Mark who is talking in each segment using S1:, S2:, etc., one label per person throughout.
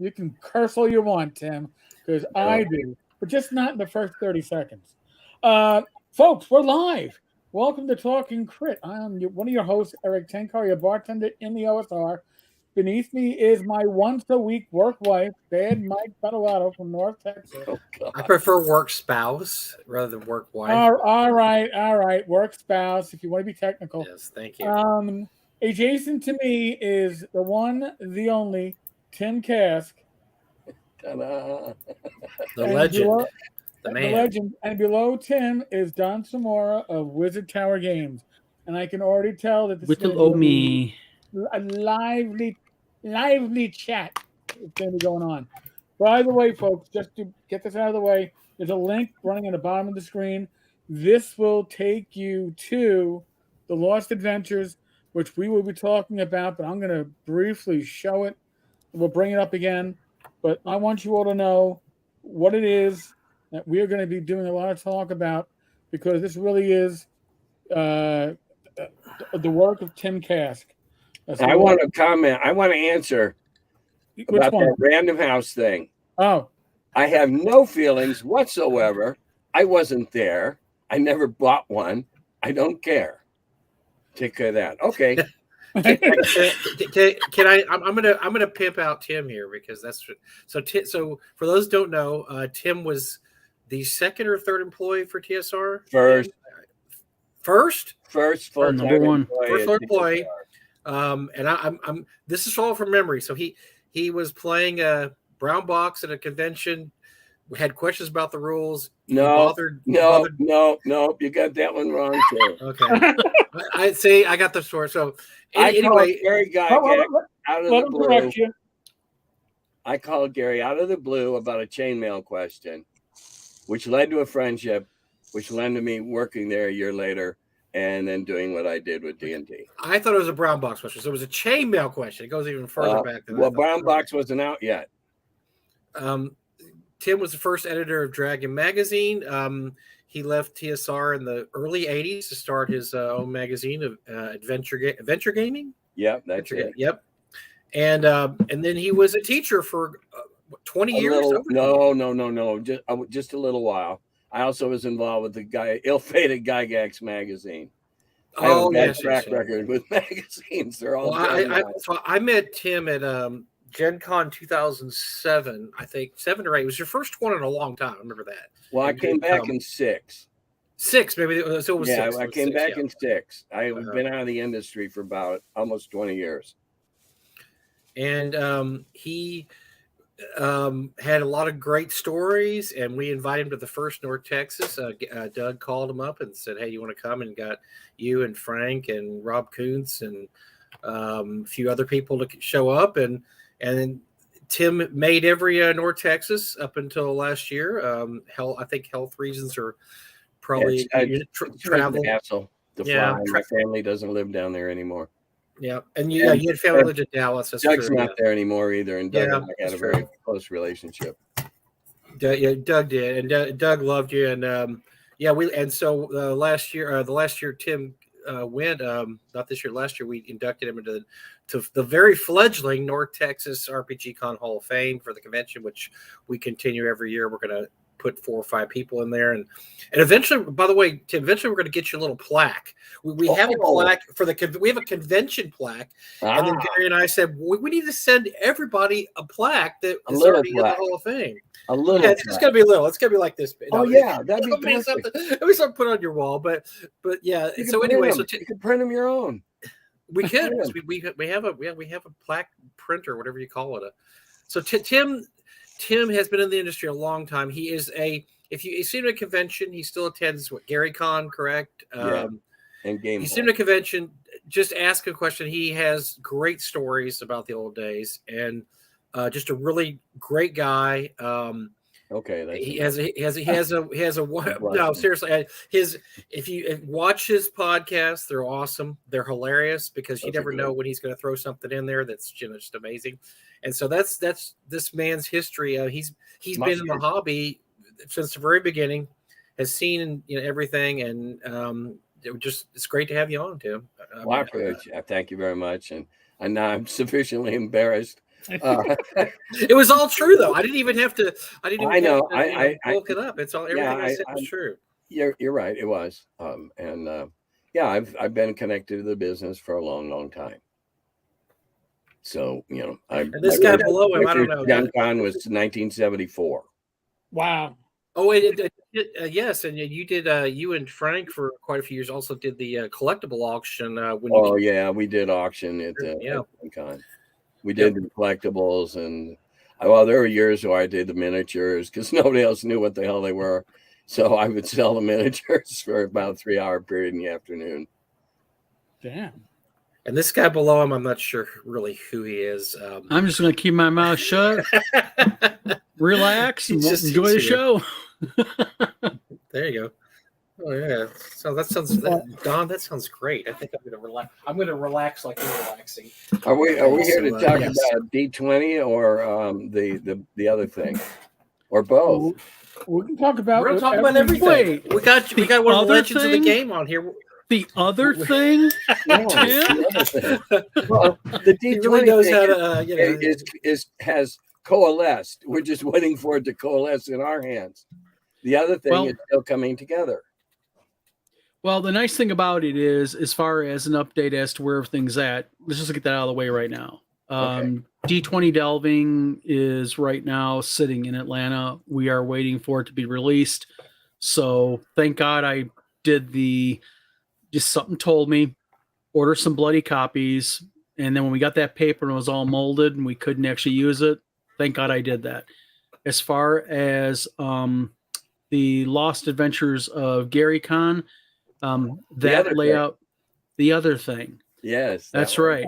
S1: You can curse all you want, Tim, because I do, but just not in the first 30 seconds. Uh, Folks, we're live. Welcome to Talking Crit. One of your hosts, Eric Tenkar, your bartender in the OSR. Beneath me is my once a week work wife, Bad Mike Bettolato from North Texas.
S2: I prefer work spouse rather than work wife.
S1: All right. Work spouse, if you want to be technical.
S2: Yes, thank you.
S1: Adjacent to me is the one, the only, Tim Kask.
S2: The
S1: And
S2: legend,
S1: below,
S2: the
S1: the
S2: man.
S1: legend, and below Tim is Don Semora of Wizard Tower Games. And I can already tell that this is
S3: Little
S1: going to be
S3: Omi.
S1: a lively chat is going to be going on. By the way, folks, just to get this out of the way, there's a link running on the bottom of the screen. This will take you to the Lost Adventures, which we will be talking about, but I'm going to briefly show it. We'll bring it up again. But I want you all to know what it is that we are going to be doing a lot of talk about, because this really is uh, the work of Tim Kask.
S4: I want to comment. I want to answer about that Random House thing.
S1: Oh.
S4: I have no feelings whatsoever. I wasn't there. I never bought one. I don't care. Take care of that. Okay.
S2: Can I? I'm gonna pimp out Tim here, because that's so. So for those who don't know, Tim was the second or third employee for TSR. First
S4: full-time
S3: number one.
S2: First employee. And I'm. This is all from memory. So he was playing a brown box at a convention. We had questions about the rules.
S4: No. You got that one wrong too.
S2: Okay. I see. I got the story. So anyway,
S4: Gary Gygax out of the blue. I called Gary out of the blue about a chainmail question, which led to a friendship, which led to me working there a year later and then doing what I did with D&D.
S2: I thought it was a brown box question. So it was a chainmail question. It goes even further back than that.
S4: Well, brown box wasn't out yet.
S2: Tim was the first editor of Dragon Magazine. He left TSR in the early 80s to start his own magazine of adventure gaming.
S4: Yep, that's it.
S2: Yep. And then he was a teacher for 20 years.
S4: No. Just a little while. I also was involved with the ill-fated Gygax magazine. I have a bad track record with magazines. They're all.
S2: So I met Tim at Gen Con 2007, I think 7 or 8. It was your first one in a long time. I remember that.
S4: Well, I came back in 6.
S2: 6, maybe. So it was 6.
S4: I came back in 6. I've been out of the industry for about almost 20 years.
S2: And he had a lot of great stories, and we invited him to the first North Texas. Doug called him up and said, "Hey, you want to come?" And got you and Frank and Rob Kuntz and a few other people to show up, and then Tim made every North Texas up until last year. I think health reasons are probably travel.
S4: Hassle to fly. My family doesn't live down there anymore.
S2: Yeah, and you had family lived in Dallas. That's
S4: Doug's
S2: true,
S4: not there anymore either, and Doug and I had a very close relationship.
S2: Doug did, and Doug loved you, and so the last year Tim went, not this year, last year we inducted him into the very fledgling North Texas RPG Con Hall of Fame for the convention, which we continue every year. We're going to put 4 or 5 people in there, and eventually, by the way, Tim, we're going to get you a little plaque. We have a plaque we have a convention plaque, and then Gary and I said we need to send everybody a plaque that is already in the Hall of Fame.
S4: A little,
S2: it's just going to be little. It's going to be like this.
S4: That'd be
S2: something. We start put on your wall, but yeah. So anyway,
S4: you can print them your own.
S2: We could. We have a plaque printer, whatever you call it. So Tim has been in the industry a long time. He is if you see him at a convention, he still attends Gary Con, correct?
S4: And game.
S2: You see him at a convention, just ask a question. He has great stories about the old days, and just a really great guy.
S4: Okay,
S2: he has a no, seriously. If you watch his podcasts, they're awesome. They're hilarious because you never know when he's going to throw something in there that's just amazing. And so that's this man's history. He's been in the hobby since the very beginning, has seen everything, and it's great to have you on, Tim.
S4: Well, thank you very much, and now I'm sufficiently embarrassed
S2: It was all true, though. I didn't even have to. I
S4: know.
S2: I look it up. It's all everything I said was true.
S4: You're right. It was. Yeah, I've been connected to the business for a long time. So
S2: and this guy below him, I don't know.
S4: Gen Con was 1974.
S1: Wow.
S2: Oh, yes, and you did. You and Frank for quite a few years also did the collectible auction.
S4: We did auction at Gen Con. We did the collectibles, and there were years where I did the miniatures because nobody else knew what the hell they were. So I would sell the miniatures for about a 3-hour period in the afternoon.
S1: Damn.
S2: And this guy below him, I'm not sure really who he is.
S3: I'm just going to keep my mouth shut, relax, and enjoy the show.
S2: There you go. Oh yeah. So that sounds, Don. That sounds great. I think I'm going to relax. I'm going to relax like you're relaxing.
S4: Are we here to talk about D20 or the other thing, or both?
S1: We can talk about.
S2: We're going to talk about everything.
S3: Wait,
S2: we got one of the legends of the game on here.
S3: The other thing,
S4: Tim? Well, the D20
S2: really knows how to,
S4: has coalesced. We're just waiting for it to coalesce in our hands. The other thing is still coming together.
S3: Well, the nice thing about it is, as far as an update as to where everything's at, let's just get that out of the way right now. D20 Delving is right now sitting in Atlanta. We are waiting for it to be released. So thank God I did just something told me, order some bloody copies. And then when we got that paper and it was all molded and we couldn't actually use it, thank God I did that. As far as the Lost Adventures of Gary Con, that layout, the other thing.
S4: Yes.
S3: That's right.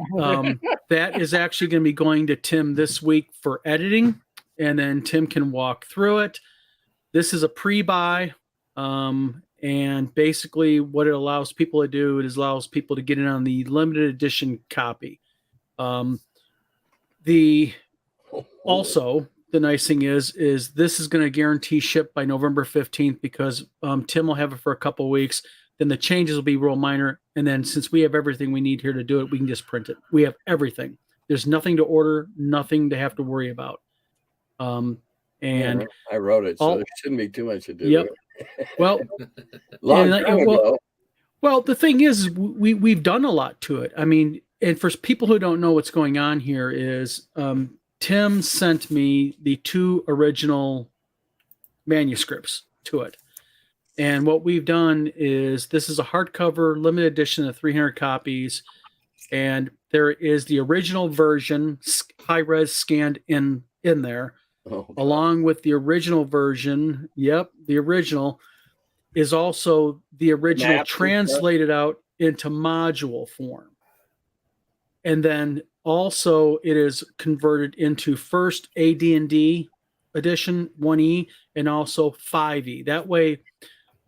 S3: That is actually going to be going to Tim this week for editing, and then Tim can walk through it. This is a pre-buy. And basically what it allows people to do is allows people to get in on the limited edition copy. Also, the nice thing is this is going to guarantee ship by November 15th because Tim will have it for a couple of weeks. Then the changes will be real minor. And then since we have everything we need here to do it, we can just print it. We have everything. There's nothing to order, nothing to have to worry about. And
S4: I wrote it, so there shouldn't be too much to do.
S3: Yep. Well, well, the thing is, we've done a lot to it. I mean, and for people who don't know what's going on here is Tim sent me the 2 original manuscripts to it. And what we've done is this is a hardcover limited edition of 300 copies. And there is the original version, high res scanned in there. Along with the original version. Yep, the original is also the original translated out into module form. And then also it is converted into first AD&D edition 1E and also 5E. That way,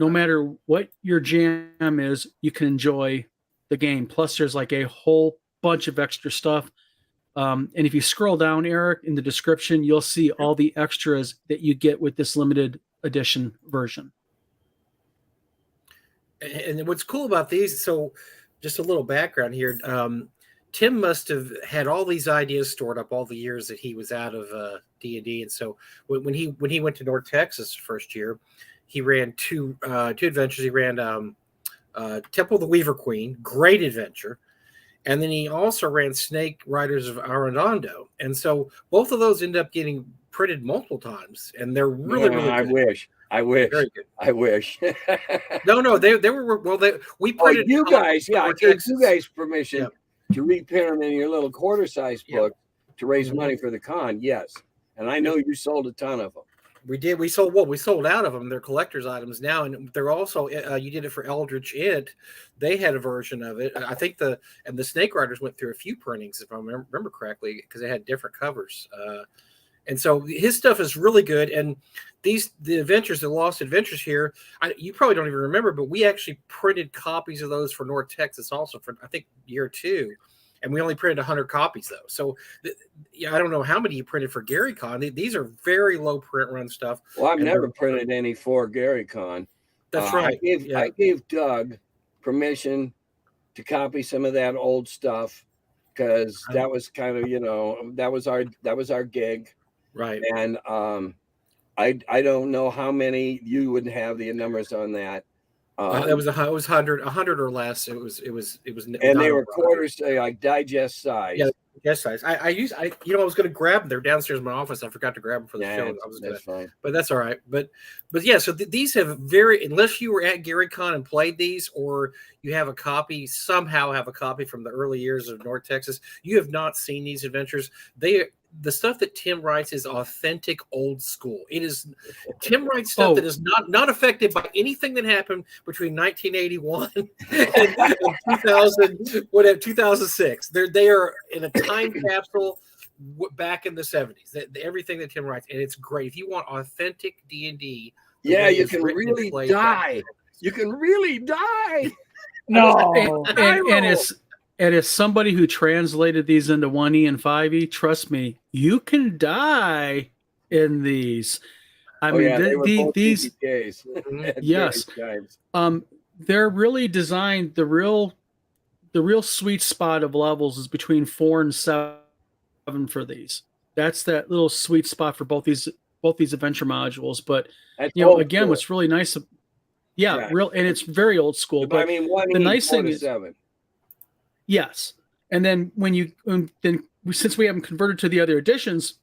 S3: no matter what your jam is, you can enjoy the game. Plus, there's like a whole bunch of extra stuff. And if you scroll down, Eric, in the description, you'll see all the extras that you get with this limited edition version.
S2: And what's cool about these, so just a little background here, Tim must have had all these ideas stored up all the years that he was out of D&D. And so when he went to North Texas the first year, he ran two adventures. He ran Temple of the Weaver Queen, great adventure. And then he also ran Snake Riders of Arredondo. And so both of those end up getting printed multiple times. And they're really, really good.
S4: I wish.
S2: Very good.
S4: I wish.
S2: No, they were, we printed.
S4: You guys, I gave you guys permission to reprint them in your little quarter-size book to raise money for the con. Yes. And I know you sold a ton of them.
S2: We did. We sold out of them. They're collector's items now, and they're also. You did it for Eldritch Int. They had a version of it. I think the Snake Riders went through a few printings, if I remember correctly, because they had different covers. And so his stuff is really good. And the adventures, the Lost Adventures here, you probably don't even remember, but we actually printed copies of those for North Texas also for I think year 2. And we only printed 100 copies, though. So, I don't know how many you printed for Gary Con. These are very low print run stuff.
S4: Well, I've never printed any for Gary Con.
S2: That's right.
S4: I gave Doug permission to copy some of that old stuff because that was kind of, that was our gig.
S2: Right.
S4: And I don't know how many you would have the numbers on that.
S2: It was 100 or less. It was,
S4: and they were quarters, like digest size.
S2: Yeah, digest size. I was going to grab them. They're downstairs in my office. I forgot to grab them for the show.
S4: That's fine.
S2: But that's all right. But yeah. So these have unless you were at GaryCon and played these, or you have a copy from the early years of North Texas, you have not seen these adventures. The stuff that Tim writes is authentic old school. It is Tim writes stuff that is not affected by anything that happened between 1981 and 2006. They are in a time capsule back in the 70s. Everything that Tim writes, and it's great. If you want authentic D&D,
S4: you can really die. You can really die.
S1: No,
S3: and as somebody who translated these into 1E and 5E, trust me, you can die in these. I mean, these yes, they're really designed. The real sweet spot of levels is between 4 and 7 for these. That's that little sweet spot for both these adventure modules. But again, what's really nice, real, and it's very old school. But the nice thing is 7. Yes, and then since we haven't converted to the other editions,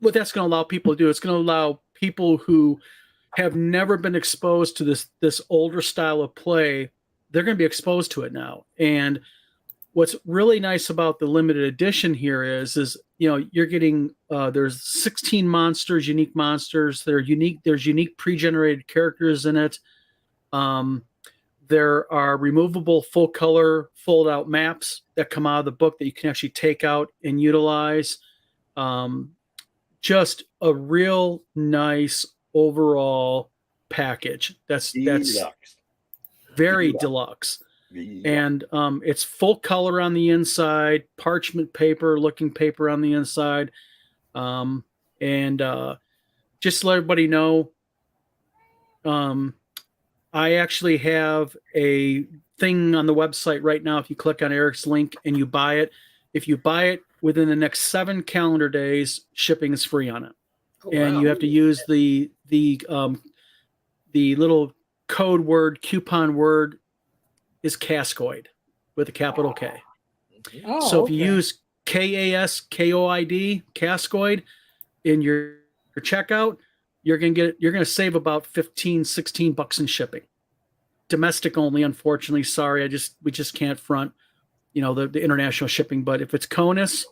S3: what that's going to allow people to do, it's going to allow people who have never been exposed to this older style of play, they're going to be exposed to it now. And what's really nice about the limited edition here is you're getting there's 16 monsters, unique monsters. They're unique. There's unique pre-generated characters in it. There are removable full color fold out maps that come out of the book that you can actually take out and utilize. Just a real nice overall package. That's very deluxe. And it's full color on the inside, parchment paper, looking paper on the inside. And just to let everybody know, I actually have a thing on the website right now. If you click on Eric's link and you buy it, if you buy it within the next 7 calendar days, shipping is free on it. And you have to use the little code word, coupon word is Kaskoid with a capital K. So if you use KASKOID, Kaskoid, in your checkout, you're going to save about $15-16 in shipping. Domestic only, unfortunately. Sorry, we just can't front, the international shipping. But if it's CONUS,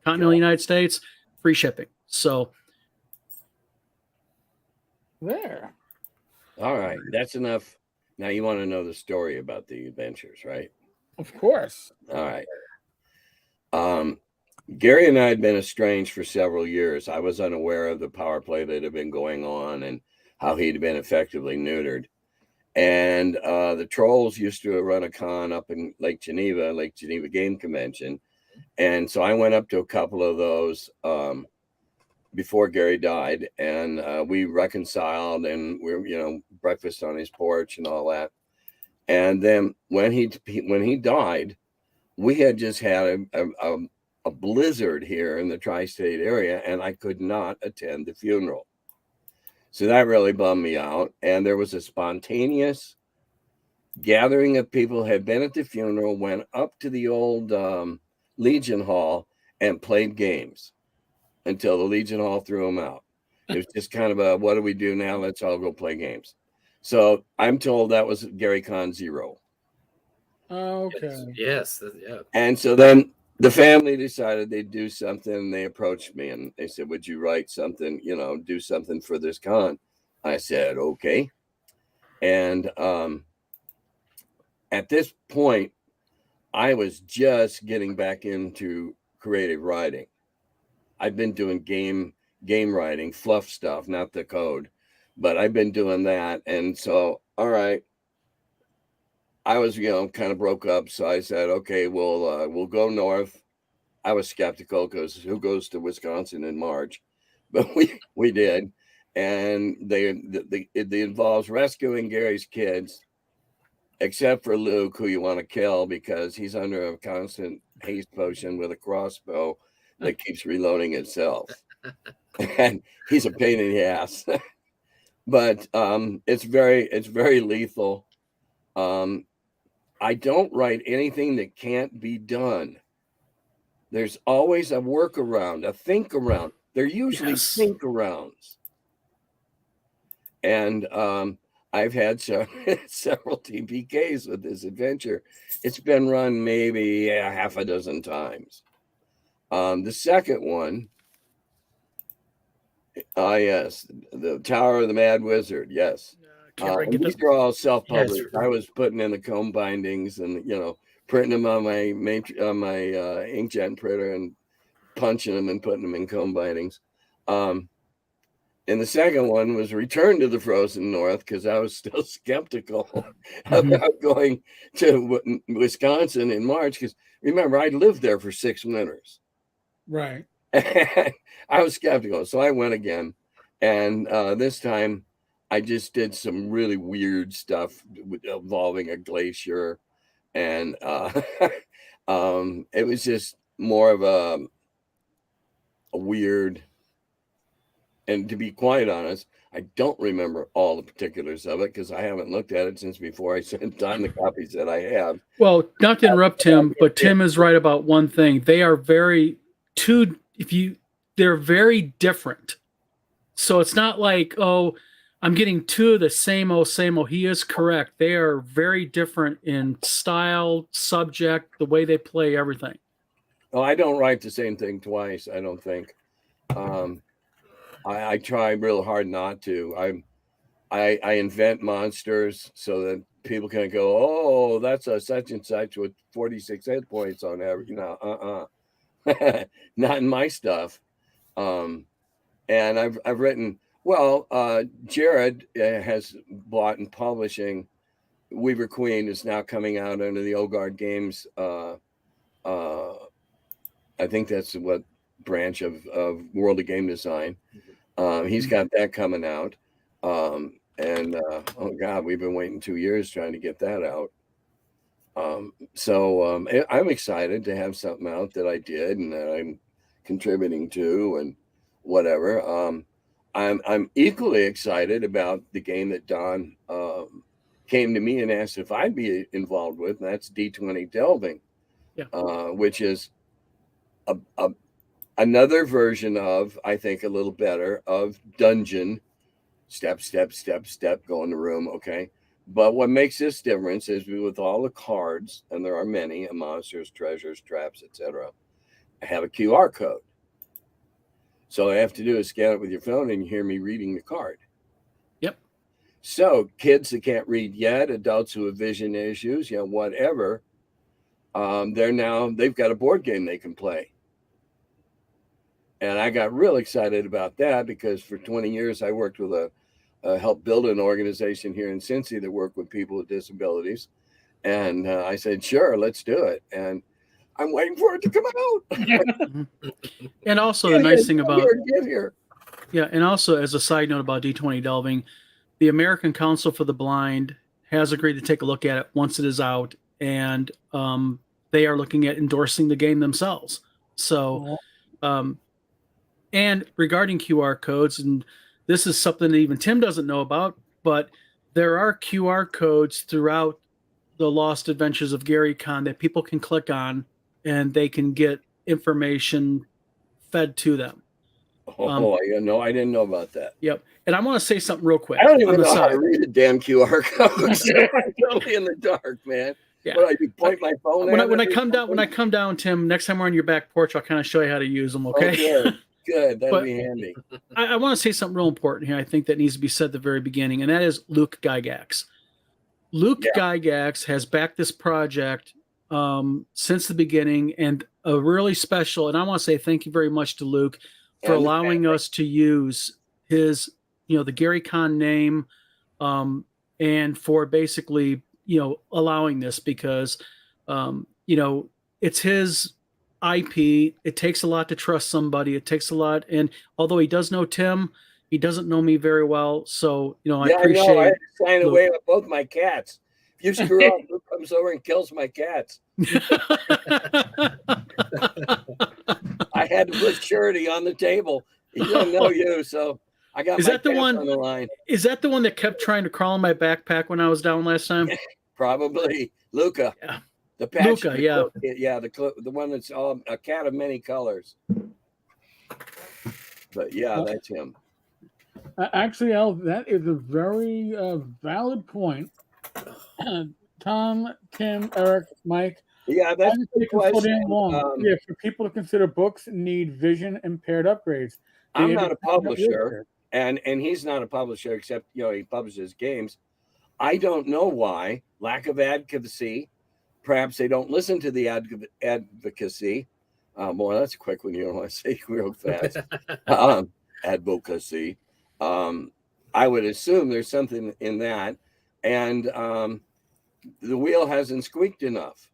S3: Continental United States, free shipping. So
S1: there.
S4: All right, that's enough. Now you want to know the story about the adventures, right?
S1: Of course.
S4: All right. Gary and I had been estranged for several years. I was unaware of the power play that had been going on and how he'd been effectively neutered. And the Trolls used to run a con up in Lake Geneva Game Convention. And so I went up to a couple of those before Gary died, and we reconciled, and we breakfast on his porch and all that. And then when he died, we had just had a blizzard here in the tri-state area, and I could not attend the funeral. So that really bummed me out. And there was a spontaneous gathering of people who had been at the funeral, went up to the old Legion Hall and played games until the Legion Hall threw them out. It was just kind of a, what do we do now? Let's all go play games. So I'm told that was GaryCon 0.
S1: Okay.
S2: Yes. Yeah.
S4: And so then the family decided they'd do something. They approached me and they said, would you write something, do something for this con? I said, okay. And at this point, I was just getting back into creative writing. I've been doing game writing, fluff stuff, not the code, but I've been doing that. And so, all right, I was, kind of broke up. So I said, okay, we'll go north. I was skeptical because who goes to Wisconsin in March? But we did. And it involves rescuing Gary's kids except for Luke, who you want to kill because he's under a constant haste potion with a crossbow that keeps reloading itself. And he's a pain in the ass. But it's very lethal. I don't write anything that can't be done. There's always a workaround, a think around. They're usually think arounds. And I've had several TPKs with this adventure. It's been run maybe half a dozen times. The second one, yes, the Tower of the Mad Wizard. Yes, these are all self-published. I was putting in the comb bindings and printing them on my inkjet printer and punching them and putting them in comb bindings. And the second one was Return to the Frozen North because I was still skeptical about going to Wisconsin in March because remember I lived there for 6 winters.
S1: Right.
S4: I was skeptical, so I went again, and this time I just did some really weird stuff involving a glacier, and it was just more of a weird. And to be quite honest, I don't remember all the particulars of it because I haven't looked at it since before I sent on the copies that I have.
S3: Well, not to interrupt Tim, but Tim is right about one thing. They are they're very different. So it's not like, oh, I'm getting two of the same old. He is correct. They are very different in style, subject, the way they play, everything.
S4: Oh, I don't write the same thing twice, I don't think. I try real hard not to. I invent monsters so that people can go, oh, that's a such and such with 46 hit points on every, not in my stuff. And I've written, Jared has bought and publishing Weaver Queen is now coming out under the Ogard Games. I think that's what branch of World of Game Design. He's got that coming out. Oh God, we've been waiting 2 years trying to get that out. So I'm excited to have something out that I did and that I'm contributing to and whatever. I'm equally excited about the game that Don came to me and asked if I'd be involved with, and that's D20 Delving, which is another version of, I think a little better, of Dungeon. Step, go in the room, okay? But what makes this difference is with all the cards, and there are many, monsters, treasures, traps, etc., I have a QR code. So all I have to do is scan it with your phone and you hear me reading the card.
S3: Yep.
S4: So kids that can't read yet, adults who have vision issues, whatever, they've got a board game they can play. And I got real excited about that because for 20 years I worked with helped build an organization here in Cincy that worked with people with disabilities. And I said, sure, let's do it. And I'm waiting for it to come out.
S3: And also the nice thing about
S4: get here.
S3: Yeah, and also as a side note about D20 Delving, the American Council for the Blind has agreed to take a look at it once it is out, and they are looking at endorsing the game themselves. So, and regarding QR codes, and this is something that even Tim doesn't know about, but there are QR codes throughout the Lost Adventures of Gary Con that people can click on, and they can get information fed to them.
S4: No, I didn't know about that.
S3: Yep. And I want to say something real quick.
S4: I don't even know how to read a damn QR code. I'm totally in the dark, man. Yeah. What, you point my phone
S3: when I come down, Tim, next time we're on your back porch, I'll kind of show you how to use them, okay?
S4: Good. That'd be handy.
S3: I want to say something real important here. I think that needs to be said at the very beginning, and that is Luke Gygax. Luke Gygax has backed this project since the beginning, and a really special, and I want to say thank you very much to Luke for allowing us to use his, the Gary Con name, and for basically, allowing this because, it's his IP. It takes a lot to trust somebody. It takes a lot. And although he does know Tim, he doesn't know me very well. So, I appreciate
S4: I had to sign away with both my cats. If You screw up, who comes over and kills my cats? I had to put surety on the table. He doesn't know you, so I got
S3: Is
S4: my
S3: that the
S4: cats
S3: one-
S4: on the line.
S3: Is that the one that kept trying to crawl in my backpack when I was down last time?
S4: Probably Luca.
S3: Yeah.
S4: The patch.
S3: Luca, yeah.
S4: Yeah, the one that's all a cat of many colors. But yeah, that's him.
S1: Actually, Al, that is a very valid point. Tom, Tim, Eric, Mike.
S4: Yeah, that's
S1: I'm
S4: the question.
S1: Yeah, for people to consider books need vision impaired upgrades.
S4: I'm not a publisher, and he's not a publisher, except he publishes games. I don't know why. Lack of advocacy. Perhaps they don't listen to the advocacy. Boy, that's a quick one. You don't want to say real fast. Advocacy. I would assume there's something in that, and the wheel hasn't squeaked enough.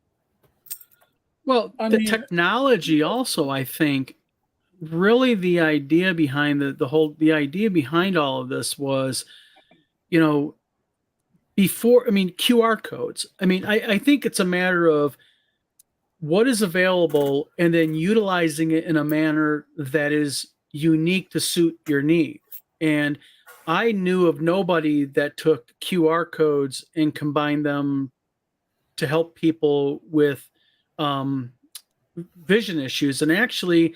S3: Well, the technology also, I think, really the idea behind the idea behind all of this was, QR codes. I think it's a matter of what is available and then utilizing it in a manner that is unique to suit your need. And I knew of nobody that took QR codes and combined them to help people with vision issues. And actually,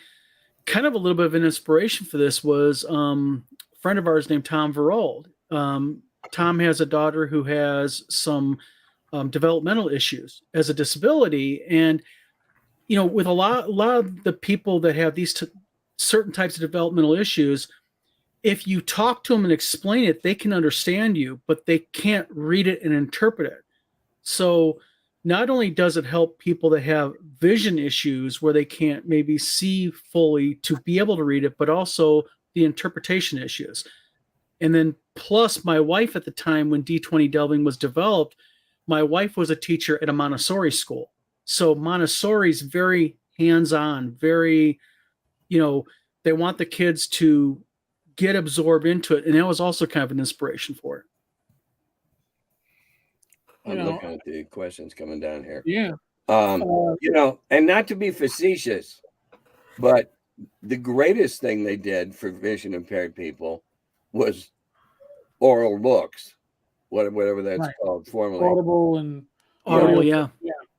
S3: kind of a little bit of an inspiration for this was a friend of ours named Tom Verold. Tom has a daughter who has some developmental issues as a disability. And, with a lot of the people that have these certain types of developmental issues, if you talk to them and explain it, they can understand you, but they can't read it and interpret it. So not only does it help people that have vision issues where they can't maybe see fully to be able to read it, but also the interpretation issues. And then plus my wife at the time when D20 Delving was developed, my wife was a teacher at a Montessori school. So Montessori is very hands-on, very, they want the kids to get absorbed into it. And that was also kind of an inspiration for it.
S4: I'm looking at the questions coming down here.
S1: Yeah.
S4: And not to be facetious, but the greatest thing they did for vision impaired people was oral books, whatever that's called formally.
S1: Audible,
S3: yeah.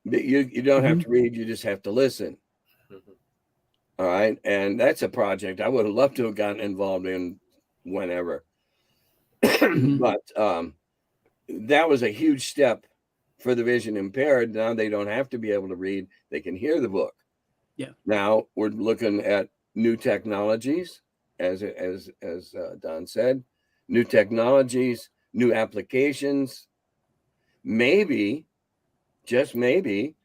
S4: You don't have to read, you just have to listen. All right. And that's a project I would have loved to have gotten involved in whenever. But that was a huge step for the vision impaired. Now they don't have to be able to read, they can hear the book.
S3: Yeah.
S4: Now we're looking at new technologies, as Don said, new technologies, new applications. Maybe, just maybe,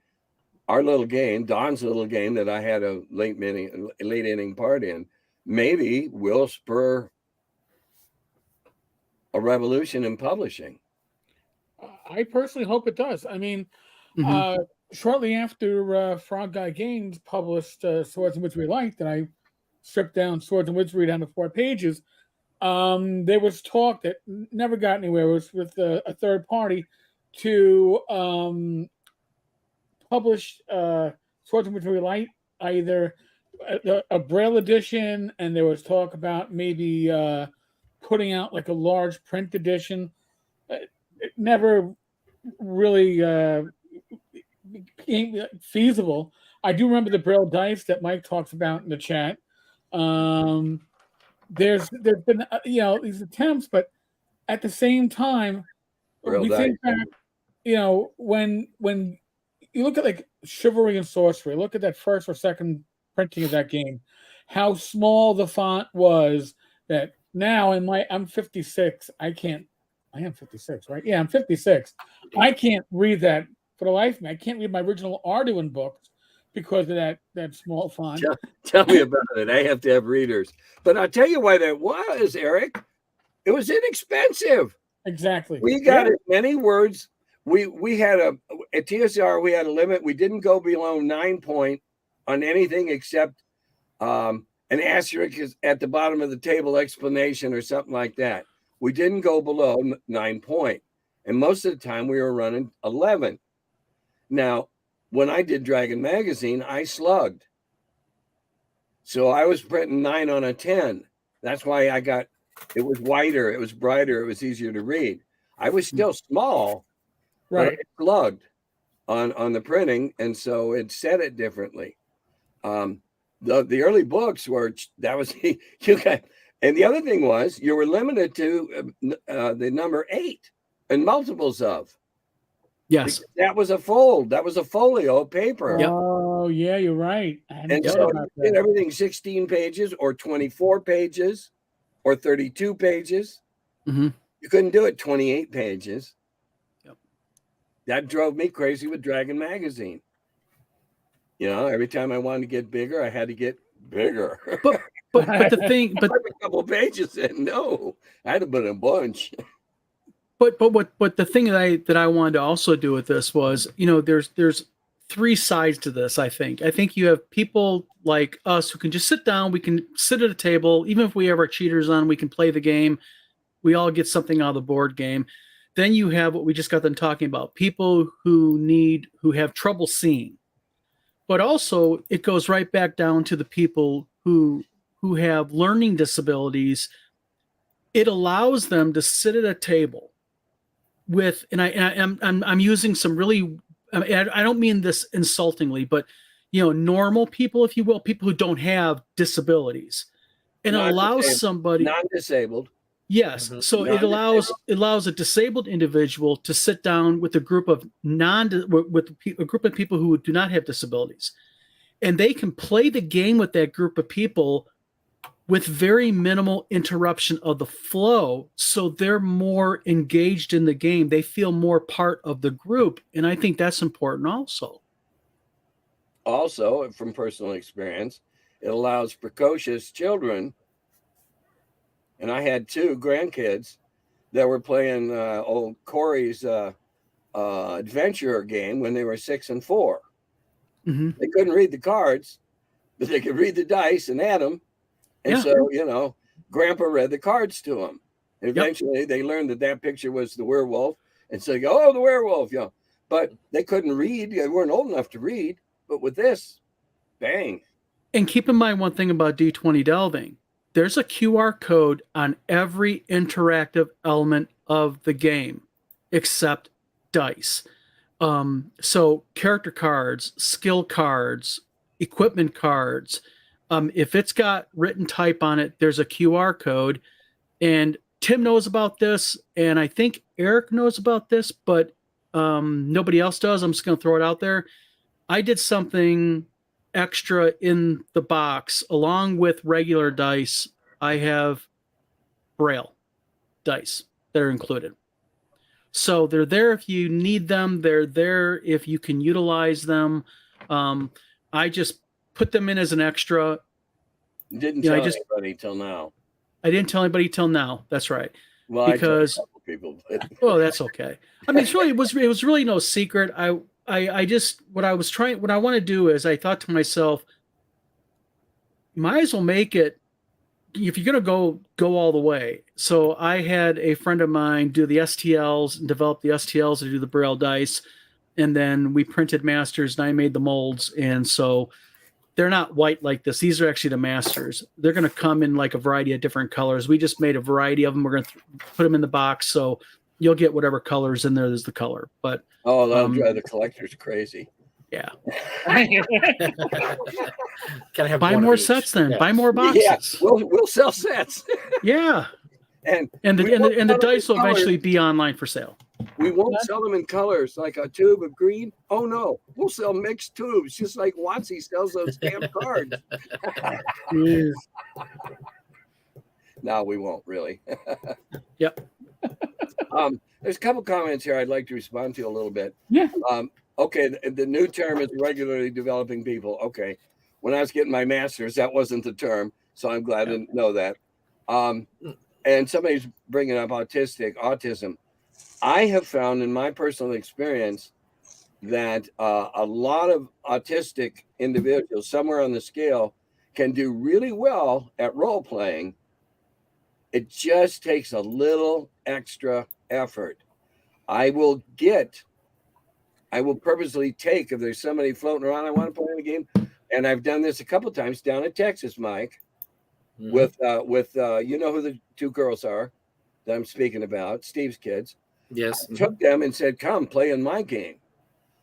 S4: our little game, Don's little game that I had a late inning part in, maybe will spur a revolution in publishing.
S1: I personally hope it does. Shortly after Frog Guy Games published Swords and Wizardry Light, and I stripped down Swords and Wizardry down to 4 pages, there was talk that never got anywhere. It was with a third party to publish Swords and Wizardry Light, either a Braille edition, and there was talk about maybe putting out like a large print edition. It never really became feasible. I do remember the Braille dice that Mike talks about in the chat. There's been these attempts, but at the same time,
S4: Braille
S1: we
S4: dice.
S1: think back, when you look at like Chivalry and Sorcery, look at that first or second printing of that game, how small the font was. That now I'm 56. I am 56, right? Yeah, I'm 56. I can't read that for the life of me. I can't read my original Arduin books because of that small font.
S4: Tell me about it. I have to have readers. But I'll tell you why that was, Eric. It was inexpensive.
S1: Exactly.
S4: We got as many words. We had at TSR, we had a limit. We didn't go below 9 point on anything except an asterisk at the bottom of the table explanation or something like that. We didn't go below 9 point. And most of the time we were running 11. Now, when I did Dragon Magazine, I slugged. So I was printing 9 on a 10. That's why it was wider, it was brighter, it was easier to read. I was still small,
S1: Right.
S4: but I slugged on the printing, and so it said it differently. The early books were, that was, you got, and the other thing was you were limited to the number 8 and multiples of.
S3: Yes.
S4: That was a fold. That was a folio of paper.
S3: Yep.
S1: Oh, yeah, you're right.
S4: And so you did everything 16 pages or 24 pages or 32 pages.
S3: Mm-hmm.
S4: You couldn't do it 28 pages.
S3: Yep.
S4: That drove me crazy with Dragon Magazine. You know, every time I wanted to get bigger, I had to get bigger.
S3: But the thing, but
S4: a couple pages in, no, I had to put a bunch.
S3: But the thing that I wanted to also do with this was, you know, there's 3 sides to this. I think you have people like us who can just sit down. We can sit at a table, even if we have our cheaters on. We can play the game. We all get something out of the board game. Then you have what we just got done talking about: people who have trouble seeing. But also, it goes right back down to the people who have learning disabilities. It allows them to sit at a table with, and I'm using some really, I don't mean this insultingly, but you know, normal people, if you will, people who don't have disabilities, and it allows somebody
S4: non-disabled.
S3: Yes,
S2: Mhm.
S3: so it allows a disabled individual to sit down with a group of a group of people who do not have disabilities, and they can play the game with that group of people with very minimal interruption of the flow, so they're more engaged in the game. They feel more part of the group, and I think that's important also.
S4: Also, from personal experience, it allows precocious children, and I had 2 grandkids that were playing old Corey's adventure game when they were 6 and 4.
S3: Mm-hmm.
S4: They couldn't read the cards, but they could read the dice and add them. And so, you know, Grandpa read the cards to them. And eventually they learned that picture was the werewolf. And so you go, oh, the werewolf, you know. But they couldn't read. They weren't old enough to read. But with this, bang.
S3: And keep in mind one thing about D20 Delving. There's a QR code on every interactive element of the game except dice. So character cards, skill cards, equipment cards, if it's got written type on it, there's a QR code. And Tim knows about this, and I think Eric knows about this, but nobody else does. I'm just going to throw it out there. I did something extra in the box along with regular dice. I have Braille dice that are included. So they're there if you need them. They're there if you can utilize them. I just put them in as an extra.
S4: Didn't tell anybody till now.
S3: I didn't tell anybody till now. That's right.
S4: Well,
S3: because
S4: I told a couple people, but
S3: oh, that's okay. I mean, it was really no secret. I just what I want to do is I thought to myself, might as well make it if you're gonna go all the way. So I had a friend of mine do the STLs and develop the STLs to do the Braille dice, and then we printed masters and I made the molds, and so they're not white like this. These are actually the masters. They're going to come in like a variety of different colors. We just made a variety of them. We're going to put them in the box, so you'll get whatever colors in there is the color. But
S4: that'll drive the collectors crazy.
S3: Yeah.
S2: Buy
S3: more sets then. Yeah. Buy more boxes.
S4: Yeah, we'll sell sets.
S3: Yeah. And the dice will eventually be online for sale.
S4: We won't sell them in colors like a tube of green. Oh no, we'll sell mixed tubes, just like Watsy sells those damn cards. No, we won't really.
S3: Yep.
S4: There's a couple comments here I'd like to respond to a little bit.
S1: Yeah.
S4: Okay, the new term is regularly developing people. Okay, when I was getting my master's, that wasn't the term, so I'm glad to know that. And somebody's bringing up autism. I have found in my personal experience that a lot of autistic individuals somewhere on the scale can do really well at role playing. It just takes a little extra effort. I will purposely take, if there's somebody floating around I want to play in a game, and I've done this a couple times down in Texas, Mike, with you know who the two girls are that I'm speaking about, Steve's kids.
S2: Yes.
S4: I took them and said, "Come play in my game."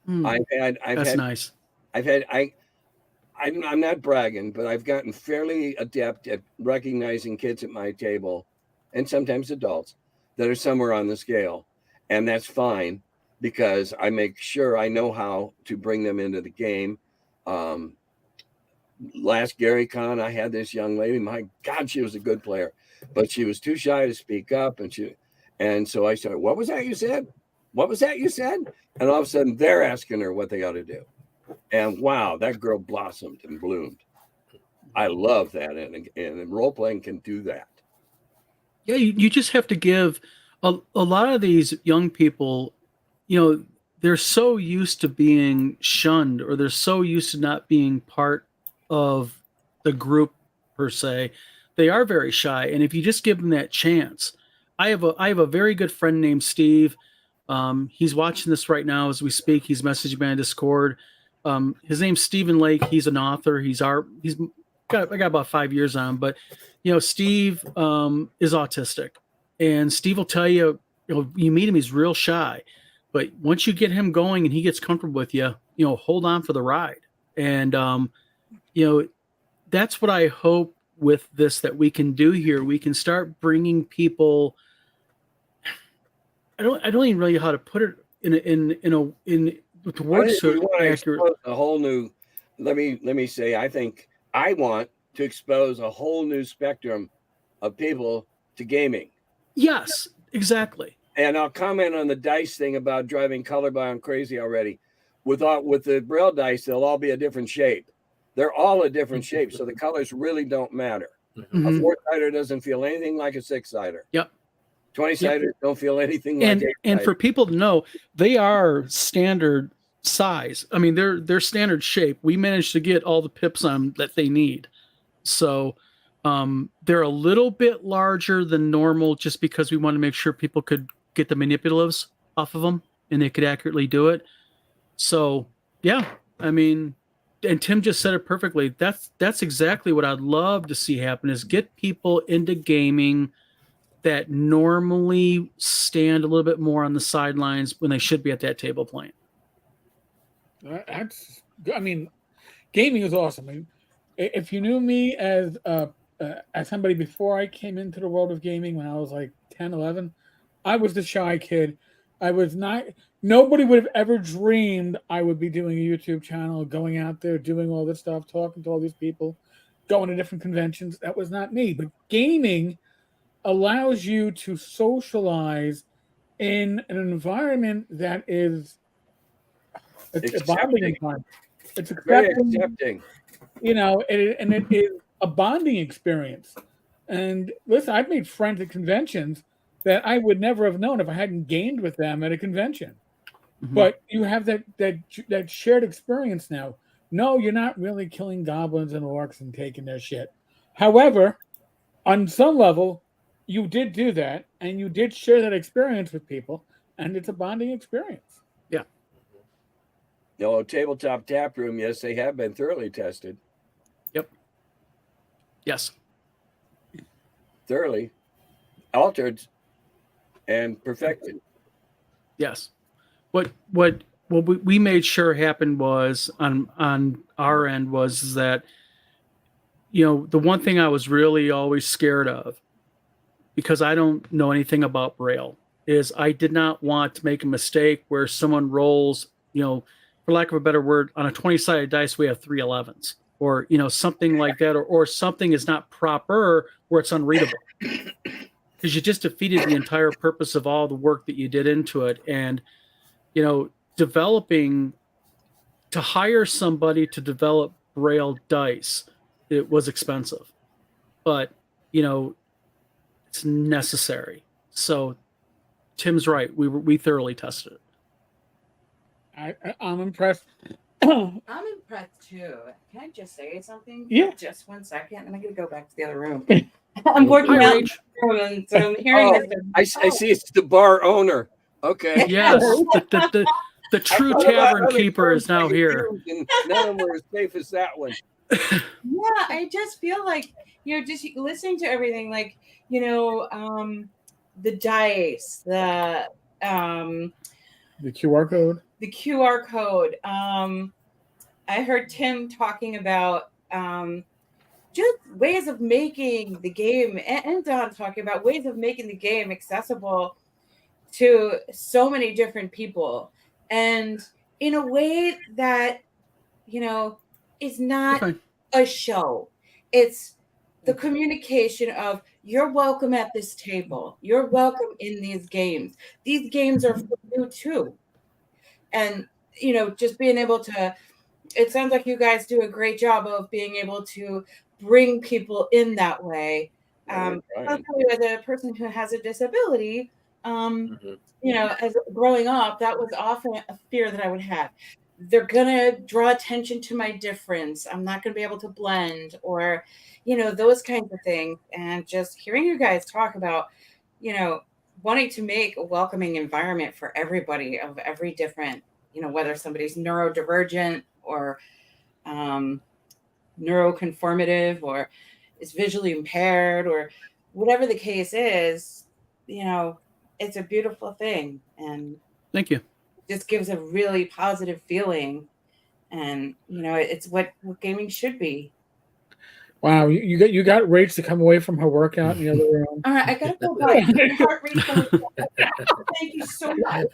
S3: That's nice.
S4: I'm not bragging, but I've gotten fairly adept at recognizing kids at my table, and sometimes adults, that are somewhere on the scale, and that's fine because I make sure I know how to bring them into the game. Last Gary Con, I had this young lady. My God, she was a good player, but she was too shy to speak up, and so I said, "What was that you said? What was that you said?" And all of a sudden, they're asking her what they ought to do. And wow, that girl blossomed and bloomed. I love that. And role playing can do that.
S3: Yeah, you just have to give a lot of these young people, they're so used to being shunned, or they're so used to not being part of the group per se. They are very shy. And if you just give them that chance, I have a very good friend named Steve. He's watching this right now as we speak. He's messaging me on Discord. His name's Stephen Lake. He's an author. I got about 5 years on him, but Steve is autistic, and Steve will tell you, you meet him, he's real shy, but once you get him going and he gets comfortable with you, hold on for the ride. And that's what I hope with this that we can do here. We can start bringing people. I don't even really know how to put it in with words so accurate.
S4: A whole new. Let me say. I think I want to expose a whole new spectrum of people to gaming.
S3: Yes, exactly.
S4: And I'll comment on the dice thing about driving colorblind crazy already. With the Braille dice, they'll all be a different shape. They're all a different shape, so the colors really don't matter. Mm-hmm. A 4-sider doesn't feel anything like a 6-sider.
S3: Yep.
S4: 20-siders don't feel anything like it.
S3: And for people to know, they are standard size. I mean, they're standard shape. We managed to get all the pips on that they need. So they're a little bit larger than normal just because we want to make sure people could get the manipulatives off of them and they could accurately do it. So, yeah, I mean, and Tim just said it perfectly. That's exactly what I'd love to see happen, is get people into gaming that normally stand a little bit more on the sidelines when they should be at that table playing.
S1: Gaming is awesome. I mean, if you knew me as somebody before I came into the world of gaming when I was like 10, 11, I was the shy kid. I was not. Nobody would have ever dreamed I would be doing a YouTube channel, going out there, doing all this stuff, talking to all these people, going to different conventions. That was not me. But gaming allows you to socialize in an environment that is a bonding environment. It's accepting. And it is a bonding experience. And listen, I've made friends at conventions that I would never have known if I hadn't gamed with them at a convention. Mm-hmm. But you have that shared experience now. No, you're not really killing goblins and orcs and taking their shit. However, on some level, you did do that, and you did share that experience with people, and it's a bonding experience.
S3: Yeah.
S4: Tabletop tap room, yes, they have been thoroughly tested.
S3: Yep. Yes.
S4: Thoroughly altered and perfected.
S3: Yes. What we made sure happened was on our end was that, the one thing I was really always scared of, because I don't know anything about Braille, is I did not want to make a mistake where someone rolls, for lack of a better word, on a 20-sided dice, we have 3 11s, or, something like that, or something is not proper where it's unreadable. Because you just defeated the entire purpose of all the work that you did into it. And, developing, to hire somebody to develop Braille dice, it was expensive, but, it's necessary. So Tim's right. We thoroughly tested
S1: it. I'm impressed.
S5: I'm impressed too. Can I just say something?
S1: Yeah.
S5: Just 1 second. I'm going to go back to the other room. I'm working out in the room, and so I'm hearing this.
S4: I see it's the bar owner. Okay.
S3: Yes, the true tavern keeper is now here.
S4: None of them were as safe as that one.
S5: Yeah, I just feel like, just listening to everything, like, the dice, the
S1: QR code.
S5: The QR code. I heard Tim talking about just ways of making the game, and Don talking about ways of making the game accessible to so many different people, and in a way that is not a show. It's the communication of, you're welcome at this table. You're welcome in these games. These games are for you too. And, just being able to, it sounds like you guys do a great job of being able to bring people in that way. As a person who has a disability, as growing up, that was often a fear that I would have. They're going to draw attention to my difference. I'm not going to be able to blend, or, those kinds of things. And just hearing you guys talk about, wanting to make a welcoming environment for everybody of every different, whether somebody's neurodivergent or neuroconformative or is visually impaired or whatever the case is, it's a beautiful thing. And
S3: thank you.
S5: Just gives a really positive feeling. And, it's what gaming should be.
S1: Wow, you got Rach to come away from her workout in the other room.
S5: All right, I gotta go back. My heart rate's going down. Thank you so much.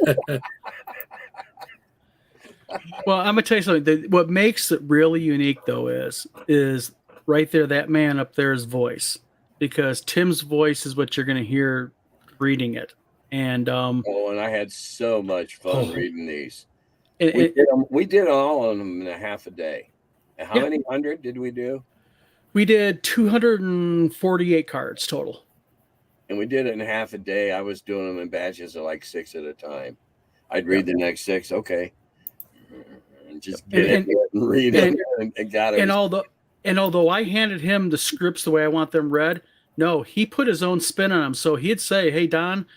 S3: Well, I'm gonna tell you something. What makes it really unique, though, is right there, that man up there's voice, because Tim's voice is what you're gonna hear reading it. And
S4: and I had so much fun reading these. We did all of them in a half a day. How many hundred did we do?
S3: We did 248 cards total.
S4: And we did it in half a day. I was doing them in batches of like 6 at a time. I'd read the next 6. Okay. And just get it and read them and got it.
S3: And although I handed him the scripts the way I want them read, no, he put his own spin on them. So he'd say, "Hey, Don,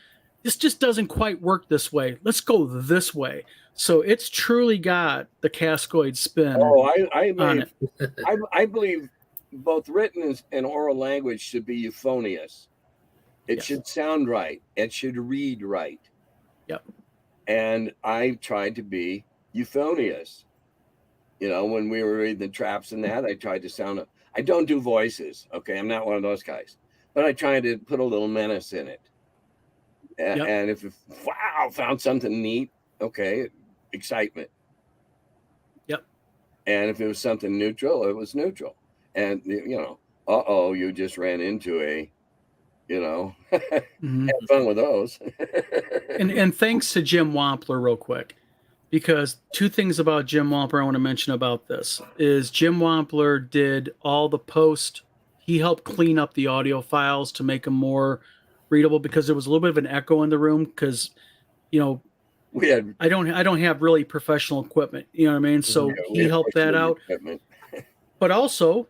S3: this just doesn't quite work this way. Let's go this way." So it's truly got the Kaskoid spin.
S4: I believe both written and oral language should be euphonious. It should sound right. It should read right.
S3: Yep.
S4: And I tried to be euphonious. When we were reading the traps and that, I tried to sound. I don't do voices. Okay, I'm not one of those guys. But I tried to put a little menace in it. And if found something neat, okay, excitement.
S3: Yep.
S4: And if it was something neutral, it was neutral. And you just ran into a, have fun with those.
S3: and thanks to Jim Wampler, real quick, because 2 things about Jim Wampler I want to mention about this is Jim Wampler did all the post. He helped clean up the audio files to make them more readable, because there was a little bit of an echo in the room because, I don't have really professional equipment, you know what I mean? So he helped that out. But also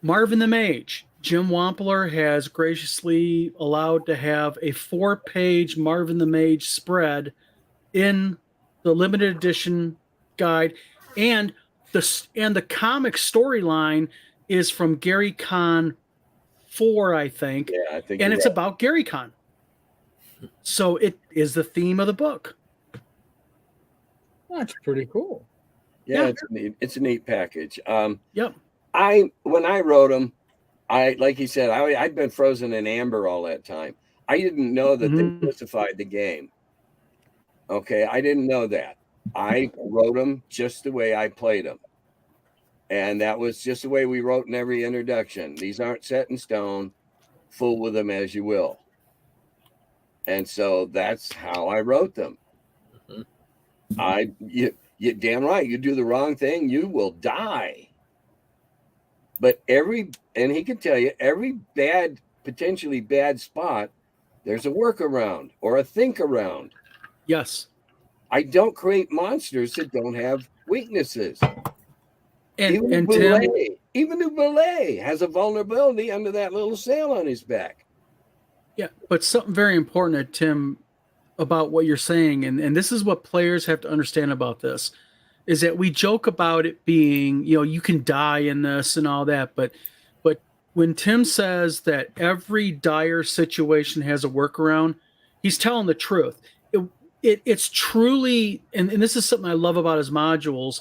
S3: Marvin the Mage, Jim Wampler has graciously allowed to have a 4-page Marvin the Mage spread in the limited edition guide, and the comic storyline is from Gary Kahn 4, I think.
S4: Yeah, I think.
S3: And it's about Gary Kahn. So it is the theme of the book.
S1: That's pretty cool.
S4: Yeah. It's a neat package.
S3: Yep.
S4: When I wrote them, like he said, I'd been frozen in amber all that time. I didn't know that they classified the game. Okay, I didn't know that. I wrote them just the way I played them. And that was just the way we wrote in every introduction. These aren't set in stone. Fool with them as you will. And so that's how I wrote them. You damn right. You do the wrong thing, you will die. But and he can tell you, every potentially bad spot, there's a workaround or a think around.
S3: Yes.
S4: I don't create monsters that don't have weaknesses.
S3: Even
S4: Belay has a vulnerability under that little sail on his back.
S3: Yeah, but something very important that Tim about what you're saying, and this is what players have to understand about this, is that we joke about it being, you can die in this and all that, but when Tim says that every dire situation has a workaround, he's telling the truth. It's truly, and this is something I love about his modules.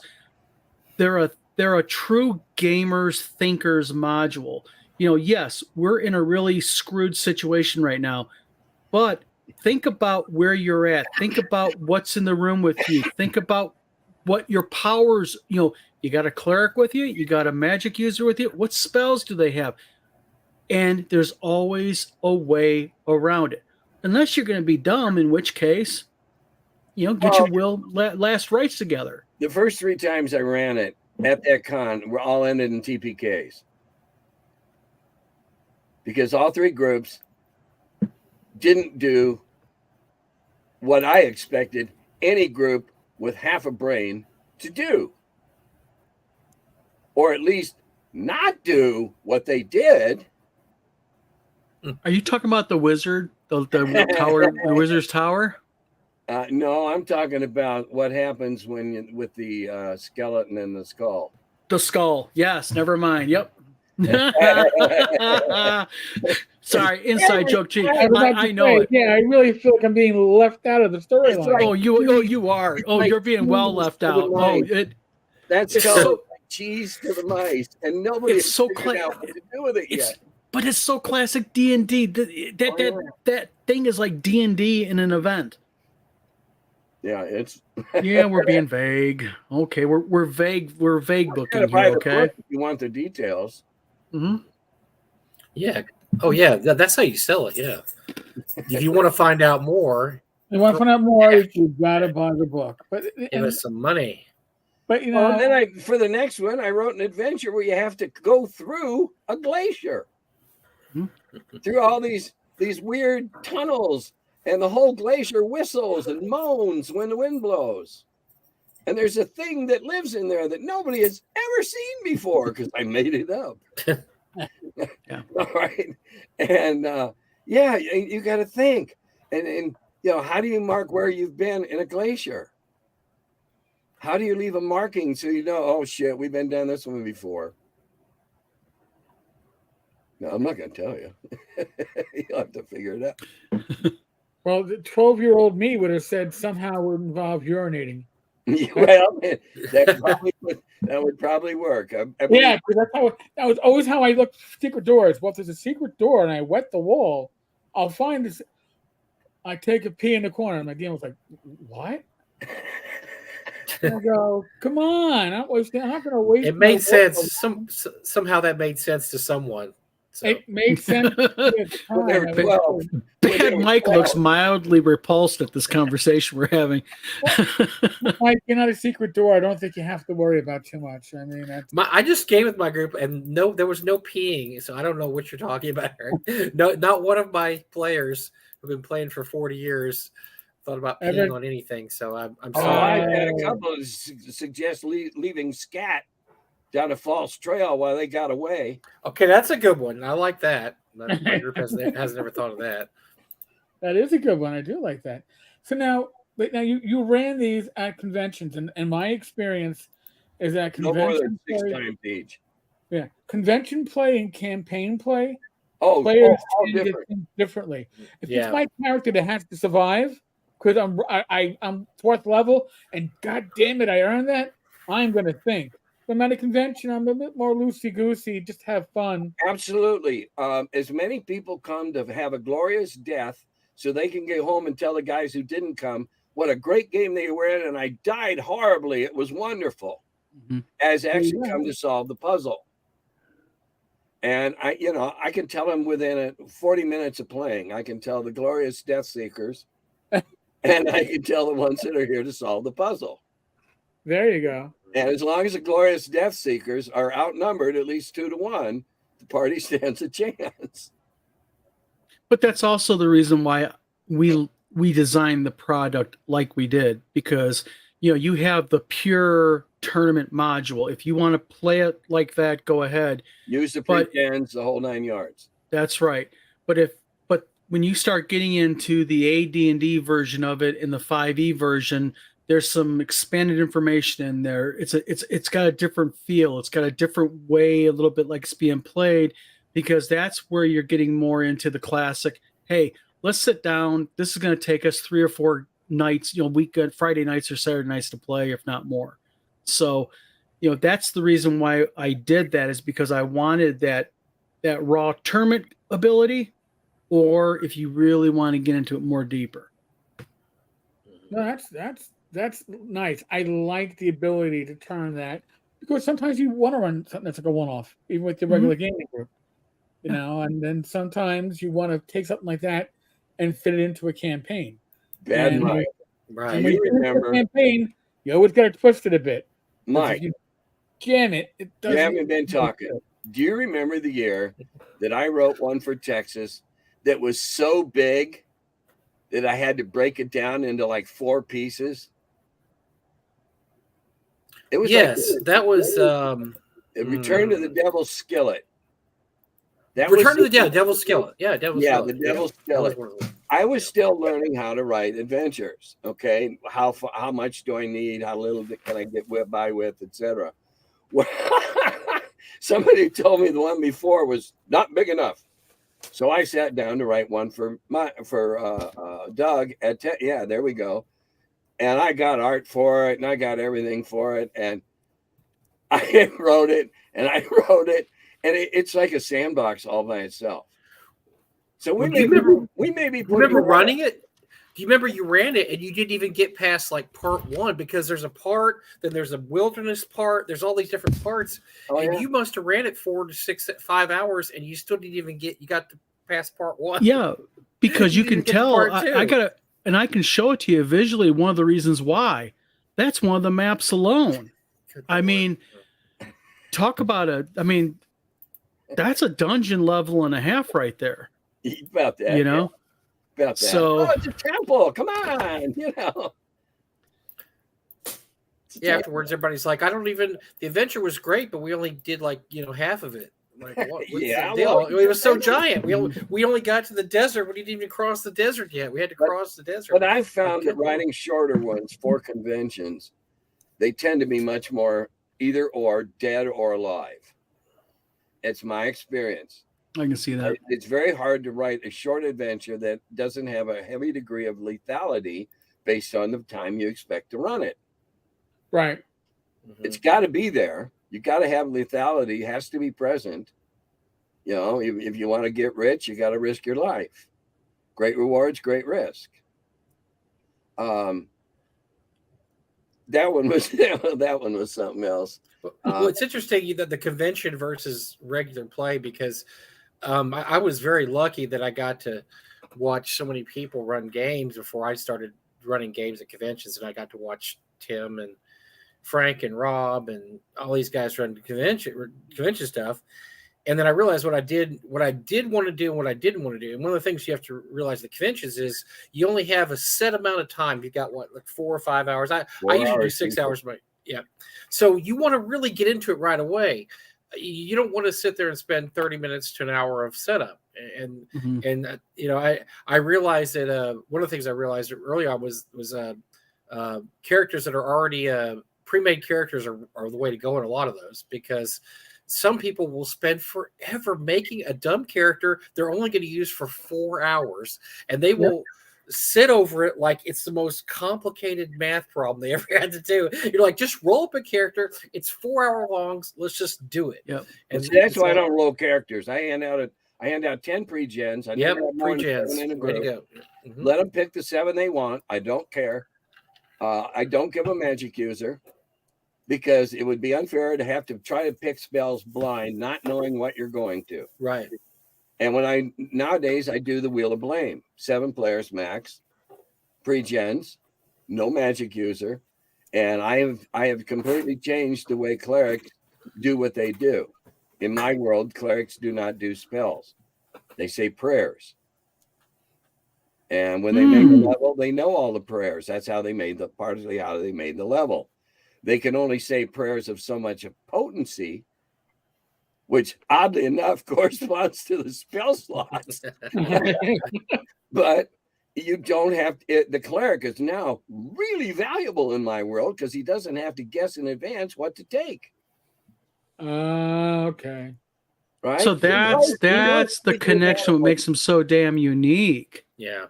S3: They're a true gamers thinkers module. Yes, we're in a really screwed situation right now, but think about where you're at. Think about what's in the room with you. Think about what your powers, you got a cleric with you, you got a magic user with you. What spells do they have? And there's always a way around it. Unless you're going to be dumb, in which case, get your last rights together.
S4: The first 3 times I ran it at that con were all ended in TPKs. Because all 3 groups didn't do what I expected any group with half a brain to do. Or at least not do what they did.
S3: Are you talking about the wizard, the tower, the wizard's tower?
S4: No, I'm talking about what happens with the skeleton and the skull.
S3: The skull. Yes, never mind. Yep. Sorry, inside joke. Gee, I know it.
S1: Yeah, I really feel like I'm being left out of the storyline.
S3: Oh, you are. Oh, you're being well left out. Oh,
S4: that's so cheese to the mice, and nobody has figured out what to do with it yet.
S3: But it's so classic D&D. That thing is like D&D in an event.
S4: Yeah, it's.
S3: Yeah, we're being vague. Okay, we're vague. We're vague booking here. Okay,
S4: if you want the details.
S3: Mm-hmm.
S2: Yeah. Oh, yeah. That's how you sell it. Yeah. If you want to find out more,
S1: you've got to buy the book. But
S2: give us some money.
S1: But
S4: then for the next one, I wrote an adventure where you have to go through a glacier, through all these weird tunnels, and the whole glacier whistles and moans when the wind blows. And there's a thing that lives in there that nobody has ever seen before because I made it up.
S3: Yeah.
S4: All right. And you got to think. And how do you mark where you've been in a glacier? How do you leave a marking so you know, oh shit, we've been down this one before? No, I'm not going to tell you. You'll have to figure it out.
S1: Well, the 12-year-old me would have said somehow would involve urinating.
S4: Well, that would probably work.
S1: Yeah, because that was always how I looked for secret doors. Well, if there's a secret door and I wet the wall, I'll find this. I take a pee in the corner. And my DM was like, "What?" I go, "Come on! I'm not going to waste."
S2: It made sense. Somehow that made sense to someone. So.
S1: It made sense.
S3: Bad Mike looks mildly repulsed at this conversation we're having.
S1: Mike, you're not a secret door. I don't think you have to worry about too much. I mean,
S2: I just game with my group, and there was no peeing, so I don't know what you're talking about. No, not one of my players who've been playing for 40 years thought about peeing on anything. So I'm sorry.
S4: I had a couple of suggest leaving scat down a false trail while they got away.
S2: Okay, that's a good one. I like that. My group has never thought of that.
S1: That is a good one. I do like that. So now you ran these at conventions, and my experience is that convention
S4: no more than 6 times each.
S1: Yeah, convention play and campaign play.
S4: Oh,
S1: players differently. If it's my character that has to survive because I'm 4th level, and god damn it, I earned that, I'm going to think. I'm at a convention, I'm a bit more loosey-goosey, just have fun.
S4: Absolutely. As many people come to have a glorious death so they can get home and tell the guys who didn't come what a great game they were in, and I died horribly. It was wonderful. As actually come to solve the puzzle. And I can tell them within 40 minutes of playing, I can tell the glorious death seekers, and I can tell the ones that are here to solve the puzzle.
S1: There you go.
S4: And as long as the glorious death seekers are outnumbered at least 2 to 1, the party stands a chance.
S3: But that's also the reason why we designed the product like we did, because you have the pure tournament module. If you want to play it like that, go ahead.
S4: Use the pretends, the whole 9 yards.
S3: That's right. But when you start getting into the AD&D version of it and the 5e version, there's some expanded information in there. It's got a different feel. It's got a different way, a little bit like it's being played, because that's where you're getting more into the classic. Hey, let's sit down. This is going to take us 3 or 4 nights, weekend, Friday nights or Saturday nights to play, if not more. So, that's the reason why I did that, is because I wanted that raw tournament ability, or if you really want to get into it more deeper.
S1: No, that's nice. I like the ability to turn that, because sometimes you want to run something that's like a one-off, even with the regular gaming group, and then sometimes you want to take something like that and fit it into a campaign.
S4: Bad
S1: and,
S4: Mike.
S2: Right.
S1: And when you remember a campaign, you always got to twist it a bit.
S4: Mike,
S1: if you jam it doesn't.
S4: You haven't been talking. Do you remember the year that I wrote one for Texas that was so big that I had to break it down into like 4 pieces? It was
S2: that was
S4: Return to the Devil's Skillet.
S2: Return to the Devil's Skillet. Yeah, Skillet.
S4: The Devil's Skillet. I was still learning how to write adventures. Okay, how much do I need? How little can I get by with, etc. Well, somebody told me the one before was not big enough, so I sat down to write one for Doug at there we go, and I got art for it, and I got everything for it, and I wrote it, and it's like a sandbox all by itself. So we may be
S2: remember running it. Do you remember you ran it and you didn't even get past like part 1, because there's a part, then there's a wilderness part, there's all these different parts, you must have ran it 4 to 5 hours and you still didn't even you got to past part 1.
S3: Yeah, because you can tell. I gotta, and I can show it to you visually. One of the reasons why, that's one of the maps alone. I mean, talk about that's a dungeon level and a half right there.
S4: About that,
S3: About that. So
S4: it's a temple. Come on,
S2: Afterwards, everybody's like, the adventure was great, but we only did half of it. Like, what's the deal? It was so giant. We only got to the desert. We didn't even cross the desert yet. We had to cross the desert.
S4: But I found that writing shorter ones for conventions, they tend to be much more either or, dead or alive. It's my experience.
S3: I can see that.
S4: It's very hard to write a short adventure that doesn't have a heavy degree of lethality based on the time you expect to run it.
S1: Right.
S4: It's got to be there. You got to have lethality. It has to be present. If you want to get rich, you got to risk your life. Great rewards, great risk. That one was something else.
S2: Well, it's interesting that the convention versus regular play, because I was very lucky that I got to watch so many people run games before I started running games at conventions, and I got to watch Tim and Frank and Rob and all these guys run convention stuff. And then I realized what I did want to do and what I didn't want to do. And one of the things you have to realize at conventions is you only have a set amount of time. You've got 4 or 5 hours. I usually do 6 hours, but yeah. So you want to really get into it right away. You don't want to sit there and spend 30 minutes to an hour of setup. And I realized that one of the things I realized early on was characters that are already pre-made characters are the way to go in a lot of those, because some people will spend forever making a dumb character they're only going to use for 4 hours, and they will sit over it like it's the most complicated math problem they ever had to do. You're like, just roll up a character. It's 4 hour long. Let's just do it.
S3: Yep.
S4: And that's why I don't roll characters. I hand out 10 pre-gens.
S2: Pre-gens. Way to go. Mm-hmm.
S4: Let them pick the 7 they want. I don't care. I don't give a magic user, because it would be unfair to have to try to pick spells blind, not knowing what you're going to.
S2: Right.
S4: And nowadays I do the Wheel of Blame, 7 players max, pre-gens, no magic user, and I have completely changed the way clerics do what they do. In my world, clerics do not do spells; they say prayers. And when they make a level, they know all the prayers. That's how they made partly how they made the level. They can only say prayers of so much potency which oddly enough corresponds to the spell slots. But you don't have the cleric is now really valuable in my world because he doesn't have to guess in advance what to take.
S1: Okay.
S3: Right. So that's the connection that makes him so damn unique.
S2: Yeah.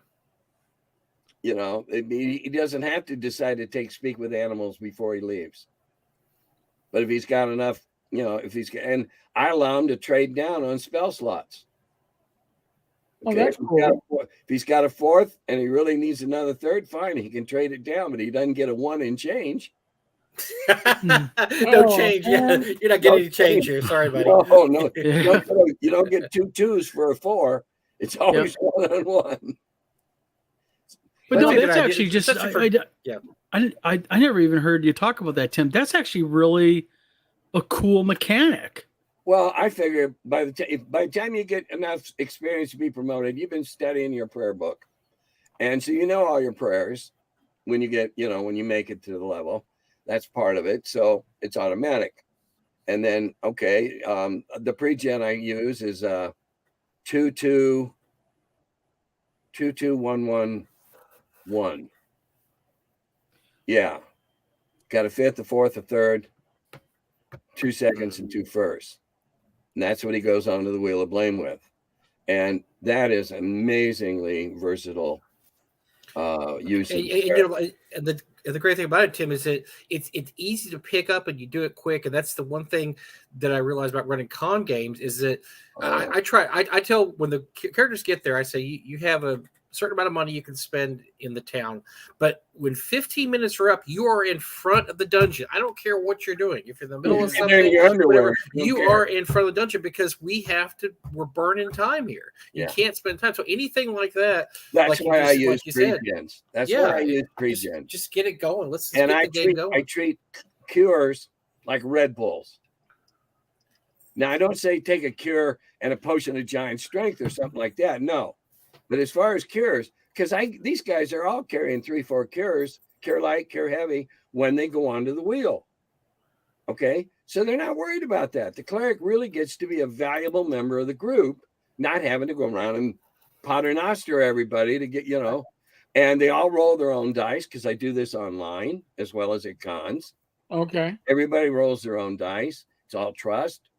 S4: You know, he doesn't have to decide to speak with animals before he leaves. But if he's got enough, you know, and I allow him to trade down on spell slots.
S1: Okay? Oh, that's cool.
S4: If he's got a fourth and he really needs another third, fine, he can trade it down, but he doesn't get a 1 in change.
S2: No change. Yeah. You're not getting any change here. Sorry, buddy.
S4: No. You don't get 2 2s for a 4. It's always 1 on 1.
S3: But no, that's actually just I never even heard you talk about that, Tim. That's actually really a cool mechanic.
S4: Well, I figure by the time you get enough experience to be promoted, you've been studying your prayer book, and so you know all your prayers when you get, you know, when you make it to the level. That's part of it, so it's automatic. And then the pre-gen I use is 2-2-1-1-1. Yeah, got a 5th, a 4th, a 3rd, 2 seconds, and 2 firsts. And that's what he goes on to the Wheel of Blame with. And that is amazingly versatile use.
S2: And the great thing about it, Tim, is that it's easy to pick up and you do it quick. And that's the one thing that I realized about running con games is that I tell when the characters get there, I say, you have a certain amount of money you can spend in the town, but when 15 minutes are up, you are in front of the dungeon. I don't care what you're doing. If you're in the middle of something, whatever, you are in front of the dungeon because we're burning time here. You can't spend time. So anything like that.
S4: That's why I use pre-gens. That's why I use pre-gens.
S2: Just get it going. Let's get the game going.
S4: I treat cures like Red Bulls. Now I don't say take a cure and a potion of giant strength or something like that. No. But as far as cures, because these guys are all carrying 3-4 cures, cure light, cure heavy, when they go onto the wheel. Okay, so they're not worried about that. The cleric really gets to be a valuable member of the group, not having to go around and paternoster everybody to get, you know. And they all roll their own dice because I do this online as well as at cons.
S1: Okay.
S4: Everybody rolls their own dice. It's all trust.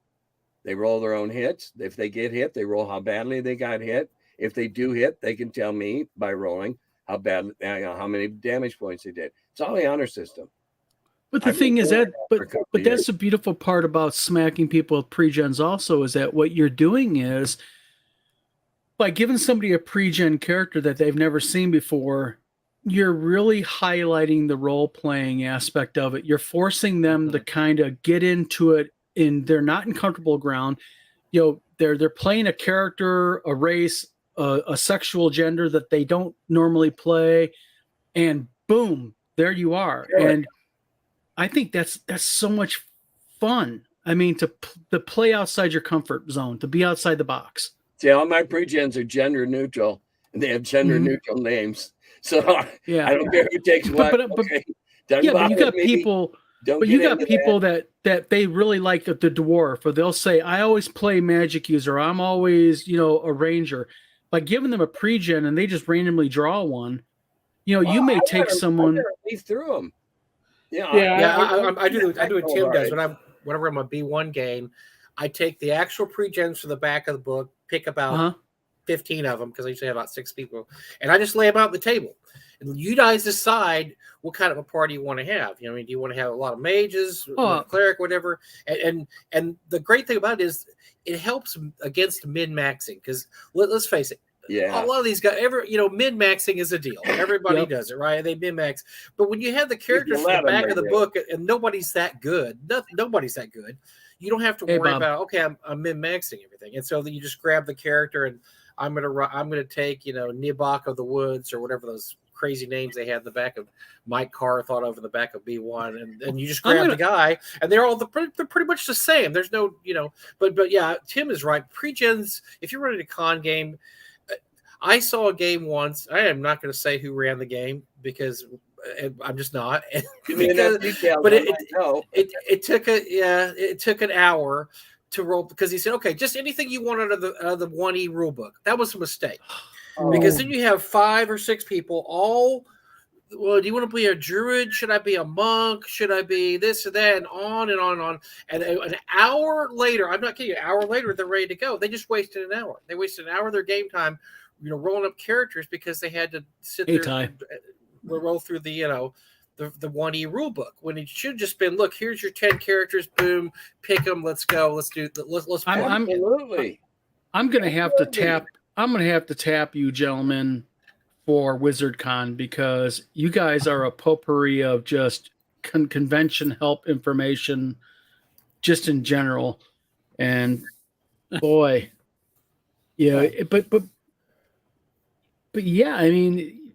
S4: They roll their own hits. If they get hit, they roll how badly they got hit. If they do hit, they can tell me by rolling how many damage points they did. It's all the honor system.
S3: But the thing is but that's the beautiful part about smacking people with pre-gens also is that what you're doing is by giving somebody a pre-gen character that they've never seen before, you're really highlighting the role-playing aspect of it. You're forcing them to kind of get into it, and they're not in comfortable ground. You know, they're playing a character, a race, a sexual gender that they don't normally play, and boom, there you are. Sure. And I think that's so much fun. I mean, to play outside your comfort zone, to be outside the box.
S4: See, all my pre-gens are gender neutral, and they have gender neutral names. So I don't care who takes what.
S3: But you got people. But you got people that they really like the dwarf, or they'll say, "I always play magic user. I'm always, you know, a ranger." By giving them a pre-gen and they just randomly draw one, you know, you may take someone.
S4: Leaf through them.
S2: I do what Tim does whenever I'm a B1 game. I take the actual pre-gens from the back of the book, pick about 15 of them because I usually have about 6 people, and I just lay them out on the table. And you guys decide what kind of a party you want to have. You know, I mean, do you want to have a lot of mages, cleric, whatever? And the great thing about it is it helps against min-maxing because let's face it.
S4: Yeah,
S2: a lot of these guys, min-maxing is a deal. Everybody does it, right? They min-max. But when you have the characters from the back of the book and nobody's that good, nobody's that good, you don't have to worry about, okay, I'm min-maxing everything. And so then you just grab the character and I'm gonna take, Nibok of the Woods or whatever those crazy names they had in the back of Mike Carr thought of in the back of B1, and you just grab the guy, and they're pretty much the same. There's no, but yeah, Tim is right. Pre-gens, if you're running a con game, I saw a game once. I am not going to say who ran the game because I'm just not. But it took an hour to roll because he said, okay, just anything you want out of the 1E rule book. That was a mistake.
S1: Oh.
S2: Because then you have 5 or 6 people all, well, do you want to be a druid? Should I be a monk? Should I be this or that? And on and on and on. And an hour later, I'm not kidding you, an hour later, they're ready to go. They just wasted an hour. They wasted an hour of their game time, rolling up characters because they had to sit there and roll through the 1E rule book when it should have just been, look, here's your 10 characters, boom, pick them, let's go, let's
S4: Absolutely.
S3: I'm gonna have to tap you gentlemen for WizardCon because you guys are a potpourri of just convention help information just in general. And boy, yeah, but yeah, I mean,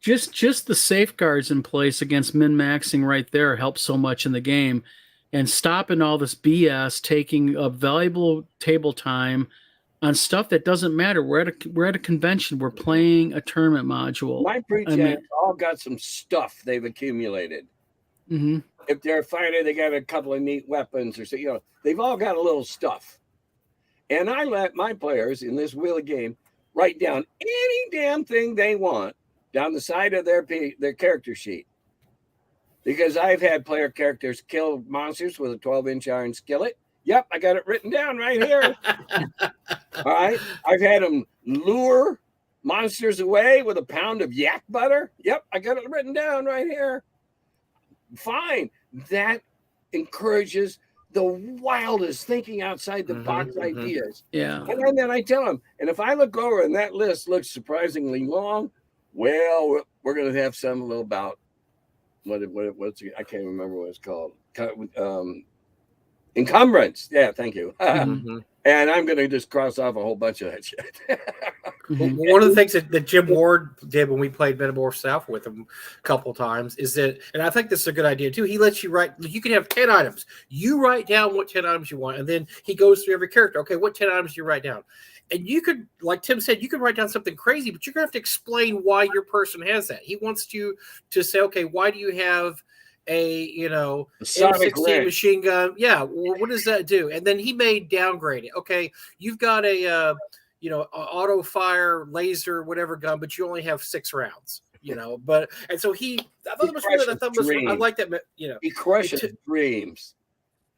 S3: just the safeguards in place against min-maxing right there helps so much in the game, and stopping all this BS, taking up valuable table time on stuff that doesn't matter. We're at a convention. We're playing a tournament module.
S4: My pre-gens all got some stuff they've accumulated.
S3: Mm-hmm.
S4: If they're a fighter, they got a couple of neat weapons, or so they've all got a little stuff. And I let my players in this wheel of game write down any damn thing they want down the side of their character sheet. Because I've had player characters kill monsters with a 12-inch iron skillet. Yep, I got it written down right here. All right. I've had them lure monsters away with a pound of yak butter. Yep, I got it written down right here. Fine. That encourages the wildest thinking outside the box ideas.
S3: Yeah.
S4: And then I tell them, and if I look over and that list looks surprisingly long, well, we're going to have some little about what's I can't remember what it's called. Encumbrance. Yeah, thank you. And I'm going to just cross off a whole bunch of that shit.
S2: One of the things that Jim Ward did when we played Metamorph South with him a couple of times is that, and I think this is a good idea too, he lets you write, you can have 10 items. You write down what 10 items you want, and then he goes through every character. Okay, what 10 items do you write down? And you could, like Tim said, you could write down something crazy, but you're going to have to explain why your person has that. He wants you to say, okay, why do you have a M16 machine gun? Yeah, well, what does that do? And then he may downgrade it. Okay, you've got a auto fire laser whatever gun, but you only have 6 rounds. But and so I thought it was really, I like that.
S4: He crushes dreams.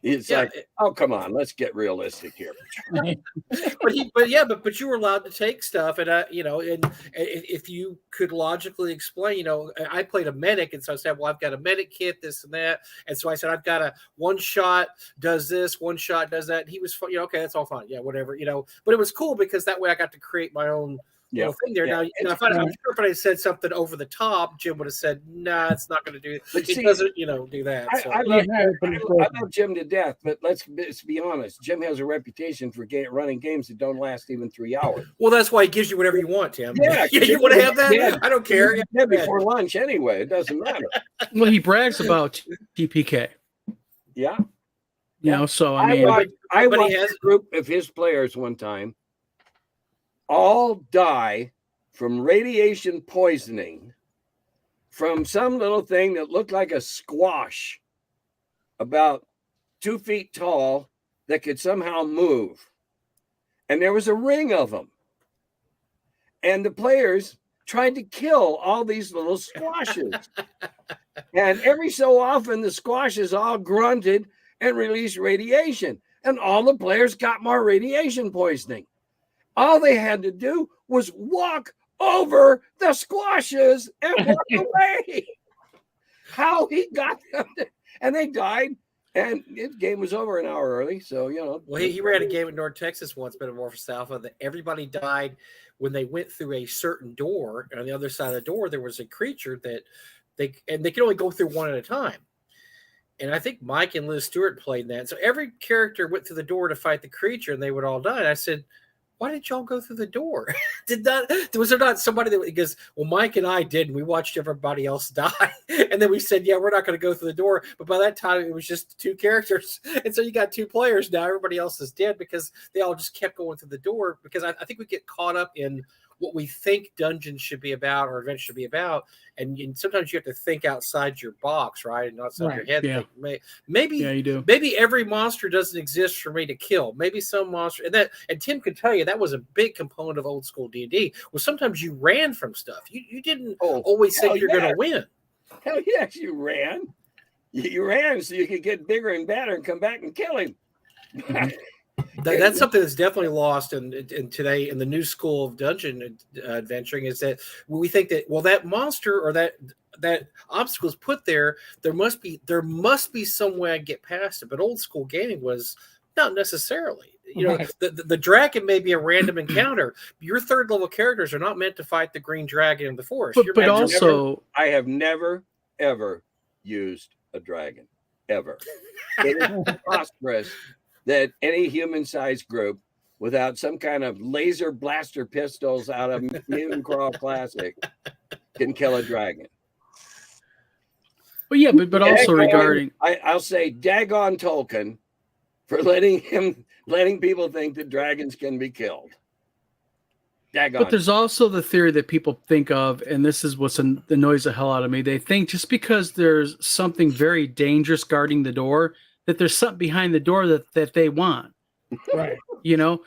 S4: It's oh, come on, let's get realistic here.
S2: but you were allowed to take stuff, and and if you could logically explain, I played a medic, and so I said, well, I've got a medic kit, this and that, and so I said, I've got a one shot does this, one shot does that. And he was, okay, that's all fine, yeah, whatever, but it was cool because that way I got to create my own. Little thing there. Now, I'm sure if I had said something over the top, Jim would have said, "Nah, it's not going to do it. It doesn't, do that." So.
S4: I love Jim to death, but let's be honest. Jim has a reputation for running games that don't last even 3 hours.
S2: Well, that's why he gives you whatever you want, Tim.
S4: Yeah,
S2: you want to have that? Yeah. I don't care.
S4: Yeah, before lunch anyway. It doesn't matter.
S3: Well, he brags about TPK.
S4: Yeah.
S3: So I mean,
S4: I watched a group of his players one time all die from radiation poisoning from some little thing that looked like a squash about 2 feet tall that could somehow move. And there was a ring of them. And the players tried to kill all these little squashes. And every so often, the squashes all grunted and released radiation. And all the players got more radiation poisoning. All they had to do was walk over the squashes and walk away. How he got them, and they died, and the game was over an hour early. So
S2: Well, he ran a game in North Texas once, Metamorphosis Alpha, that everybody died when they went through a certain door. And on the other side of the door, there was a creature that they could only go through one at a time. And I think Mike and Liz Stewart played that. So every character went through the door to fight the creature, and they would all die. And I said, why did y'all go through the door? Was there not somebody that goes, well, Mike and I did, and we watched everybody else die. And then we said, yeah, we're not going to go through the door. But by that time, it was just 2 characters. And so you got 2 players now. Everybody else is dead because they all just kept going through the door. Because I think we get caught up in what we think dungeons should be about or adventures should be about. And sometimes you have to think outside your box, right? And outside your head.
S3: Yeah.
S2: Think, maybe
S3: you do.
S2: Maybe every monster doesn't exist for me to kill. Maybe some monster, and Tim can tell you that was a big component of old school D&D. Was sometimes you ran from stuff. You didn't always think you're going to win.
S4: Hell yes, you ran. You ran so you could get bigger and better and come back and kill him.
S2: That's something that's definitely lost in today in the new school of dungeon adventuring, is that we think that, well, that monster or that obstacle is put there. There must be some way I get past it. But old school gaming was not necessarily. You know, the dragon may be a random encounter. Your third level characters are not meant to fight the green dragon in the forest.
S3: But also,
S4: I have never ever used a dragon ever. It is preposterous that any human-sized group without some kind of laser blaster pistols out of Mutant Crawl Classic can kill a dragon.
S3: Well, yeah, but also regarding,
S4: I'll say daggone Tolkien for letting people think that dragons can be killed. Daggone.
S3: But there's also the theory that people think of, and this is what's annoys the hell out of me. They think just because there's something very dangerous guarding the door, that there's something behind the door that they want.
S1: Right.
S3: You know,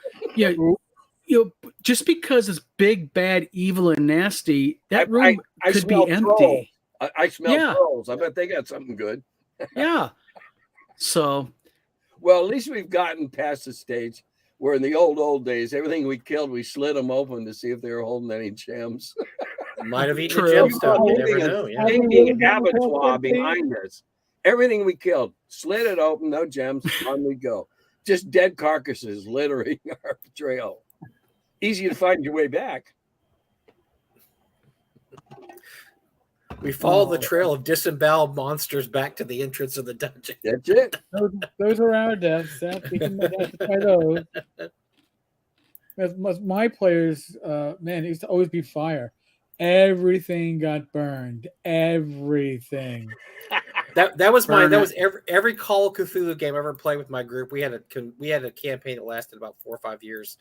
S3: just because it's big, bad, evil, and nasty, that room could be empty.
S4: I smell trolls. I bet they got something good.
S3: Yeah. So.
S4: Well, at least we've gotten past the stage where in the old days, everything we killed, we slid them open to see if they were holding any gems.
S2: Might have eaten the gemstone. You never know. Yeah.
S4: Abattoir behind us. Everything we killed, slid it open, no gems, on we go. Just dead carcasses littering our trail. Easy to find your way back.
S2: We follow the trail of disemboweled monsters back to the entrance of the dungeon.
S4: That's it.
S1: Those are our deaths. We can identify those. As my players, man, it used to always be fire. Everything got burned. Everything.
S2: That was every Call of Cthulhu game I ever played with my group. We had a campaign that lasted about 4 or 5 years.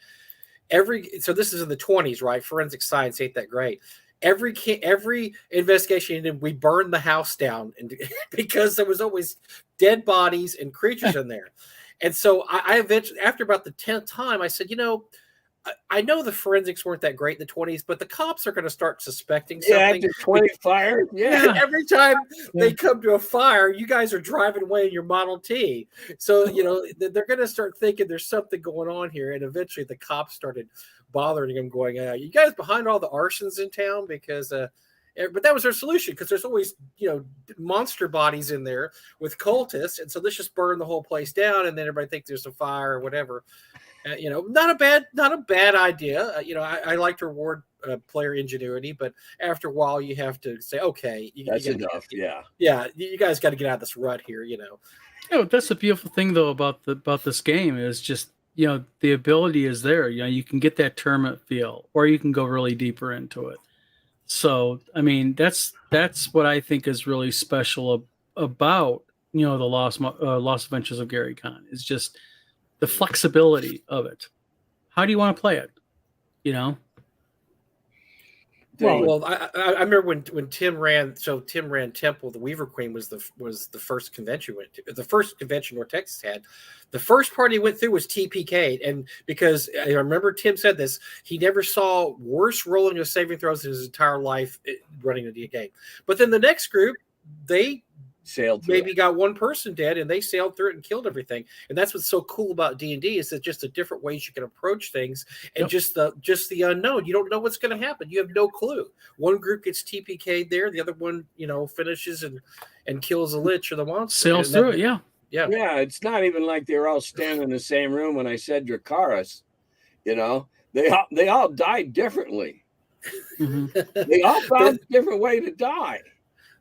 S2: So this is in the 1920s, right? Forensic science ain't that great. Every investigation, we burned the house down, and because there was always dead bodies and creatures in there. And so I eventually, after about the 10th time, I said, I know the forensics weren't that great in the 1920s, but the cops are going to start suspecting something.
S4: Yeah, after 20 fires.
S2: Yeah, every time they come to a fire, you guys are driving away in your Model T. So, they're going to start thinking there's something going on here. And eventually the cops started bothering them, going, you guys behind all the arsons in town? Because, but that was their solution, because there's always, monster bodies in there with cultists. And so let's just burn the whole place down. And then everybody thinks there's a fire or whatever. Not a bad idea. I like to reward player ingenuity, but after a while, you have to say, okay,
S4: that's enough.
S2: Yeah, you guys got to get out of this rut here.
S3: That's the beautiful thing though about this game is just the ability is there. You can get that tournament feel, or you can go really deeper into it. So I mean, that's what I think is really special about the Lost Adventures of Gary Kahn is just the flexibility of it. How do you want to play it?
S2: Well, I remember when Tim ran. So Tim ran Temple. The Weaver Queen was the first convention went to. The first convention North Texas had. The first party he went through was TPK, and because I remember Tim said this, he never saw worse rolling of saving throws in his entire life running a game. But then the next group, they
S4: sailed through
S2: maybe got one person dead, and they sailed through it and killed everything. And that's what's so cool about D&D is that just the different ways you can approach things, and just the unknown. You don't know what's going to happen. You have no clue. One group gets TPK'd there, the other one finishes and kills a lich or the monster.
S3: Sails through it. Yeah.
S4: It's not even like they were all standing in the same room when I said Dracarys. They all died differently.
S3: Mm-hmm.
S4: They all found a different way to die.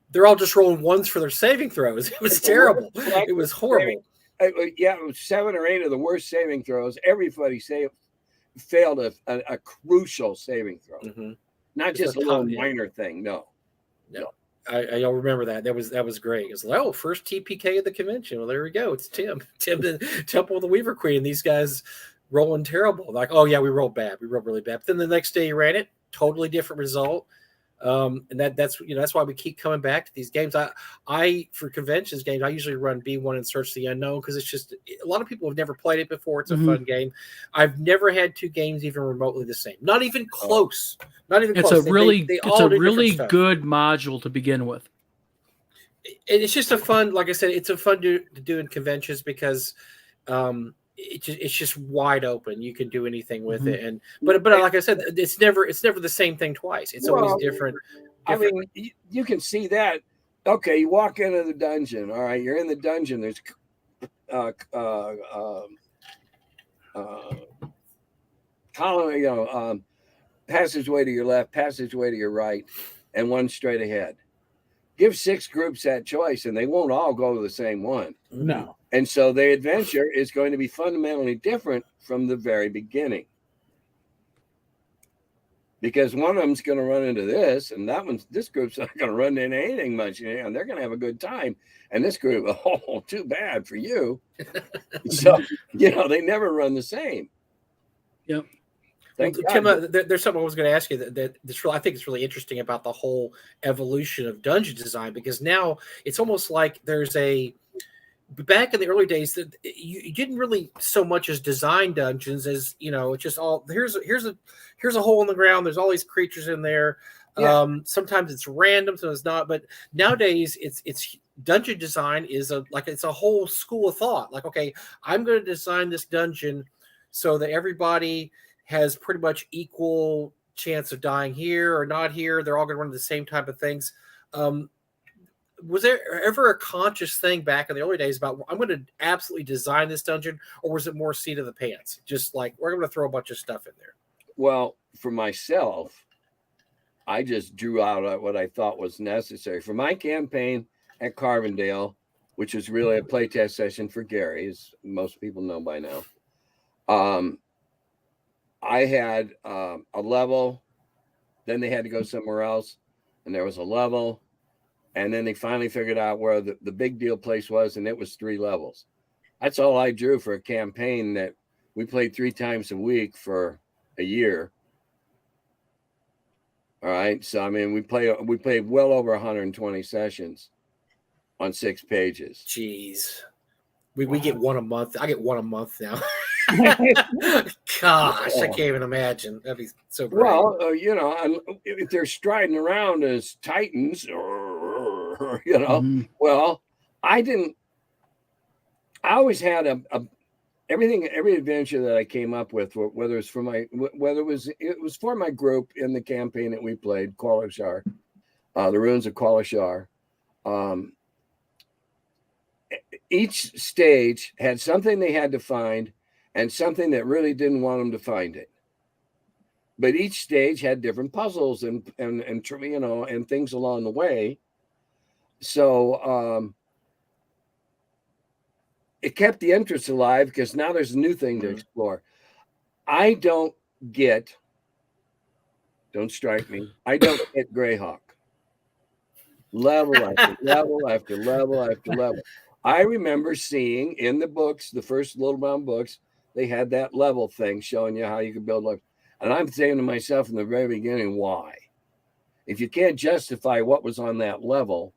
S2: They're all just rolling ones for their saving throws. It was terrible. It was horrible.
S4: It was 7 or 8 of the worst saving throws. Everybody failed a crucial saving throw. Mm-hmm. Not just a little minor thing. No.
S2: I'll remember that. That was great. It's like, first TPK of the convention. Well, there we go. It's Tim the Temple of the Weaver Queen. These guys rolling terrible. Like, oh yeah, we rolled bad. We rolled really bad. But then the next day you ran it, totally different result. And that's why we keep coming back to these games. I for conventions games, I usually run B1 and Search the Unknown because it's just a lot of people have never played it before. It's a fun game. I've never had two games even remotely the same. Not even close. Not even
S3: it's
S2: close.
S3: A really it's a really good
S2: stuff.
S3: module to begin with.
S2: And it's just a fun, like I said, it's a fun to do in conventions because it's just wide open. You can do anything with it, and but like I said, it's never the same thing twice. It's always different.
S4: I mean, you can see that. Okay, you walk into the dungeon. All right, you're in the dungeon. There's passageway to your left, passageway to your right, and one straight ahead. Give 6 groups that choice, and they won't all go to the same one.
S1: No.
S4: And so the adventure is going to be fundamentally different from the very beginning. Because one of them's going to run into this, and this group's not going to run into anything much, and they're going to have a good time. And this group, oh, too bad for you. So, they never run the same.
S3: Yep.
S2: Tim, there's something I was going to ask you I think it's really interesting about the whole evolution of dungeon design, because now it's almost like back in the early days that you didn't really so much as design dungeons as, it's just all here's a hole in the ground. There's all these creatures in there. Yeah. Sometimes it's random, sometimes it's not. But nowadays it's dungeon design is it's a whole school of thought. Like, okay, I'm going to design this dungeon so that everybody has pretty much equal chance of dying here or not here. They're all going to run the same type of things. Was there ever a conscious thing back in the early days about, I'm going to absolutely design this dungeon, or was it more seat of the pants? Just like, we're going to throw a bunch of stuff in there.
S4: Well, for myself, I just drew out what I thought was necessary. For my campaign at Carbondale, which was really a playtest session for Gary, as most people know by now, I had a level, then they had to go somewhere else, and there was a level, and then they finally figured out where the big deal place was, and it was 3 levels. That's all I drew for a campaign that we played 3 times a week for a year. All right, so I mean, we played well over 120 sessions on 6 pages.
S2: Jeez, we get one a month. I get one a month now. Gosh, I can't even imagine. That'd be so great. Well,
S4: if they're striding around as titans, well, I always had every adventure that I came up with, whether it was for my group in the campaign that we played, Qualishar, the Ruins of Qualishar. Each stage had something they had to find, and something that really didn't want them to find it. But each stage had different puzzles and things along the way. So it kept the interest alive, because now there's a new thing to explore. I don't strike me, I don't get Greyhawk. Level after level after level after level. I remember seeing in the books, the first Little Brown books, they had that level thing showing you how you could build life. And I'm saying to myself in the very beginning, why? If you can't justify what was on that level,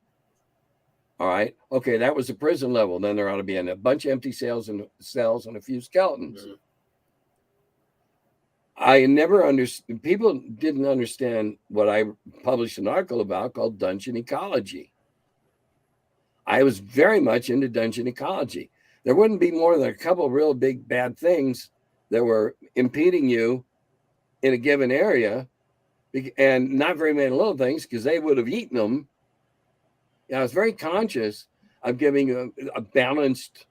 S4: all right, okay, that was a prison level. Then there ought to be a bunch of empty cells and a few skeletons. Mm-hmm. I never understood. People didn't understand what I published an article about called Dungeon Ecology. I was very much into dungeon ecology. There wouldn't be more than a couple of real big bad things that were impeding you in a given area, and not very many little things, because they would have eaten them. I was very conscious of giving a balanced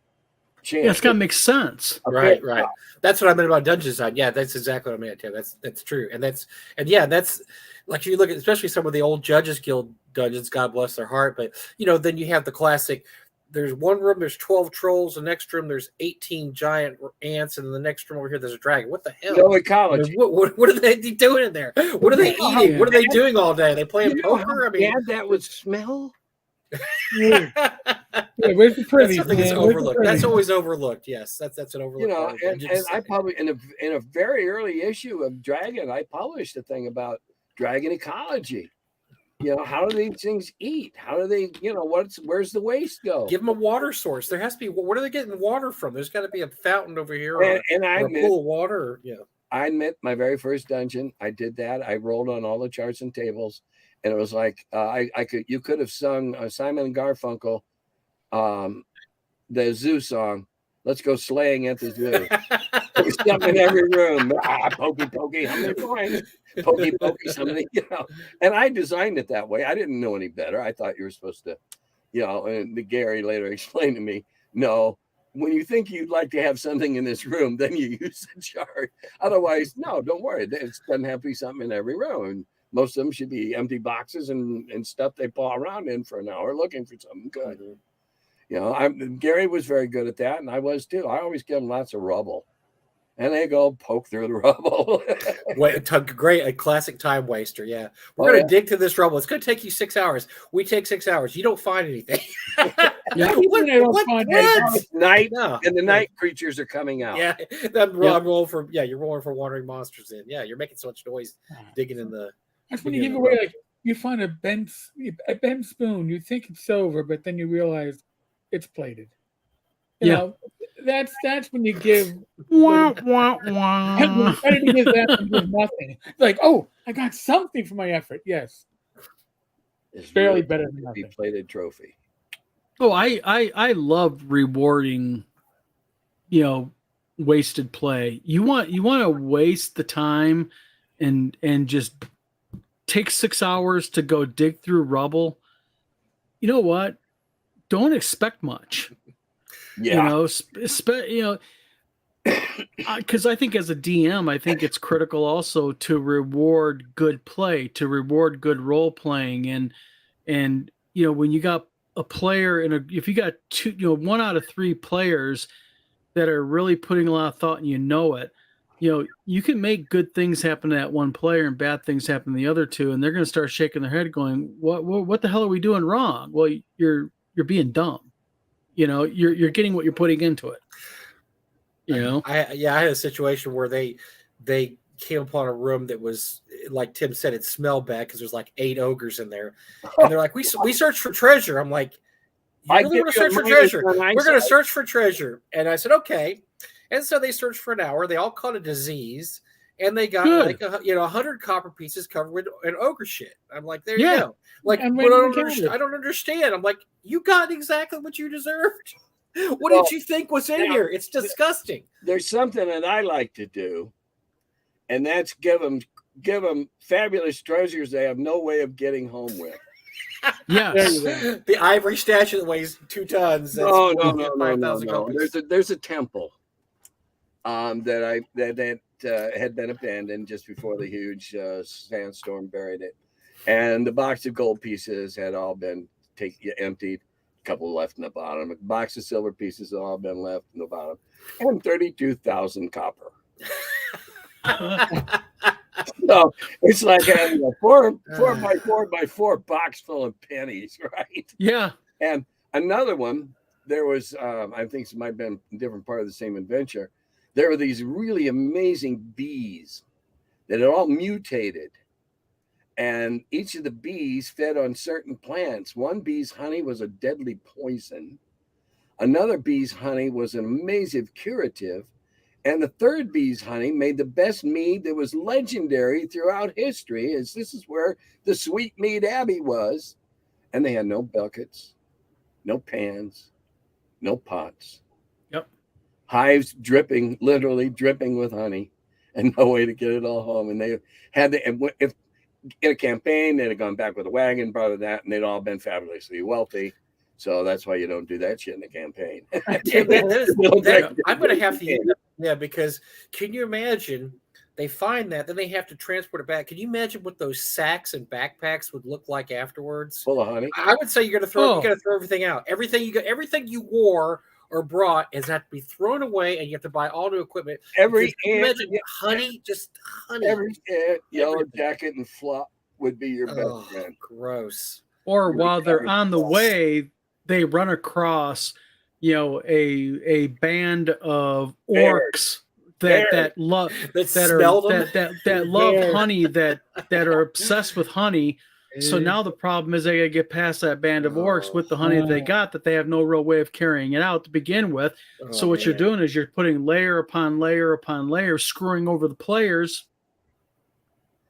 S4: chance.
S3: Yeah, it's got to make sense.
S2: Right. That's what I meant about dungeon design. Yeah, that's exactly what I meant. Yeah, that's true. And that's like, you look at especially some of the old Judges Guild dungeons, God bless their heart. But then you have the classic. There's one room, there's 12 trolls. The next room, there's 18 giant ants, and in the next room over here, there's a dragon. What the hell?
S4: No ecology.
S2: What are they doing in there? What are they eating? What are they doing all day? Are they playing poker? I mean,
S4: that would smell.
S1: Yeah, where's the privy?
S2: That's overlooked. That's always overlooked. Yes, that's an overlooked.
S4: And I probably in a very early issue of Dragon, I published a thing about dragon ecology. How do these things eat? How do they, where's the waste go?
S2: Give them a water source. There has to be. Where are they getting water from? There's got to be a fountain over here,
S4: and I
S2: or a
S4: admit,
S2: pool of water.
S4: I admit, my very first dungeon, I did that. I rolled on all the charts and tables, and it was like you could have sung Simon and Garfunkel, the zoo song. Let's go sleighing at the zoo. There's something in every room. Pokey, pokey, how many points? Pokey, pokey, somebody, And I designed it that way. I didn't know any better. I thought you were supposed to, and Gary later explained to me, no, when you think you'd like to have something in this room, then you use the chart. Otherwise, no, don't worry. It doesn't have to be something in every room. And most of them should be empty boxes and stuff they paw around in for an hour looking for something good. Gary was very good at that, and I was too. I always give them lots of rubble. And they go poke through the rubble.
S2: Great, a classic time waster. Yeah, we're going to dig through this rubble. It's going to take you 6 hours. We take 6 hours. You don't find anything.
S4: Night, and the night creatures are coming out.
S2: Yeah, I'm rolling for. Yeah, you're rolling for wandering monsters in. Yeah, you're making so much noise digging in the.
S1: That's when you give away, like, you find a bent spoon. You think it's silver, but then you realize it's plated. You know, that's when you give nothing. Like, oh, I got something for my effort. Yes, it's barely really better than nothing.
S4: Plated trophy.
S3: Oh, I love rewarding, wasted play. You want to waste the time and just take 6 hours to go dig through rubble. You know what? Don't expect much.
S4: Yeah.
S3: Because I think as a DM, I think it's critical also to reward good play, to reward good role playing, and when you got a player if you got 1 out of 3 players that are really putting a lot of thought and you can make good things happen to that one player and bad things happen to the other 2, and they're going to start shaking their head, going, "What the hell are we doing wrong?" Well, you're being dumb. You're getting what you're putting into it.
S2: I had a situation where they came upon a room that was, like Tim said, it smelled bad because there's like 8 ogres in there, and they're like, we searched for treasure. I'm like, you really want to search for treasure? We're going to search for treasure. And I said, okay. And so they searched for an hour. They all caught a disease, and they got 100 copper pieces covered with an ogre shit. I'm like, there you go. Like, I don't understand. I'm like, you got exactly what you deserved. What did you think was in here? It's disgusting.
S4: There's something that I like to do, and that's give them fabulous treasures they have no way of getting home with.
S3: Yeah,
S2: the ivory statue that weighs 2 tons.
S4: No. There's a temple that had been abandoned just before the huge sandstorm buried it, and the box of gold pieces had all been emptied. Couple left in the bottom. A box of silver pieces had all been left in the bottom, and 32,000 copper. So it's like having a 4x4x4 box full of pennies, right?
S3: Yeah.
S4: And another one, there was, I think it might have been a different part of the same adventure. There were these really amazing bees that had all mutated. And each of the bees fed on certain plants. One bee's honey was a deadly poison. Another bee's honey was an amazing curative. And the third bee's honey made the best mead that was legendary throughout history. This is where the Sweet Mead Abbey was. And they had no buckets, no pans, no pots.
S3: Yep.
S4: Hives literally dripping with honey, and no way to get it all home. And they had if in a campaign, they'd have gone back with a wagon, brought of that, and they'd all been fabulously wealthy. So that's why you don't do that shit in the campaign.
S2: I'm going to have to, because can you imagine they find that, then they have to transport it back. Can you imagine what those sacks and backpacks would look like afterwards?
S4: Full of honey.
S2: I would say you're going to throw everything out. Everything you wore or brought is have to be thrown away, and you have to buy all new equipment. Honey.
S4: Every yellow jacket and flop would be your best friend.
S2: Gross.
S3: Or while they're on the way, they run across, a band of orcs that love that love honey that are obsessed with honey. So now the problem is they gotta get past that band of orcs with the honey that they got, that they have no real way of carrying it out to begin with. So what you're doing is you're putting layer upon layer upon layer, screwing over the players,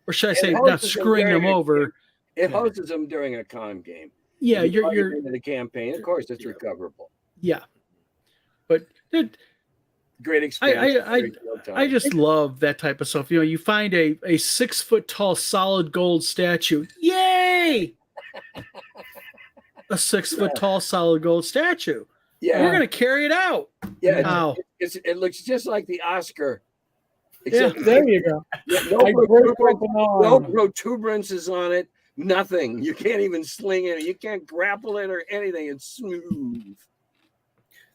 S3: or should I say, not screwing them over.
S4: It hosts them during a con game.
S3: Yeah,
S4: you're into the campaign. Of course, it's recoverable.
S3: Yeah, but
S4: great experience.
S3: I just love that type of stuff. You find a 6 foot tall solid gold statue. Yay! A 6 foot tall solid gold statue.
S4: Yeah,
S3: we're gonna carry it out.
S4: Yeah, it looks just like the Oscar.
S1: Except there you go.
S4: No protuberances on it. Nothing. You can't even sling it. You can't grapple it or anything. It's smooth.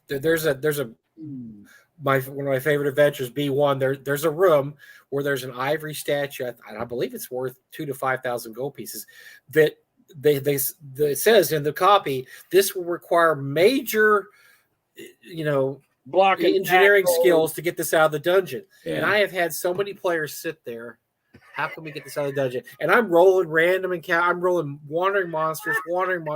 S2: There's one of my favorite adventures, B1. There's a room where there's an ivory statue, and I believe it's worth 2,000 to 5,000 gold pieces. That it says in the copy, this will require major,
S4: block
S2: engineering skills to get this out of the dungeon. Yeah. And I have had so many players sit there. How can we get this out of the dungeon? And I'm rolling random I'm rolling wandering monsters, and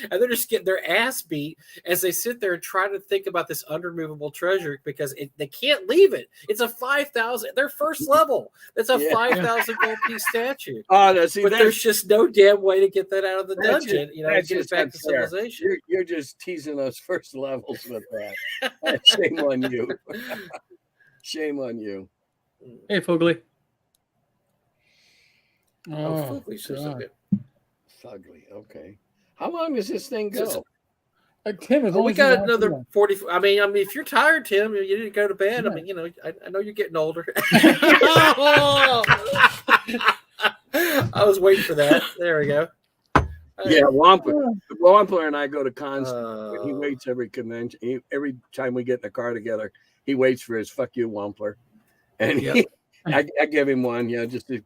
S2: they're just getting their ass beat as they sit there and try to think about this unremovable treasure because they can't leave it. It's a 5,000, their first level. That's a 5,000 gold piece statue.
S4: Oh, no, see,
S2: but there's just no damn way to get that out of the dungeon.
S4: That's
S2: get it back to civilization.
S4: You're just teasing those first levels with that. Shame on you. Shame on you.
S3: Hey, Fugly.
S4: Fugly. Okay. How long does this thing go?
S1: Tim,
S2: we got another 40. I mean, if you're tired, Tim, you need to go to bed. Yeah. I mean, I know you're getting older. I was waiting for that. There we go.
S4: Yeah, Wampler and I go to cons. He waits every convention. Every time we get in the car together, he waits for his "fuck you, Wampler," and I give him one. Just to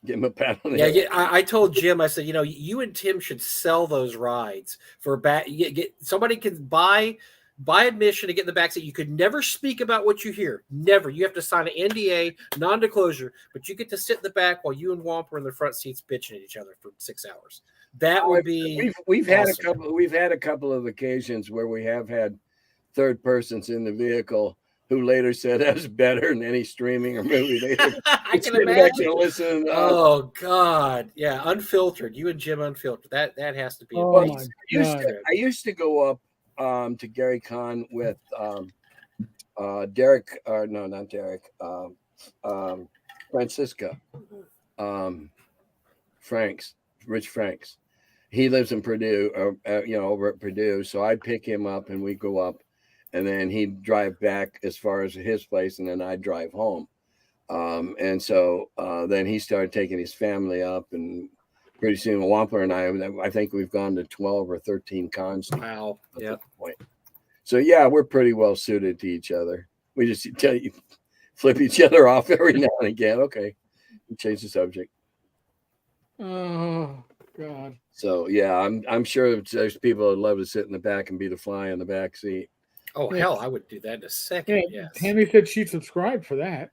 S4: give him a pat on the head.
S2: Yeah, I told Jim, I said, you and Tim should sell those rides for somebody can buy admission to get in the back seat. You could never speak about what you hear. Never. You have to sign an NDA, non-disclosure, but you get to sit in the back while you and Womp are in the front seats bitching at each other for 6 hours. That would be
S4: we've had a couple of occasions where we have had third persons in the vehicle who later said that's better than any streaming or movie.
S2: I can imagine.
S4: Listen,
S2: oh God, yeah, unfiltered. You and Jim unfiltered. That has to be.
S4: I used to go up to Gary Con with Derek, or no, not Derek, Francisca, Rich Franks. He lives in Purdue, over at Purdue. So I'd pick him up and we'd go up. And then he'd drive back as far as his place, and then I'd drive home. And so then he started taking his family up, and pretty soon Wampler and I think we've gone to 12 or 13 cons.
S2: Wow. Yeah.
S4: So yeah, we're pretty well suited to each other. We just flip each other off every now and again. Okay, change the subject.
S1: Oh God.
S4: So yeah, I'm sure there's people that'd love to sit in the back and be the fly in the back seat.
S2: Oh, hell, I would do that in a second.
S1: Yeah, yes. Tammy said she subscribed for that.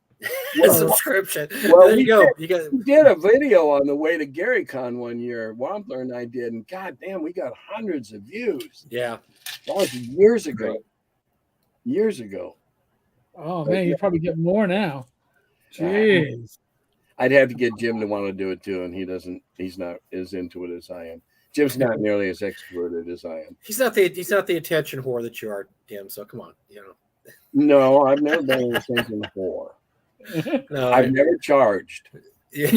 S2: Subscription. Well, there you go.
S4: We did a video on the way to GaryCon one year. Wampler and I did, and God damn, we got hundreds of views.
S2: Yeah.
S4: That was years ago. Years ago.
S1: Oh, man, you probably get more now. Jeez.
S4: I'd have to get Jim to want to do it too, and he's not as into it as I am. Jim's not nearly as extroverted as I am.
S2: He's not the attention whore that you are, Tim. So come on,
S4: No, I've never been an attention whore. No, I've never charged.
S2: Yeah.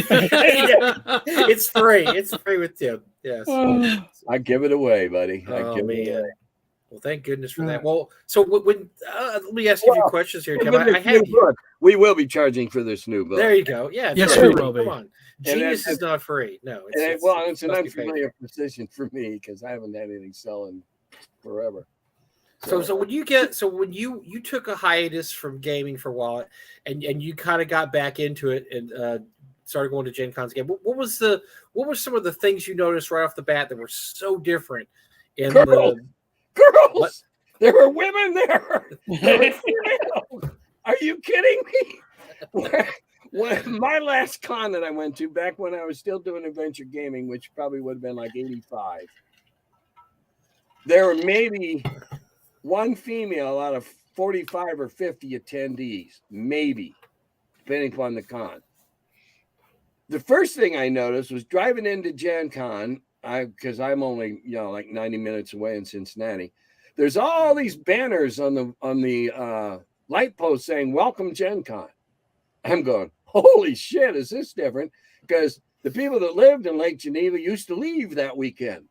S2: It's free. It's free with Tim. Yes.
S4: I give it away, buddy. I give it away.
S2: Well, thank goodness for that. Well, so when let me ask you a few questions here, Tim.
S4: We will be charging for this new book.
S2: There you go. Yeah.
S3: Yes, we will be.
S2: Come on. Genius is not free. No.
S4: It's an unfamiliar position for me because I haven't had anything selling forever.
S2: So when you took a hiatus from gaming for a while, and you kind of got back into it and started going to Gen Cons again. What were some of the things you noticed right off the bat that were so different in
S4: girls? There were women there. Are you kidding me? My last con that I went to back when I was still doing adventure gaming, which probably would have been like 85, there were maybe one female out of 45 or 50 attendees, maybe, depending upon the con. The first thing I noticed was driving into Gen Con, because I'm only like 90 minutes away in Cincinnati. There's all these banners on the light post saying "Welcome Gen Con." I'm going, holy shit, is this different? Because the people that lived in Lake Geneva used to leave that weekend.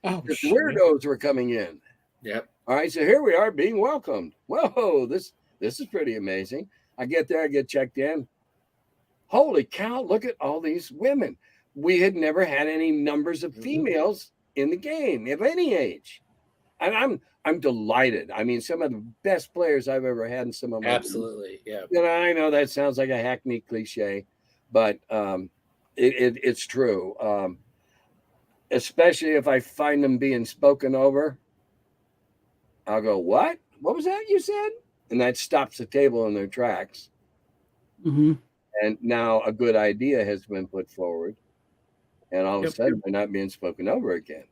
S1: Oh,
S4: The
S1: shit.
S4: weirdos were coming in.
S2: Yep.
S4: All right, so here we are being welcomed. Whoa, this is pretty amazing. I get there, I get checked in. Holy cow, look at all these women. We had never had any numbers of females in the game of any age. And I'm delighted. I mean, some of the best players I've ever had in some of my
S2: Absolutely. Yeah.
S4: And I know that sounds like a hackneyed cliche, but it's true. Especially if I find them being spoken over, I'll go, what? What was that you said? And that stops the table in their tracks.
S3: Mm-hmm.
S4: And now a good idea has been put forward. And all of a sudden, they're not being spoken over again.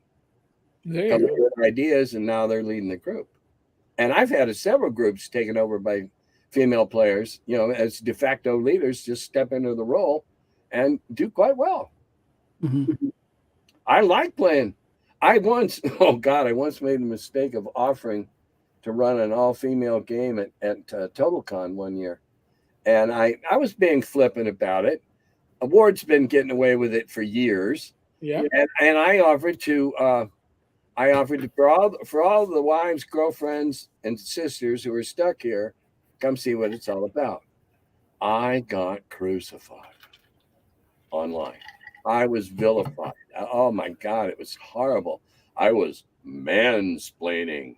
S4: A couple of good ideas, and now they're leading the group. And I've had several groups taken over by female players, as de facto leaders, just step into the role and do quite well.
S3: Mm-hmm.
S4: I like playing. I once made the mistake of offering to run an all-female game at TotalCon one year. And I was being flippant about it. Award's been getting away with it for years.
S1: Yeah.
S4: And I offered to for all the wives, girlfriends, and sisters who are stuck here, come see what it's all about. I got crucified online. I was vilified. Oh my God, it was horrible. I was mansplaining.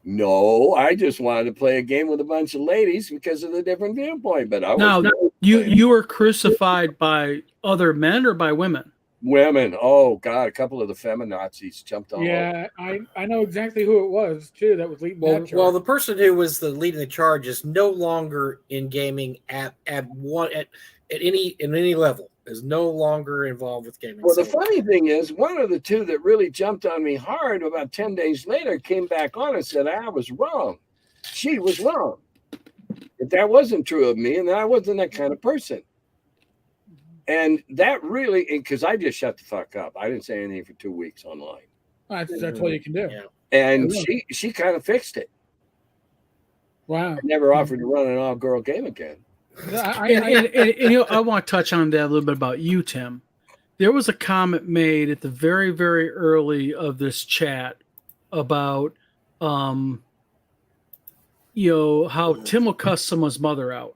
S4: No, I just wanted to play a game with a bunch of ladies because of the different viewpoint. But
S3: you were crucified by other men or by women?
S4: Women. Oh God, a couple of the feminazis jumped all over.
S1: Yeah, I know exactly who it was too. That was leading that charge.
S2: Well, the person who was leading the charge is no longer in gaming at any level. Is no longer involved with gaming.
S4: Well, the funny thing is, one of the two that really jumped on me hard about 10 days later came back on and said, I was wrong. She was wrong. That wasn't true of me, and I wasn't that kind of person. And that really, because I just shut the fuck up. I didn't say anything for 2 weeks online.
S1: That's all you can do.
S2: Yeah.
S4: And she kind of fixed it.
S1: Wow.
S4: I never offered to run an all-girl game again.
S3: I want to touch on that a little bit about you, Tim. There was a comment made at the very, very early of this chat about, how Tim will cuss someone's mother out.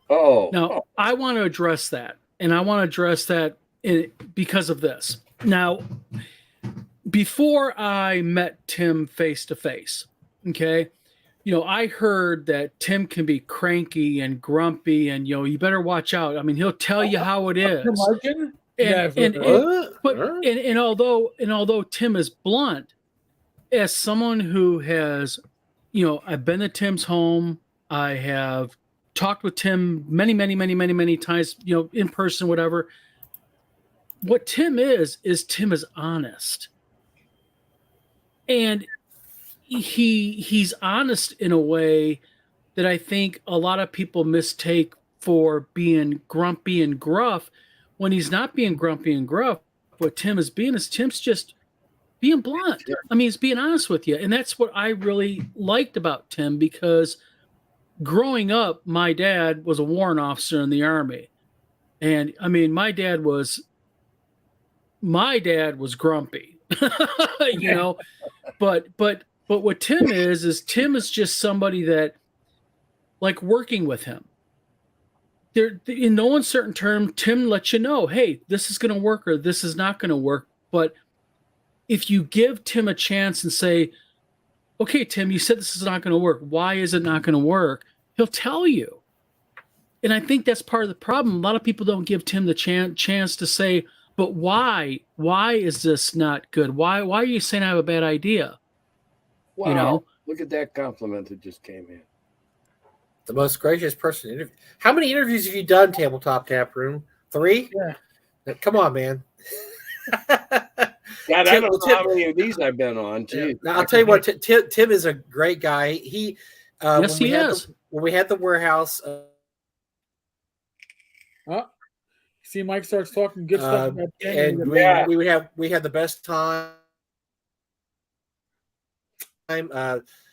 S3: Now, I want to address that, and I want to address that because of this. Now, before I met Tim face to face, okay. I heard that Tim can be cranky and grumpy, and you better watch out. I mean, he'll tell you how it is. And although Tim is blunt, as someone who has, I've been to Tim's home, I have talked with Tim many times, in person, whatever. What Tim is Tim is honest, and he's honest in a way that I think a lot of people mistake for being grumpy and gruff, when he's not being grumpy and gruff. What Tim is being is Tim's just being blunt. I mean, he's being honest with you. And that's what I really liked about Tim, because growing up, my dad was a warrant officer in the Army. And I mean, my dad was grumpy, but what Tim is Tim is just somebody that, like, working with him, there in no uncertain term, Tim lets you know, hey, this is going to work or this is not going to work. But if you give Tim a chance and say, okay, Tim, you said this is not going to work. Why is it not going to work? He'll tell you. And I think that's part of the problem. A lot of people don't give Tim the chance to say, but why? Why is this not good? Why are you saying I have a bad idea?
S4: Wow. Look at that compliment that just came in.
S2: The most gracious person. How many interviews have you done, Tabletop Tap Room? 3?
S1: Yeah.
S2: Come on, man.
S4: God, I don't know how many of these I've been on.
S2: Yeah. Now, I'll tell you what, Tim is a great guy. He,
S3: yes, he is.
S2: When we had the warehouse.
S1: See, Mike starts talking good stuff about Tim.
S2: And we had the best time.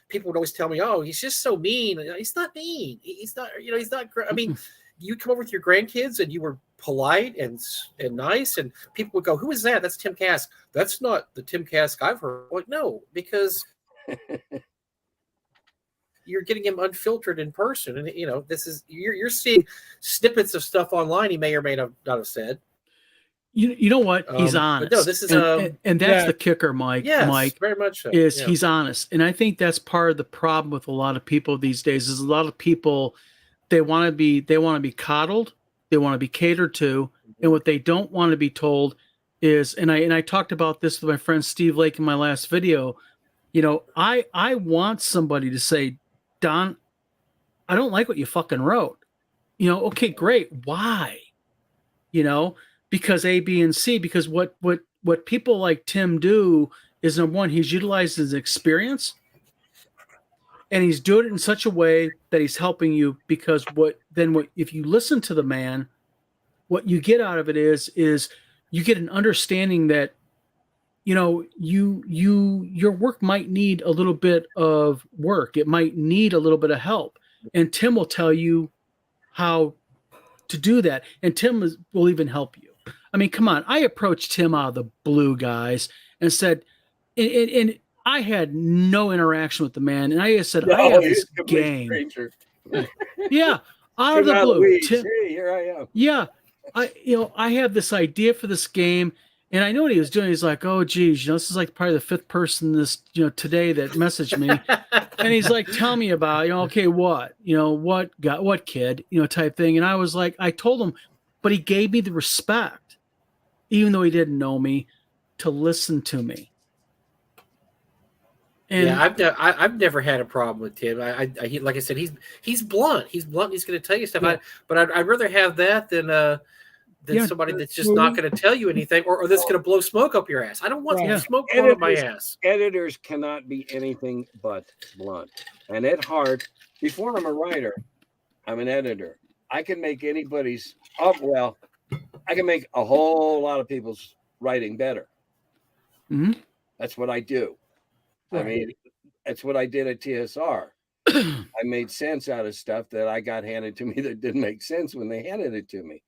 S2: People would always tell me, "Oh, he's just so mean." He's not mean. He's not. He's not. I mean, you come over with your grandkids and you were polite and nice, and people would go, "Who is that? That's Tim Kask." That's not the Tim Kask I've heard. Like, no, because you're getting him unfiltered in person, and this is you're seeing snippets of stuff online he may or may not have said.
S3: You know what? He's honest.
S2: No, this is
S3: and that's the kicker, Mike.
S2: Yes,
S3: Mike,
S2: very much so.
S3: He's honest, and I think that's part of the problem with a lot of people these days. Is a lot of people they want to be coddled, they want to be catered to, and what they don't want to be told is, and I talked about this with my friend Steve Lake in my last video. I want somebody to say, Don, I don't like what you fucking wrote. Okay, great. Why? Because A, B, and C. Because what people like Tim do is, number one, he's utilized his experience, and he's doing it in such a way that he's helping you. Because if you listen to the man, what you get out of it is you get an understanding that your work might need a little bit of work. It might need a little bit of help, and Tim will tell you how to do that, and Tim will even help you. I mean, come on. I approached Tim out of the blue, guys, and said, and I had no interaction with the man, and I just said, I have this game. Yeah, out of the blue.
S4: Tim, hey, here I am.
S3: Yeah, I have this idea for this game, and I know what he was doing. He's like, oh, geez, this is like probably the 5th person today that messaged me, and he's like, tell me about, okay, what, what kid, type thing, and I was like, I told him, but he gave me the respect, even though he didn't know me, to listen to me. And
S2: I've never had a problem with Tim. He, like I said, he's blunt. He's blunt. He's going to tell you stuff.
S3: Yeah.
S2: But I'd rather have that than somebody that's just not going to tell you anything, or that's going to blow smoke up your ass. I don't want smoke blown up my ass.
S4: Editors cannot be anything but blunt. And at heart, before I'm a writer, I'm an editor. I can make anybody's I can make a whole lot of people's writing better.
S3: Mm-hmm.
S4: That's what I do. I mean, that's what I did at TSR. I made sense out of stuff that I got handed to me that didn't make sense when they handed it to me.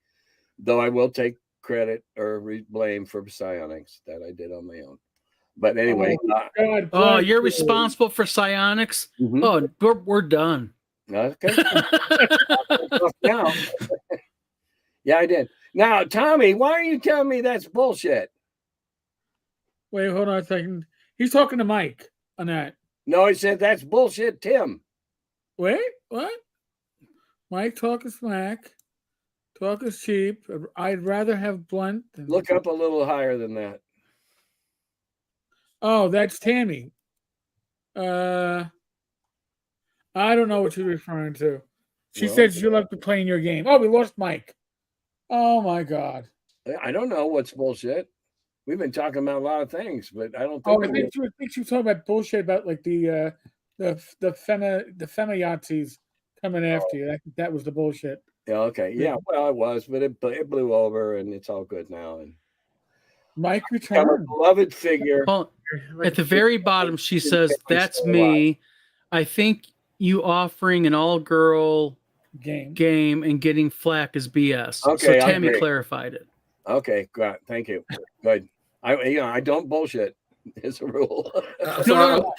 S4: Though I will take credit or blame for psionics that I did on my own. But anyway.
S3: You're responsible for psionics? Mm-hmm. Oh, we're done.
S4: Okay. Now. Yeah, I did. Now, Tommy, why are you telling me that's bullshit?
S1: Wait, hold on a second. He's talking to Mike on that.
S4: No, he said that's bullshit, Tim.
S1: Wait, what? Mike talking smack. Talk is cheap. I'd rather have blunt than...
S4: Look up a little higher than that.
S1: Oh, that's Tammy. I don't know what you're referring to. She said she'd love to play in your game. Oh, we lost Mike. Oh, my God.
S4: I don't know what's bullshit. We've been talking about a lot of things, but I don't think...
S1: Oh, I think she was talking about bullshit about like the Yahtzees coming after you. I think that was the bullshit.
S4: Yeah, okay. Yeah, well, I was, but it blew over, and it's all good now. And
S1: Mike returned.
S4: Beloved figure.
S3: Well, at the very bottom, she says, "That's me. I think you offering an all-girl game and getting flack is BS."
S4: Okay,
S3: so Tammy clarified it.
S4: Okay, great. Thank you. Good. I don't bullshit as a rule.
S3: No.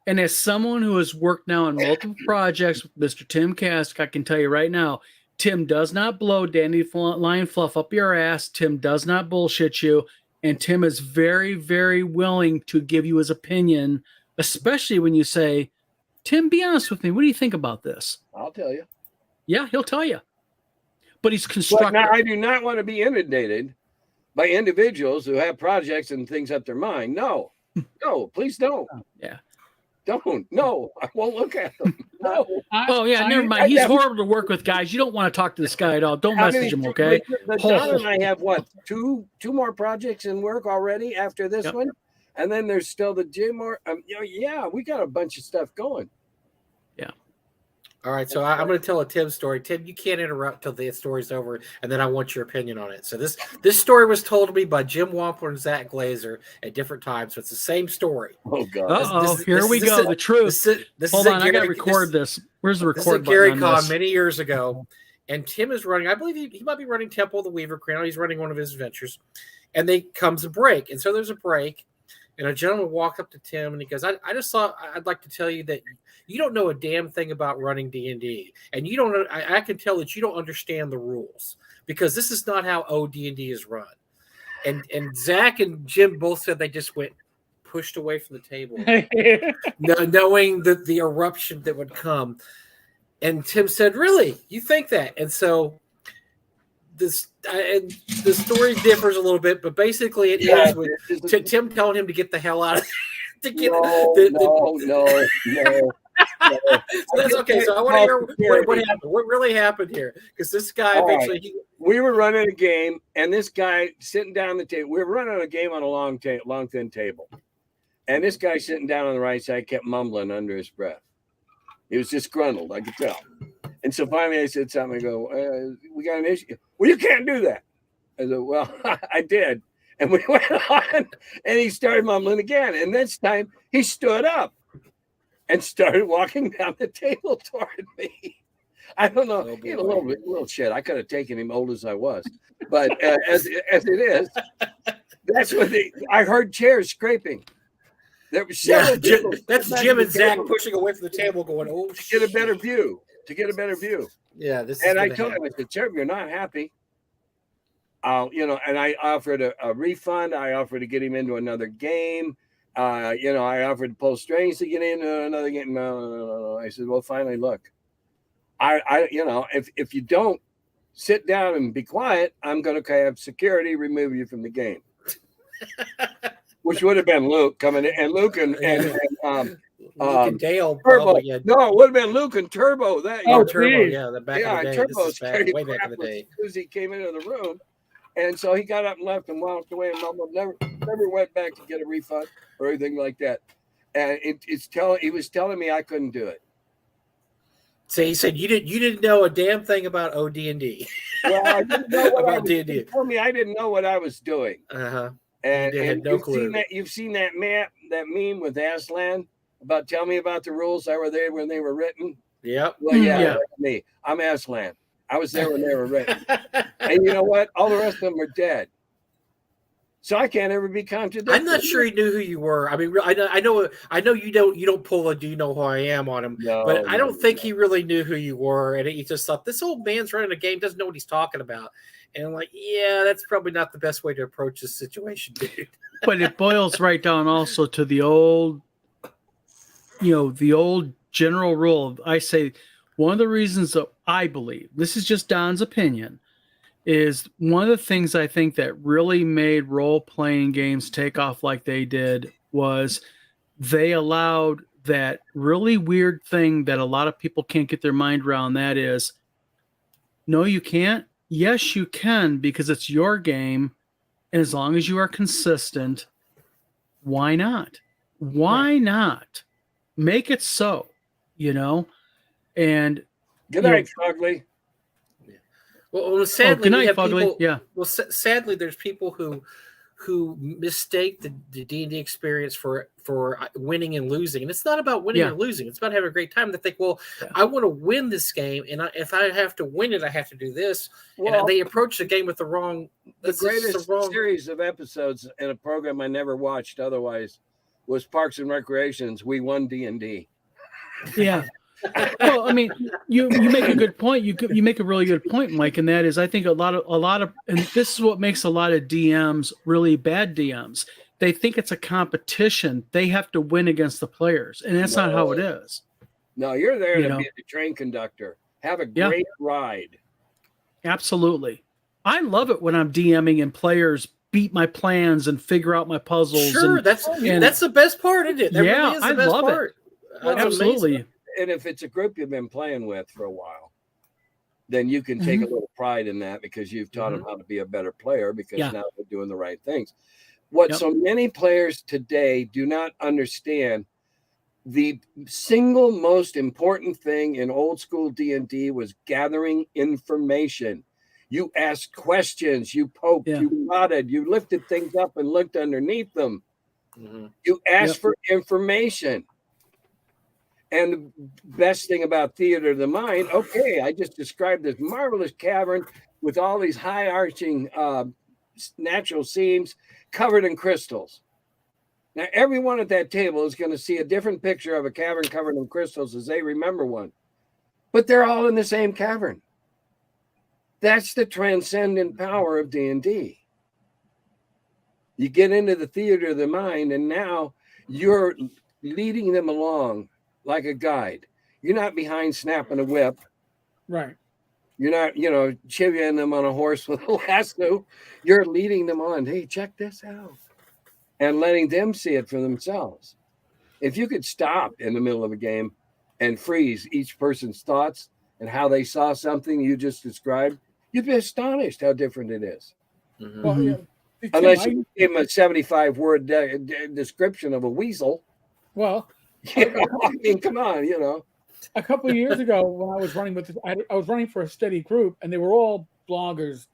S3: And as someone who has worked now on multiple projects with Mr. Tim Kask, I can tell you right now, Tim does not blow dandelion fluff up your ass. Tim does not bullshit you. And Tim is very, very willing to give you his opinion, especially when you say, Tim, be honest with me. What do you think about this?
S4: I'll tell you.
S3: Yeah, he'll tell you. But he's constructive.
S4: Now, I do not want to be inundated by individuals who have projects and things up their mind. No, please don't.
S3: Yeah.
S4: Don't. No, I won't look at them. No.
S3: Oh yeah, never mind. He's horrible to work with, guys. You don't want to talk to this guy at all. Don't message him, okay?
S4: John and I have what, two more projects in work already after this one, and then there's still the gym. Or we got a bunch of stuff going.
S3: Yeah.
S2: All right, so I'm going to tell a Tim story. Tim, you can't interrupt till the story's over, and then I want your opinion on it. So this story was told to me by Jim Wampler and Zach Glazer at different times. So it's the same story.
S4: Oh God!
S3: Uh-oh, here we go. The truth. Hold on, I got to record this. Where's the record button?
S2: Gary Con many years ago, and Tim is running. I believe he might be running Temple of the Weaver Crown. He's running one of his adventures, and they comes a break, and so there's a break, and a gentleman walked up to Tim and he goes, "I just thought I'd like to tell you that you don't know a damn thing about running D&D, and you don't. I can tell that you don't understand the rules because this is not how OD&D is run." And Zach and Jim both said they just went pushed away from the table, knowing that the eruption that would come. And Tim said, "Really, you think that?" And so the story differs a little bit, but basically it ends with Tim telling him to get the hell out of there.
S4: No.
S2: So that's okay. So I want to hear what happened. What really happened here? Because this guy eventually
S4: we were running a game, and this guy sitting down the table. We were running a game on a long thin table, and this guy sitting down on the right side kept mumbling under his breath. He was disgruntled, I could tell. And so finally, I said something. I go, "We got an issue." "Well, you can't do that." I said, "Well, I did." And we went on, and he started mumbling again. And this time, he stood up and started walking down the table toward me. I don't know. He had a little shit. I could have taken him, old as I was. But as it is, that's what I heard chairs scraping. There was
S2: that's Jim and Zach pushing away from the table, going, "Oh,
S4: to get a better view."
S2: Yeah,
S4: and I told him, I said, "Sir, you're not happy. And I offered a refund. I offered to get him into another game. I offered to pull strings to get into another game. No. I said, "Well, finally, look, if you don't sit down and be quiet, I'm going to have security remove you from the game." Which would have been Luke coming in, and Luke and
S2: Luke and Dale.
S4: Turbo. No, it would have been Luke and Turbo.
S2: Turbo. Yeah, the back of the day.
S4: Turbo
S2: way back in the day.
S4: As he came into the room, and so he got up and left and walked away, and mumbled, never went back to get a refund or anything like that. And he was telling me I couldn't do it.
S2: So he said you didn't know a damn thing about OD&D.
S4: Well, I didn't know what D&D. He told me I didn't know what I was doing. And
S2: had no clue.
S4: You've seen that meme with Aslan about tell me about the rules. I were there when they were written.
S2: Yep.
S4: Well, yeah. Me. I'm Aslan. I was there when they were written. And you know what? All the rest of them are dead. So I can't ever be contradicted.
S2: I'm not sure he knew who you were. I mean, I know you don't pull a "do you know who I am" on him, but I don't think he really knew who you were, and he just thought this old man's running a game, doesn't know what he's talking about. And I'm like, yeah, that's probably not the best way to approach this situation, dude.
S3: But it boils right down also to the old, the old general rule. I say one of the reasons that I believe, this is just Don's opinion, is one of the things I think that really made role-playing games take off like they did was they allowed that really weird thing that a lot of people can't get their mind around. That is, no, you can't. Yes, you can, because it's your game. And as long as you are consistent, why not? Why not? Make it so, and
S4: good night, Fugly.
S2: Well, sadly,
S3: good night, Fugly. Yeah.
S2: Well, sadly, there's people who mistake the D&D experience for winning and losing, and it's not about winning or losing. It's about having a great time. They think, well, I want to win this game, and if I have to win it, I have to do this. Well, and they approach the game with the wrong.
S4: The greatest series of episodes in a program I never watched otherwise was Parks and Recreation's We Won D&D.
S3: Yeah. Well, I mean, you make a good point. You make a really good point, Mike, and that is, I think a lot of, and this is what makes a lot of DMs really bad DMs. They think it's a competition. They have to win against the players, and that's not how it is.
S4: No, you're there to be the train conductor. Have a great ride.
S3: Absolutely. I love it when I'm DMing and players beat my plans and figure out my puzzles.
S2: Sure, that's the best part of it. That really is the best
S3: love
S2: part.
S3: it. Absolutely.
S4: Amazing. And if it's a group you've been playing with for a while, then you can take a little pride in that because you've taught them how to be a better player because now they're doing the right things. What so many players today do not understand, the single most important thing in old school D&D was gathering information. You asked questions, you poked, you nodded, you lifted things up and looked underneath them. You asked for information. And the best thing about theater of the mind, okay, I just described this marvelous cavern with all these high arching natural seams covered in crystals. Now, everyone at that table is going to see a different picture of a cavern covered in crystals as they remember one. But they're all in the same cavern. That's the transcendent power of D&D. You get into the theater of the mind, and now you're leading them along like a guide. You're not behind snapping a whip.
S1: Right.
S4: You're not, chivying them on a horse with a lasso. You're leading them on. Hey, check this out. And letting them see it for themselves. If you could stop in the middle of a game and freeze each person's thoughts and how they saw something you just described, you'd be astonished how different it is.
S1: Well,
S4: Unless you give them a 75-word description of a weasel.
S1: Well,
S4: I mean, come on,
S1: A couple of years ago, when I was running I was running for a steady group, and they were all bloggers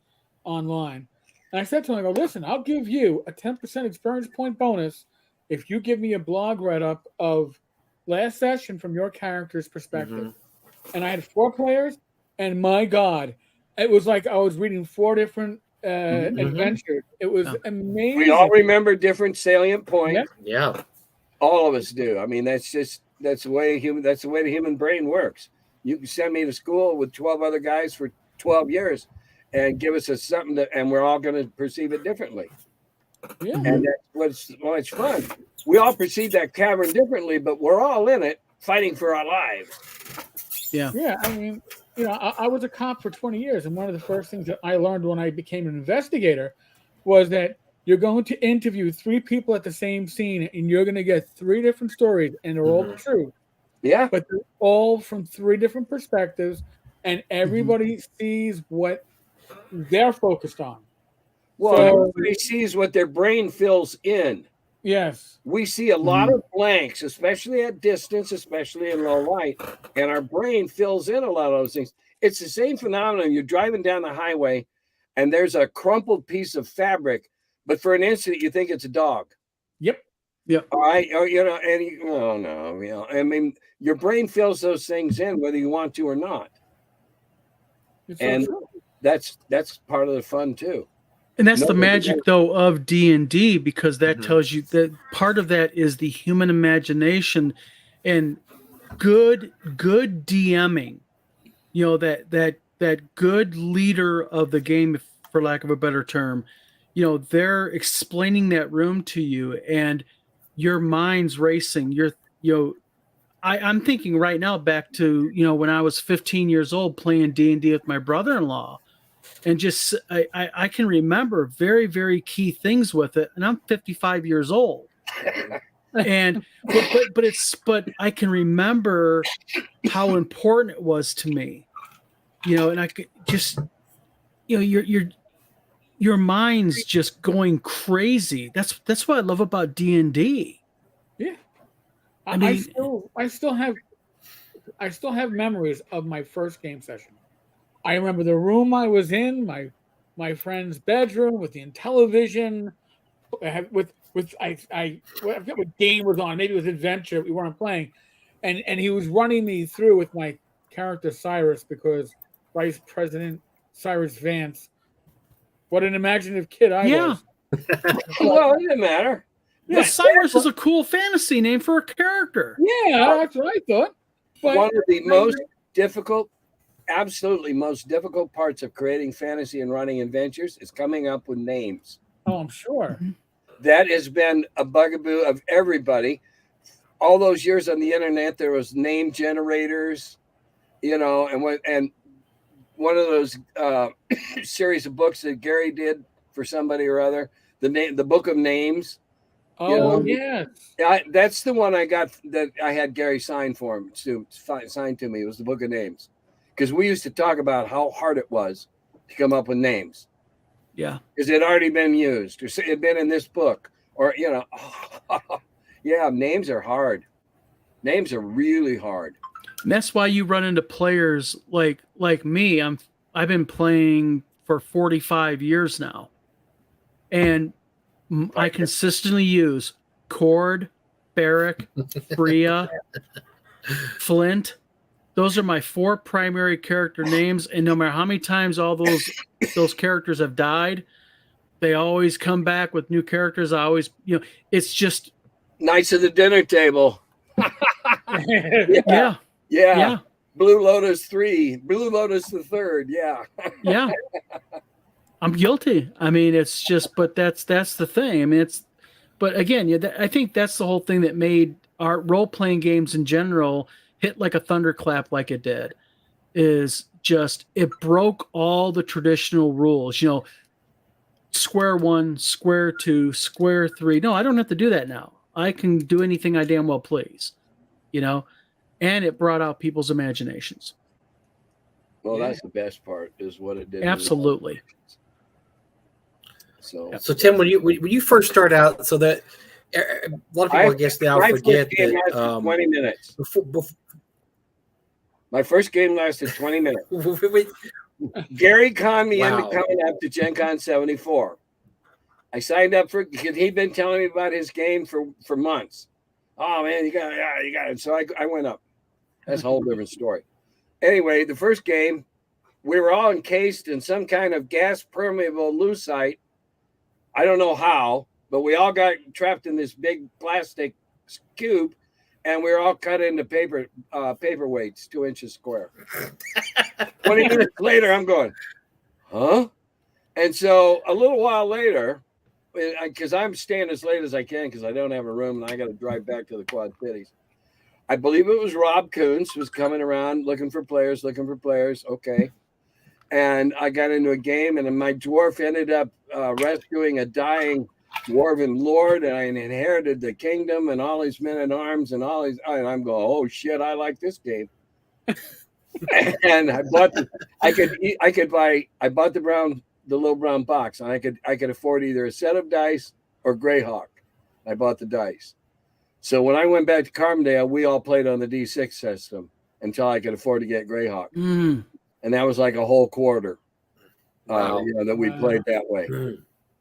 S1: online. And I said to them, I go, listen, I'll give you a 10% experience point bonus if you give me a blog write-up of last session from your character's perspective. And I had 4 players, and my God, it was like I was reading 4 different adventures. It was amazing.
S4: We all remember different salient points.
S2: Yeah.
S4: All of us do. I mean, that's the way the human brain works. You can send me to school with 12 other guys for 12 years and give us something and we're all going to perceive it differently.
S1: Yeah.
S4: And that's what's fun. We all perceive that cavern differently, but we're all in it fighting for our lives.
S3: Yeah.
S1: Yeah. I mean, I was a cop for 20 years. And one of the first things that I learned when I became an investigator was that you're going to interview 3 people at the same scene, and you're going to get 3 different stories, and they're all true.
S4: Yeah.
S1: But they're all from 3 different perspectives, and everybody sees what they're focused on.
S4: Well, everybody sees what their brain fills in.
S1: Yes.
S4: We see a lot of blanks, especially at distance, especially in low light, and our brain fills in a lot of those things. It's the same phenomenon. You're driving down the highway, and there's a crumpled piece of fabric, but for an instant, you think it's a dog.
S1: Yep.
S4: All right. I mean, your brain fills those things in whether you want to or not. And that's part of the fun too.
S3: And that's the magic though of D&D, because that tells you that part of that is the human imagination and good DMing. That good leader of the game, for lack of a better term, they're explaining that room to you and your mind's racing. I'm thinking right now back to, when I was 15 years old playing D&D with my brother-in-law, and just, I can remember very, very key things with it. And I'm 55 years old. And, but I can remember how important it was to me, and I could just, your mind's just going crazy. That's what I love about D&D.
S1: Yeah. I still have memories of my first game session. I remember the room I was in, my friend's bedroom with the television, with I forget what game was on. Maybe it was Adventure. We weren't playing, and he was running me through with my character Cyrus, because Vice President Cyrus Vance. What an imaginative kid I was.
S4: Well, it didn't matter.
S3: Yeah, Cyrus is a cool fantasy name for a character.
S1: Yeah, that's what I thought. But
S4: one of the absolutely most difficult parts of creating fantasy and running adventures is coming up with names.
S1: Oh, I'm sure.
S4: That has been a bugaboo of everybody. All those years on the internet, there was name generators, and one of those series of books that Gary did for somebody or other, the Book of Names.
S1: Oh, yes.
S4: That's the one I got that I had Gary sign for him to sign to me. It was the Book of Names, because we used to talk about how hard it was to come up with names.
S3: Yeah,
S4: because it had already been used, or it had been in this book, or yeah, names are hard. Names are really hard.
S3: and that's why you run into players like me. I've been playing for 45 years now, and I consistently use Cord, Barrick, Bria, Flint. Those are my 4 primary character names, and no matter how many times all those characters have died, they always come back with new characters. I always, it's just
S4: Knights of the Dinner Table.
S3: yeah.
S4: Blue Lotus 3, Blue Lotus the Third.
S3: Yeah. I'm guilty. I mean, it's just, but that's the thing. I mean, but again, I think that's the whole thing that made our role playing games in general hit like a thunderclap, like it did, is just it broke all the traditional rules. Square 1, square 2, square 3. No, I don't have to do that now. I can do anything I damn well please, and it brought out people's imaginations.
S4: Well, that's the best part, is what it did.
S3: Absolutely.
S4: So
S2: Tim, when you first start out, so that a lot of people, I guess, now forget that
S4: 20 minutes. My first game lasted 20 minutes. Gary conned me into coming up to Gen Con 74. I signed up because he'd been telling me about his game for months. Oh man, you got it. So I went up. That's a whole different story. Anyway, the first game, we were all encased in some kind of gas permeable lucite. I don't know how, but we all got trapped in this big plastic cube, and we were all cut into paperweights, 2 inches square. 20 minutes later, I'm going, huh? And so a little while later, because I'm staying as late as I can because I don't have a room and I got to drive back to the Quad Cities. I believe it was Rob Kuntz was coming around looking for players. Okay. And I got into a game, and my dwarf ended up rescuing a dying dwarven lord, and I inherited the kingdom and all these men at arms and all these. And I'm going, oh shit, I like this game. And I bought the little brown box, and I could afford either a set of dice or Greyhawk. I bought the dice. So when I went back to Carbondale, we all played on the D6 system until I could afford to get Greyhawk. And that was like a whole quarter that we played that way.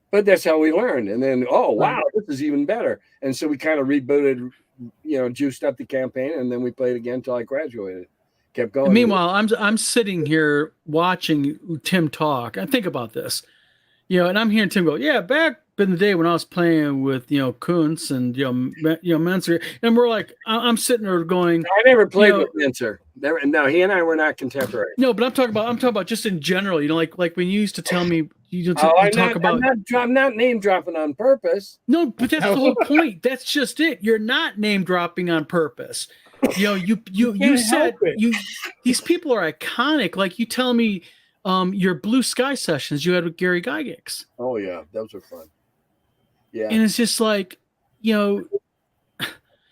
S4: But that's how we learned. And then, this is even better. And so we kind of rebooted, juiced up the campaign, and then we played again until I graduated. Kept going.
S3: And meanwhile, I'm sitting here watching Tim talk. I think about this, and I'm hearing Tim go, yeah, back in the day when I was playing with, Kuntz and, Menser, and we're like, I'm sitting there going,
S4: I never played with Menser. No, he and I were not contemporary.
S3: No, but I'm talking about just in general, like when you used to tell me,
S4: I'm not name dropping on purpose.
S3: No, but that's the whole point. That's just it. You're not name dropping on purpose. You said these people are iconic. Like you tell me, your Blue Sky sessions you had with Gary Gygax.
S4: Oh yeah, those were fun. Yeah,
S3: and it's just like, and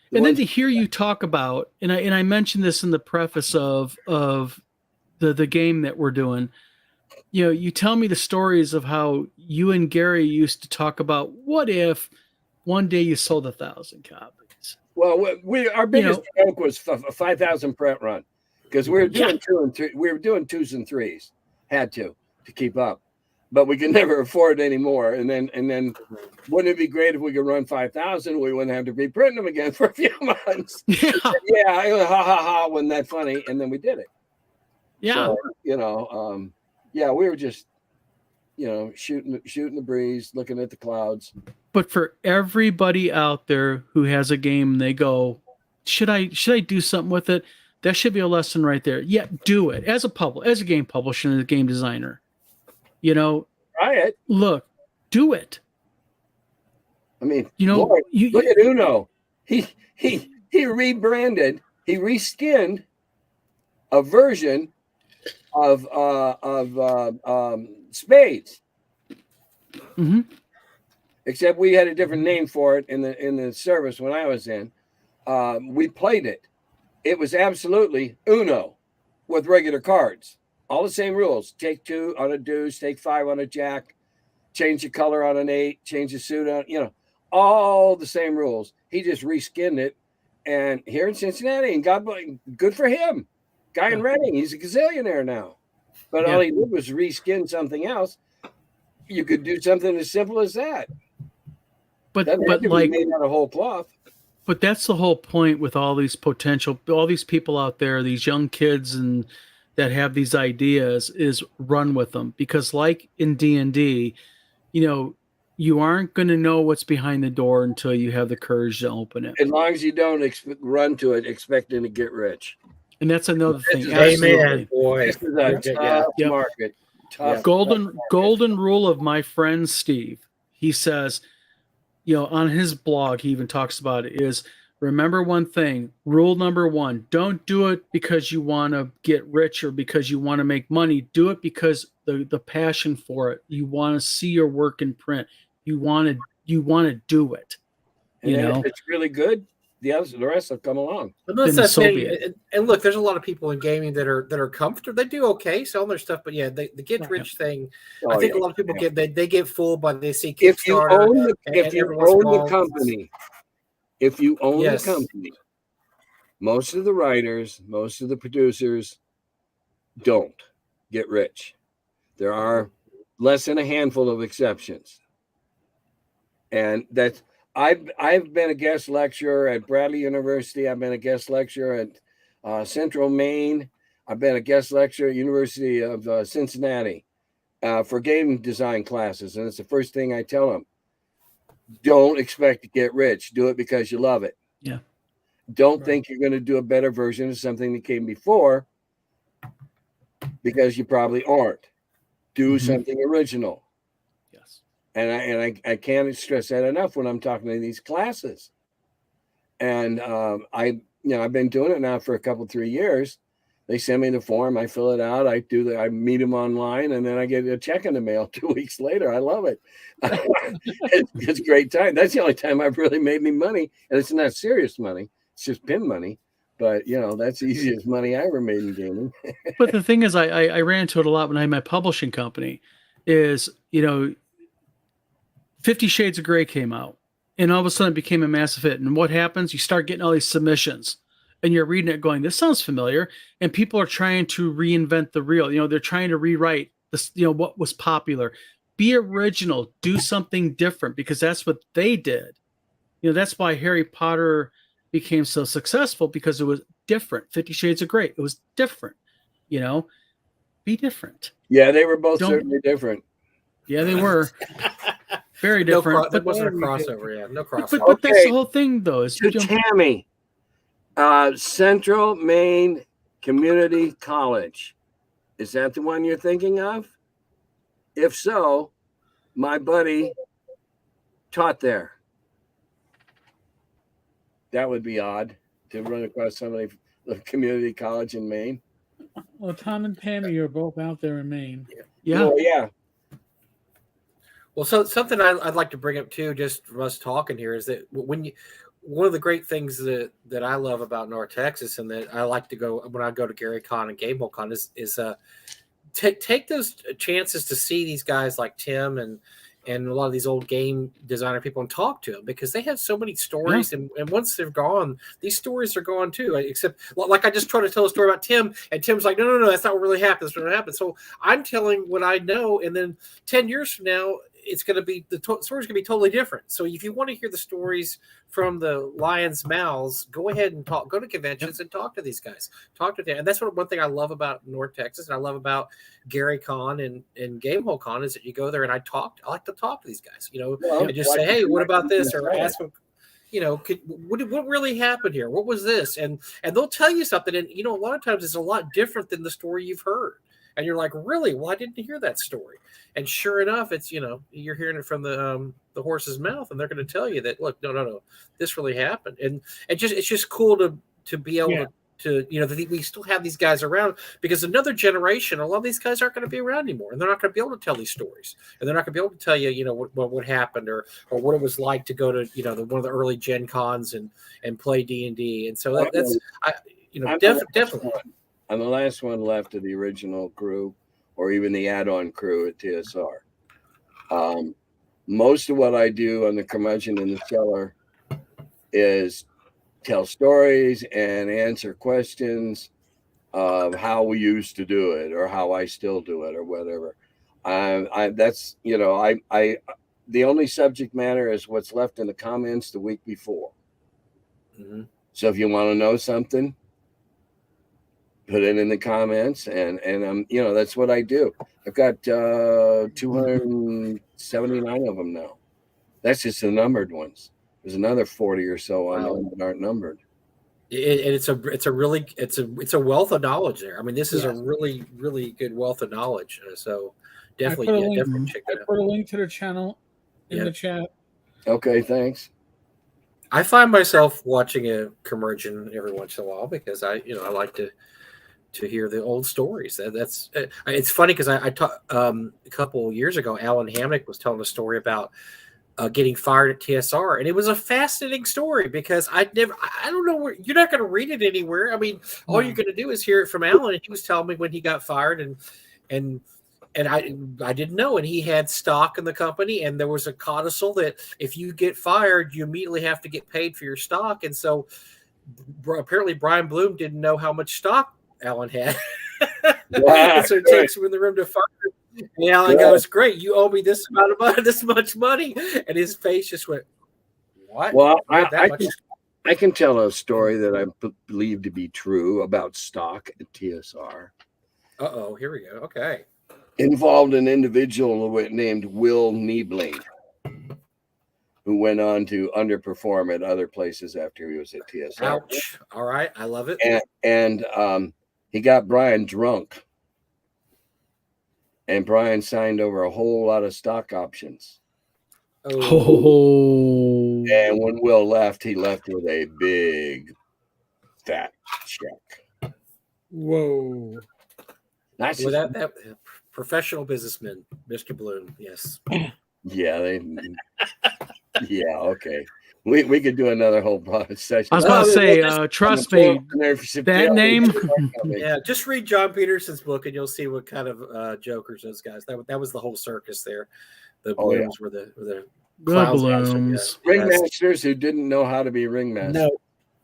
S3: then to hear you talk about, and I mentioned this in the preface of the game that we're doing. You tell me the stories of how you and Gary used to talk about what if one day you sold 1,000 copies.
S4: Well, our biggest joke was a 5,000 print run, because we were doing 2 and 3. We were doing 2s and 3s, had to keep up, but we could never afford any more. And then, wouldn't it be great if we could run 5,000? We wouldn't have to reprint them again for a few months. Yeah, it was wasn't that funny? And then we did it.
S3: Yeah,
S4: so, we were just, shooting the breeze, looking at the clouds.
S3: But for everybody out there who has a game, they go, should I do something with it? That should be a lesson right there. Yeah, do it as a game publisher and a game designer.
S4: Try it.
S3: Look, do it.
S4: I mean, Lord, look at Uno. He rebranded. He reskinned a version of spades.
S3: Mm-hmm.
S4: except we had a different name for it in the service when I was in. We played it. It was absolutely Uno with regular cards. All the same rules. Take 2 on a deuce, take 5 on a jack, change the color on an 8, change the suit on, all the same rules. He just reskinned it. And here in Cincinnati, and God, good for him. Guy in Reading, he's a gazillionaire now. But all he did was reskin something else. You could do something as simple as that.
S3: But
S4: like made out of whole cloth.
S3: But that's the whole point with all these people out there, these young kids and that have these ideas, is run with them. Because like in D&D, you aren't going to know what's behind the door until you have the courage to open it.
S4: As long as you don't run to it expecting to get rich.
S3: And that's another thing.
S2: Amen, boy.
S4: This is a tough market. Tough.
S3: Golden rule of my friend Steve. He says, on his blog, he even talks about it, is remember one thing. Rule number 1, don't do it because you want to get rich or because you want to make money. Do it because the passion for it. You want to see your work in print. You want to do it.
S4: And if it's really good, the rest will come along.
S2: And look, there's a lot of people in gaming that are comfortable. They do okay selling their stuff, but the get rich thing. I think a lot of people they get fooled by they see Kickstarter.
S4: If you own the company, most of the writers, most of the producers don't get rich. There are less than a handful of exceptions. And that's I've been a guest lecturer at Bradley University. I've been a guest lecturer at Central Maine. I've been a guest lecturer at University of Cincinnati for game design classes. And it's the first thing I tell them. Don't expect to get rich. Do it because you love it.
S3: Yeah.
S4: Don't think you're going to do a better version of something that came before, because you probably aren't. Do something original. And I can't stress that enough when I'm talking to these classes. And I've been doing it now for a couple, 3 years. They send me the form, I fill it out, I meet them online, and then I get a check in the mail 2 weeks later. I love it. It's a great time. That's the only time I've really made me money, and it's not serious money. It's just pin money. But that's the easiest money I ever made in gaming.
S3: But the thing is, I ran into it a lot when I had my publishing company. Is 50 Shades of Grey came out, and all of a sudden it became a massive hit. And what happens? You start getting all these submissions, and you're reading it going, this sounds familiar. And people are trying to reinvent the wheel. They're trying to rewrite this, what was popular. Be original. Do something different, because that's what they did. That's why Harry Potter became so successful, because it was different. 50 Shades of Grey. It was different. Be different.
S4: Yeah, they were both certainly different.
S3: Yeah, they were. Very different.
S2: But wasn't a crossover, no crossover.
S3: But that's the whole thing, though. Is
S4: Tammy, Central Maine Community College. Is that the one you're thinking of? If so, my buddy taught there. That would be odd to run across somebody from the community college in Maine.
S1: Well, Tom and Tammy are both out there in Maine.
S3: Yeah.
S4: Well, yeah.
S2: Well, so something I'd like to bring up too, just from us talking here, is that one of the great things that I love about North Texas, and that I like to go when I go to Gary Con and Gamehole Con, is take those chances to see these guys like Tim and a lot of these old game designer people and talk to them, because they have so many stories, and once they're gone, these stories are gone too. Except, like, I just tried to tell a story about Tim, and Tim's like, no, that's not what really happened. That's what happened. So I'm telling what I know, and then 10 years from now, it's going to be story's going to be totally different. So if you want to hear the stories from the lions' mouths, go ahead and go to conventions and talk to these guys. Talk to them, and that's one thing I love about North Texas, and I love about Gary Con and Gamehole Con, is that you go there and I like to talk to these guys, and just say, hey, what about this, or ask them, what really happened here? What was this? And they'll tell you something, and a lot of times it's a lot different than the story you've heard. And you're like, really? Well, I didn't hear that story. And sure enough, it's, you're hearing it from the horse's mouth, and they're going to tell you that, look, no, this really happened. And it's just cool to be able we still have these guys around, because another generation, a lot of these guys aren't going to be around anymore, and they're not going to be able to tell these stories, and they're not going to be able to tell you, what happened or what it was like to go to, one of the early Gen Cons and play D&D. And so definitely.
S4: I'm the last one left of the original crew, or even the add-on crew at TSR. Most of what I do on the Curmudgeon in the Cellar is tell stories and answer questions of how we used to do it, or how I still do it, or whatever. That's the only subject matter is what's left in the comments the week before.
S2: Mm-hmm.
S4: So if you want to know something, put it in the comments, and that's what I do. I've got 279 of them now. That's just the numbered ones. There's another 40 or so on that aren't numbered.
S2: It's a wealth of knowledge there. I mean, this is a really, really good wealth of knowledge. So definitely check that out.
S1: I put a link to the channel in the chat.
S4: Okay, thanks.
S2: I find myself watching a Curmudgeon every once in a while, because I like to hear the old stories. That's it's funny, because I talked a couple of years ago, Alan Hamnick was telling a story about getting fired at TSR, and it was a fascinating story, because I don't know where, you're not going to read it anywhere. I mean, all you're going to do is hear it from Alan, and he was telling me when he got fired, and I didn't know, and he had stock in the company, and there was a codicil that if you get fired, you immediately have to get paid for your stock. And so apparently Brian Bloom didn't know how much stock Alan had. And so he takes him in the room to fire him. And Alan goes, "Great, you owe me this amount of money, this much money." And his face just went, "What?"
S4: Well, I can tell a story that I believe to be true about stock at TSR.
S2: Here we go. Okay.
S4: Involved an individual named Will Niebling, who went on to underperform at other places after he was at TSR.
S2: Ouch. All right. I love it.
S4: And he got Brian drunk. And Brian signed over a whole lot of stock options.
S3: Oh.
S4: And when Will left, he left with a big fat check.
S1: Whoa.
S4: That's
S2: that professional businessman, Mr. Bloom. Yes.
S4: Yeah, okay. We could do another whole session.
S3: I was about to say, trust me, that name.
S2: Yeah, just read John Peterson's book, and you'll see what kind of jokers those guys. That was the whole circus there. The Blooms were the
S3: Blooms.
S4: Ringmasters who didn't know how to be ringmasters.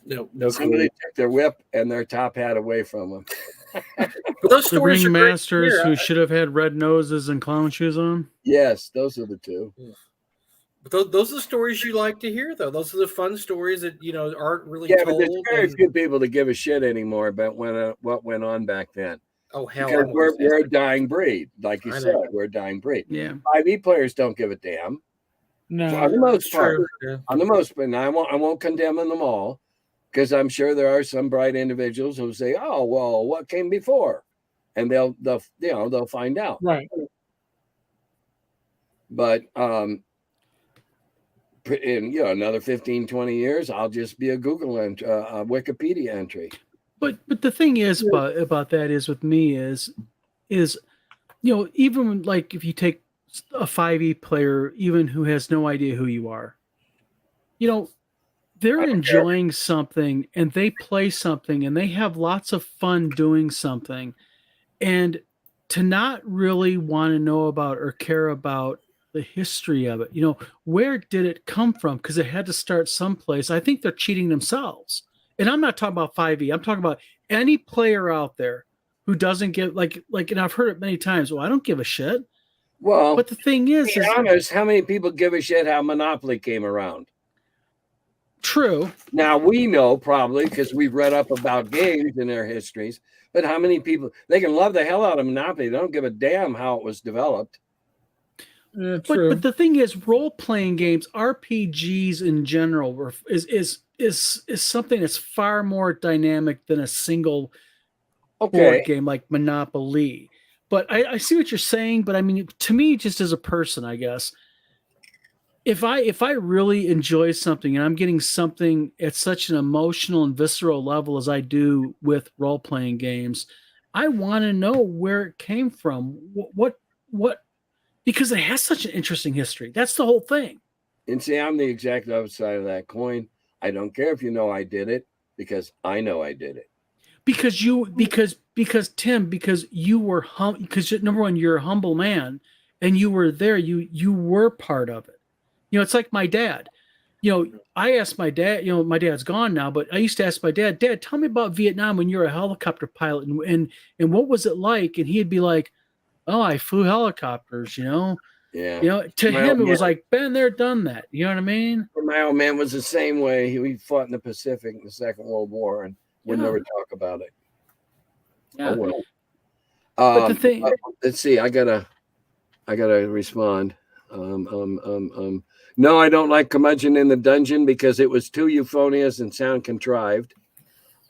S2: No.
S4: Somebody took their whip and their top hat away from them.
S2: But those
S3: The ringmasters who should have had red noses and clown shoes on.
S4: Yes, those are the two.
S2: Yeah. But those are the stories you like to hear, though. Those are the fun stories that aren't really told.
S4: But there's very few people to give a shit anymore about what went on back then.
S2: Oh hell,
S4: because we're a dying breed, like you said. We're a dying breed.
S3: Yeah,
S4: 5e players don't give a damn.
S1: No,
S4: on the most part.
S2: Yeah.
S4: On the most, but I won't condemn them all, because I'm sure there are some bright individuals who say, "Oh, well, what came before?" And they'll find out.
S1: Right.
S4: But in another 15, 20 years, I'll just be a Google entry, a Wikipedia entry.
S3: But the thing is about that is with me is even like if you take a 5e player, even who has no idea who you are, they're enjoying something and they play something and they have lots of fun doing something, and to not really want to know about or care about the history of it, where did it come from? Because it had to start someplace. I think they're cheating themselves. And I'm not talking about 5e. I'm talking about any player out there who doesn't give like, and I've heard it many times. Well, I don't give a shit.
S4: Well,
S3: but the thing is,
S4: to be honest, how many people give a shit how Monopoly came around?
S3: True.
S4: Now we know probably because we've read up about games and their histories. But how many people, they can love the hell out of Monopoly. They don't give a damn how it was developed.
S3: But the thing is, role-playing games, RPGs in general, is something that's far more dynamic than a single board game like Monopoly. But I see what you're saying. But I mean, to me, just as a person, I guess, if I really enjoy something and I'm getting something at such an emotional and visceral level as I do with role playing games, I want to know where it came from. What because it has such an interesting history. That's the whole thing.
S4: And see, I'm the exact other side of that coin. I don't care if you know I did it, because I know I did it.
S3: Because Tim, because you were because number one, you're a humble man, and you were there. You were part of it. You know, it's like my dad. You know, I asked my dad. You know, my dad's gone now, but I used to ask my dad, "Dad, tell me about Vietnam when you were a helicopter pilot, and what was it like?" And he'd be like, "Oh, I flew helicopters."
S4: Yeah.
S3: You know, to
S4: My
S3: him,
S4: old
S3: it was
S4: man-
S3: like, been there, done that. You know what I mean?
S4: My old man was the same way. He fought in the Pacific in the Second World War and would
S3: Yeah.
S4: never talk about it.
S3: Yeah.
S4: Oh well.
S3: But the thing,
S4: Let's see. I gotta respond. No, I don't like curmudgeon in the dungeon because it was too euphonious and sound contrived.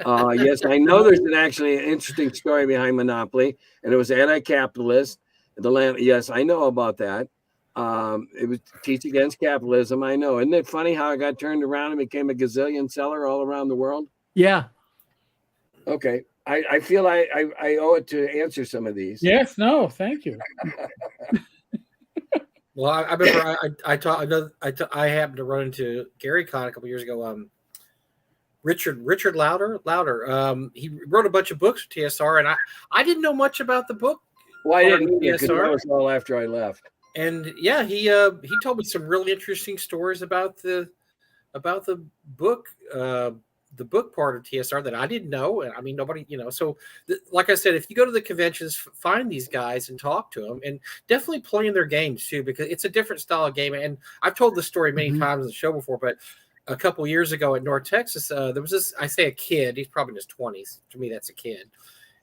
S4: Yes, I know there's actually an interesting story behind Monopoly, and it was anti-capitalist. The land. Yes, I know about that. It was teach against capitalism. I know. Isn't it funny how I got turned around and became a gazillion seller all around the world?
S3: yeah.
S4: Okay. I feel I owe it to answer some of these.
S1: Yes, no, thank you.
S2: Well, I remember I happened to run into Gary Con a couple years ago. Richard Lauder. He wrote a bunch of books for TSR, and I didn't know much about the book.
S4: Well, I didn't either, because that was all after I left.
S2: And yeah, he told me some really interesting stories about the book. The book part of TSR that I didn't know. And I mean, nobody, so like I said, if you go to the conventions, find these guys and talk to them, and definitely play in their games too, because it's a different style of game. And I've told this story many times on the show before, but a couple years ago at North Texas, there was this, I say a kid, he's probably in his 20s. To me, that's a kid.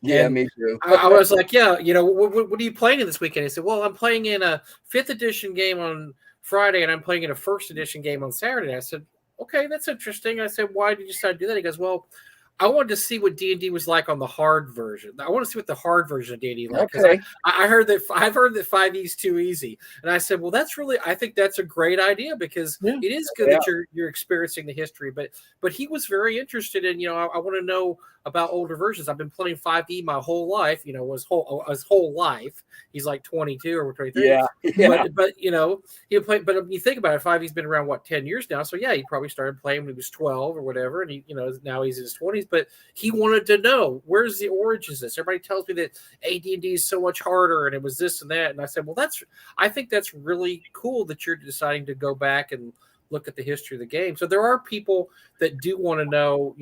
S4: Yeah,
S2: and
S4: me too.
S2: I was like, yeah, what are you playing in this weekend? He said, well, I'm playing in a 5th edition game on Friday, and I'm playing in a 1st edition game on Saturday. And I said, okay, that's interesting. I said, why did you decide to do that? He goes, well, I wanted to see what D&D was like on the hard version. I want to see what the hard version of D&D like.
S4: Okay.
S2: I've heard that 5e is too easy. And I said, well, I think that's a great idea, because it is good that you're experiencing the history. But he was very interested in, I want to know about older versions. I've been playing 5e my whole life, his whole life. He's like 22 or 23.
S4: Yeah.
S2: But he'll play. But you think about it, 5e's been around 10 years now. So yeah, he probably started playing when he was 12 or whatever, and he, now he's in his 20s. But he wanted to know, where's the origins of this? Everybody tells me that AD&D is so much harder, and it was this and that. And I said, well, I think that's really cool that you're deciding to go back and look at the history of the game. So there are people that do want to know,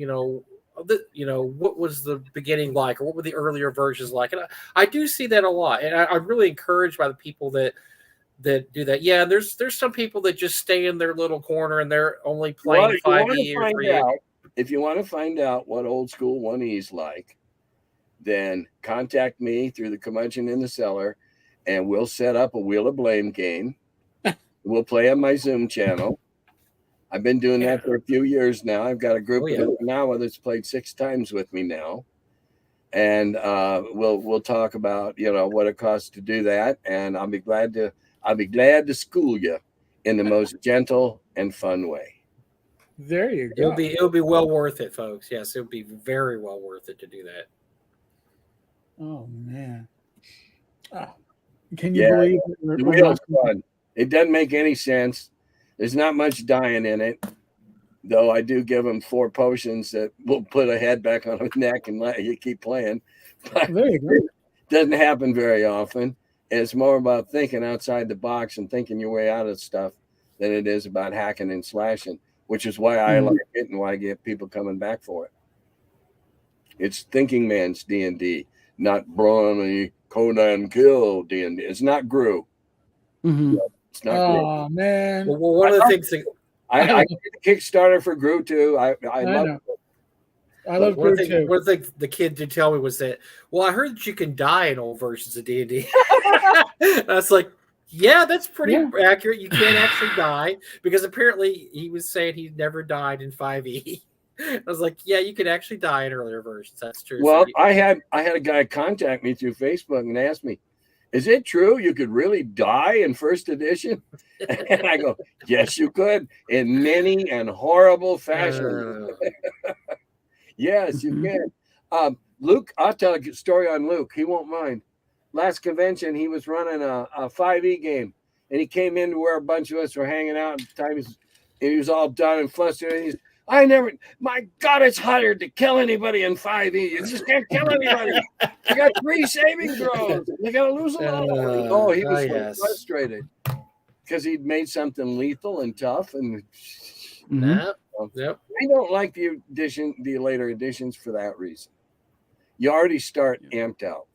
S2: what was the beginning like, or what were the earlier versions like? And I do see that a lot, and I'm really encouraged by the people that do that. Yeah, there's some people that just stay in their little corner and they're only playing 5e or 3e.
S4: If you want to find out what old school 1E is like, then contact me through the curmudgeon in the cellar, and we'll set up a Wheel of Blame game. We'll play on my Zoom channel. I've been doing that for a few years now. I've got a group now that's played 6 times with me now. And we'll talk about, what it costs to do that. And I'll be glad to school you in the most gentle and fun way.
S1: There you go.
S2: It'll be well worth it, folks. Yes, it'll be very well worth it to do that.
S1: Oh man. Can you believe
S4: the wheel's fun? It doesn't make any sense. There's not much dying in it, though. I do give them 4 potions that will put a head back on a neck and let you keep playing. But
S1: there you go.
S4: It doesn't happen very often. It's more about thinking outside the box and thinking your way out of stuff than it is about hacking and slashing, which is why I like it and why I get people coming back for it. It's thinking man's D&D, not Brawny Conan Kill D&D. It's not Gru.
S3: Mm-hmm.
S4: It's not Gru.
S1: Oh man.
S2: Well, one of the things that
S4: I did a Kickstarter for Gru too. I love it.
S1: I love Gru too.
S2: One thing the kid did tell me was that, well, I heard that you can die in old versions of D&D. I was like, yeah, that's pretty accurate. You can't actually die, because apparently he was saying he never died in 5e. I was like, yeah, you could actually die in earlier versions. That's true.
S4: Well, I had a guy contact me through Facebook and ask me, is it true you could really die in first edition? And I go, yes, you could, in many and horrible fashions. Yes, you can. Luke, I'll tell a story on Luke. He won't mind. Last convention, he was running a 5e game, and he came in to where a bunch of us were hanging out. At the time, he was all done and flustered. And my God, it's hard to kill anybody in 5e. You just can't kill anybody. You got 3 saving throws. You got to lose them all. He was so frustrated because he'd made something lethal and tough. And
S2: Yep.
S4: I don't like the later editions for that reason. You already start amped out.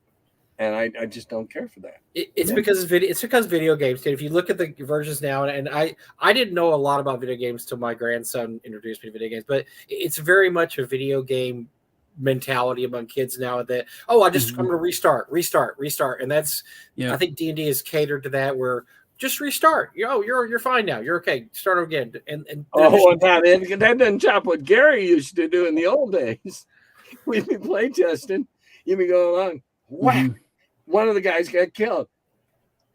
S4: And I just don't care for that.
S2: It's because video games. If you look at the versions now, and I didn't know a lot about video games till my grandson introduced me to video games, but it's very much a video game mentality among kids now. That I'm going to restart, and that's I think D&D is catered to that. Where just restart. You're fine now. You're okay. Start again. And
S4: that doesn't chop what Gary used to do in the old days. We'd be playtesting. You'd be going along. Whack. One of the guys got killed.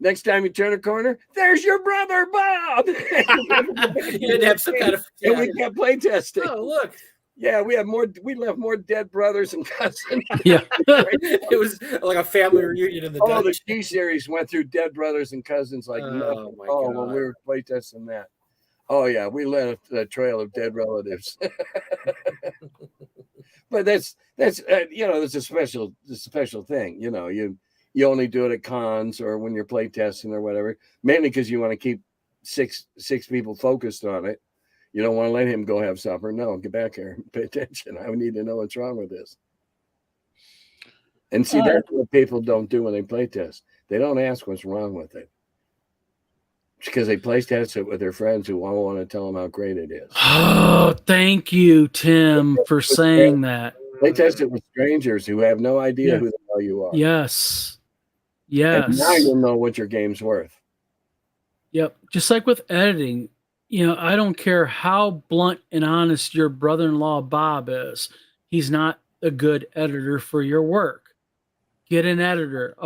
S4: Next time you turn a corner, there's your brother Bob.
S2: You didn't have some kind of.
S4: And we kept playtesting.
S2: Oh, look.
S4: Yeah, we left more dead brothers and cousins.
S3: Yeah.
S2: It was like a family reunion in the
S4: the G series went through dead brothers and cousins like
S2: God.
S4: When we were playtesting that. Oh yeah, we left a trail of dead relatives. But that's it's a special thing. You only do it at cons or when you're playtesting or whatever, mainly because you want to keep six people focused on it. You don't want to let him go have supper. No, get back here, pay attention. I need to know what's wrong with this. And see, that's what people don't do when they playtest. They don't ask what's wrong with it. Because they playtest it with their friends who all want to tell them how great it is.
S3: Oh, thank you, Tim, for saying that.
S4: Playtest it with strangers who have no idea who the hell you are.
S3: Yes.
S4: And now you'll know what your game's worth.
S3: Yep. Just like with editing, I don't care how blunt and honest your brother-in-law Bob is. He's not a good editor for your work. Get an editor,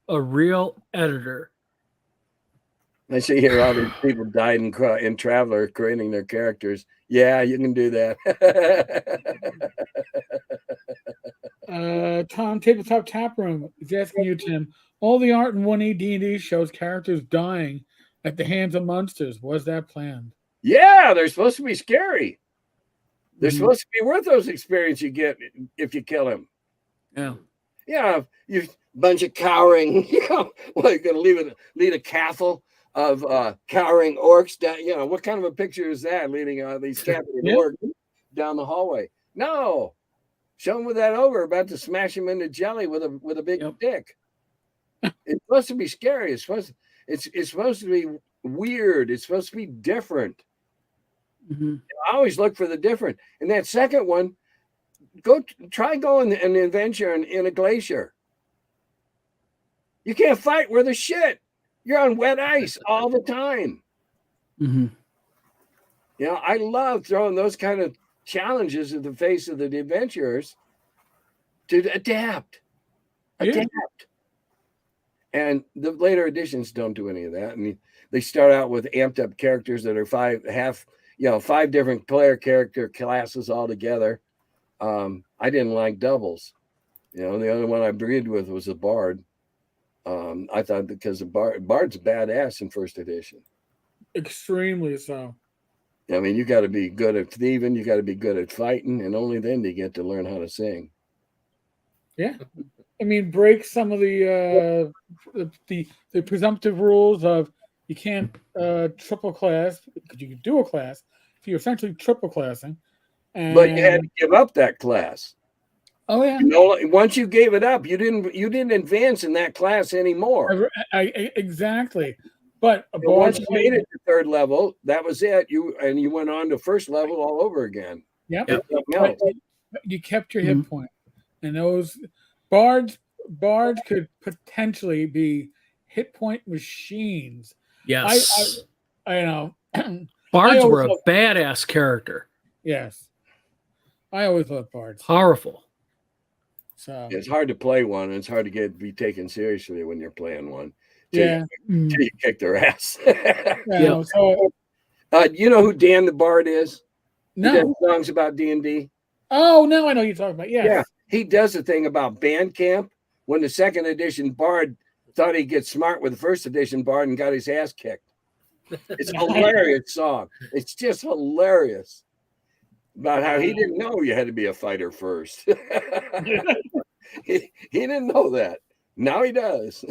S3: a real editor.
S4: I see here all these people died in Traveler creating their characters. Yeah, you can do that.
S1: Tom, Tabletop Tap Room is asking you, Tim. All the art in 1E D&D shows characters dying at the hands of monsters. Was that planned?
S4: Yeah, they're supposed to be scary. They're supposed to be worth those experience you get if you kill him.
S3: Yeah.
S4: Yeah, you bunch of cowering. You're going to lead a castle of cowering orcs down. What kind of a picture is that, leading these captive orcs down the hallway? No, show them with that ogre about to smash him into jelly with a big dick. It's supposed to be scary. It's supposed to be weird. It's supposed to be different. I always look for the different. And that second one, try going an adventure in a glacier. You can't fight where the shit. You're on wet ice all the time. I love throwing those kind of challenges in the face of the adventurers to adapt. And the later editions don't do any of that. I mean, they start out with amped up characters that are five different player character classes all together. I didn't like doubles. The only one I agreed with was a bard. I thought because the bard's badass in first edition.
S1: Extremely so.
S4: I mean, you got to be good at thieving. You got to be good at fighting, and only then do you get to learn how to sing.
S1: Yeah, I mean, break some of the presumptive rules of you can't triple class because you can do a class. So you're essentially triple classing.
S4: But you had to give up that class.
S1: Oh yeah.
S4: Once you gave it up, you didn't advance in that class anymore.
S1: Exactly. But
S4: once you made it to third level, that was it. You went on to first level all over again.
S1: Yep. You kept your hit point, and those bards could potentially be hit point machines.
S3: Yes.
S1: I know.
S3: Bards were a badass character.
S1: Yes. I always loved bards.
S3: Powerful.
S4: It's hard to play one, and it's hard to be taken seriously when you're playing one.
S1: Yeah.
S4: Till you kick their ass.
S1: Yeah. So,
S4: you know who Dan the Bard is?
S1: no.
S4: He does songs about D&D.
S1: Oh, now I know you're talking about. Yes.
S4: Yeah. He does a thing about Bandcamp when the second edition Bard thought he'd get smart with the first edition Bard and got his ass kicked. It's a hilarious song. It's just hilarious about how he didn't know you had to be a fighter first. he didn't know that. Now he does.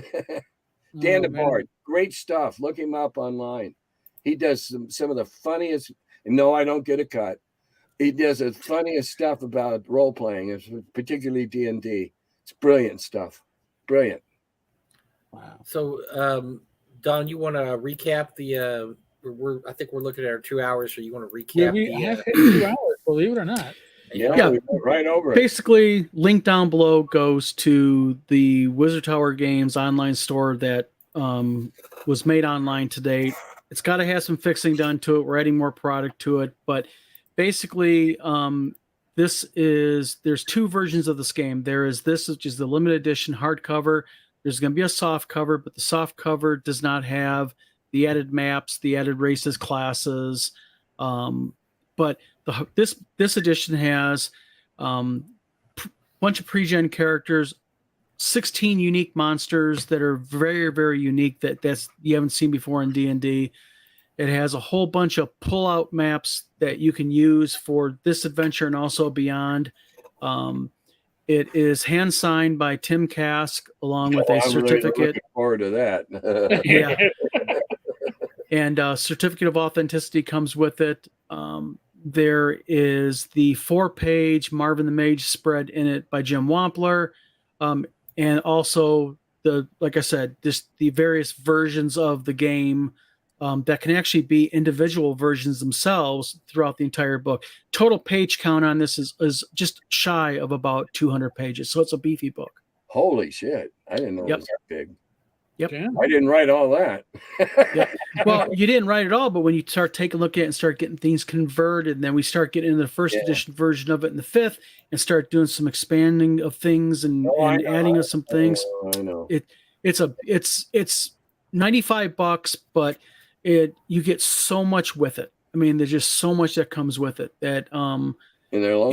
S4: Dan the Bard, great stuff. Look him up online. He does some of the funniest. No, I don't get a cut. He does the funniest stuff about role playing, particularly D&D. It's brilliant stuff. Brilliant.
S1: Wow.
S2: So, Don, you want to recap the? I think we're looking at our 2 hours. So you want to recap?
S1: We have hit 2 hours, believe it or not.
S4: Yeah, we went right over it.
S3: Basically, link down below goes to the Wizard Tower Games online store that was made online to date. It's got to have some fixing done to it. We're adding more product to it, but basically, there's two versions of this game. There is this, which is the limited edition hardcover. There's going to be a soft cover, but the soft cover does not have the added maps, the added races, classes. But this edition has bunch of pre-gen characters, 16 unique monsters that are very, very unique that's you haven't seen before in D&D. It has a whole bunch of pull-out maps that you can use for this adventure and also beyond. It is hand-signed by Tim Kask along with a certificate.
S4: Really looking forward to that.
S3: Yeah. And a certificate of authenticity comes with it. There is the 4-page Marvin the Mage spread in it by Jim Wampler. And also like I said, the various versions of the game that can actually be individual versions themselves throughout the entire book. Total page count on this is just shy of about 200 pages. So it's a beefy book.
S4: Holy shit. I didn't know it was that big.
S3: Yep.
S1: Damn.
S4: I didn't write all that.
S3: Yep. Well, you didn't write it all, but when you start taking a look at it and start getting things converted, and then we start getting into the first edition version of it in the 5th and start doing some expanding of things and adding of some things.
S4: I know.
S3: It's $95, but you get so much with it. I mean, there's just so much that comes with it that
S4: and there'll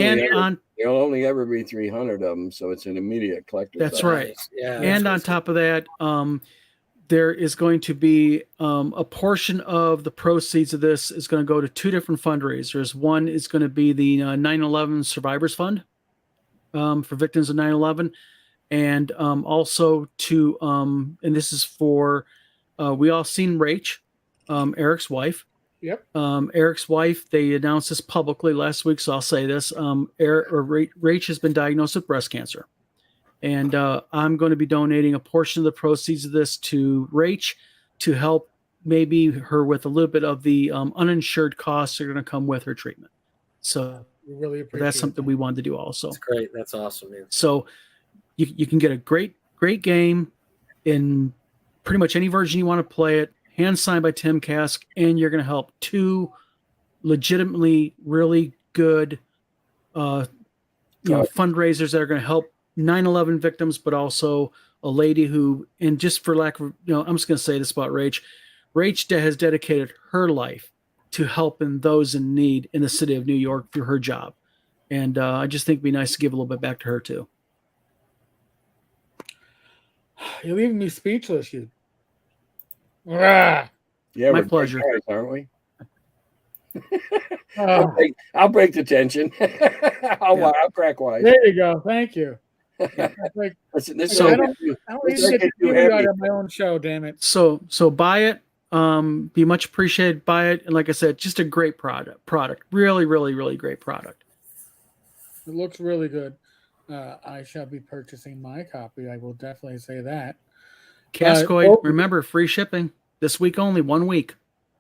S4: only ever be 300 of them, so it's an immediate collector.
S3: That's right.
S2: Yeah.
S3: And on top of that, there is going to be a portion of the proceeds of this is going to go to two different fundraisers. One is going to be the 9/11 Survivors Fund for victims of 9/11, and also to and this is for we all seen Rach, Eric's wife.
S1: Yep.
S3: Eric's wife. They announced this publicly last week, so I'll say this: Rach has been diagnosed with breast cancer. And I'm going to be donating a portion of the proceeds of this to Rach to help maybe her with a little bit of the uninsured costs that are going to come with her treatment. So
S1: we really appreciate
S3: that's something we wanted to do also.
S2: That's great. That's awesome, man.
S3: So you can get a great game in pretty much any version you want to play it, hand signed by Tim Kask, and you're going to help two legitimately really good fundraisers that are going to help 9/11 victims, but also a lady who, and just for lack of, I'm just going to say this about Rach. Rach has dedicated her life to helping those in need in the city of New York through her job. And I just think it'd be nice to give a little bit back to her too.
S1: You're leaving me speechless, you. Ah.
S4: Yeah,
S3: my
S4: we're
S3: pleasure,
S4: guys, aren't we? I'll break the tension. I'll crack wise.
S1: There you go. Thank you. I don't even get to do that on my own show, damn it.
S3: So buy it. Be much appreciated. Buy it. And like I said, just a great product. Really, really, really great product.
S1: It looks really good. I shall be purchasing my copy. I will definitely say that.
S3: Kaskoid, remember, free shipping this week only. 1 week.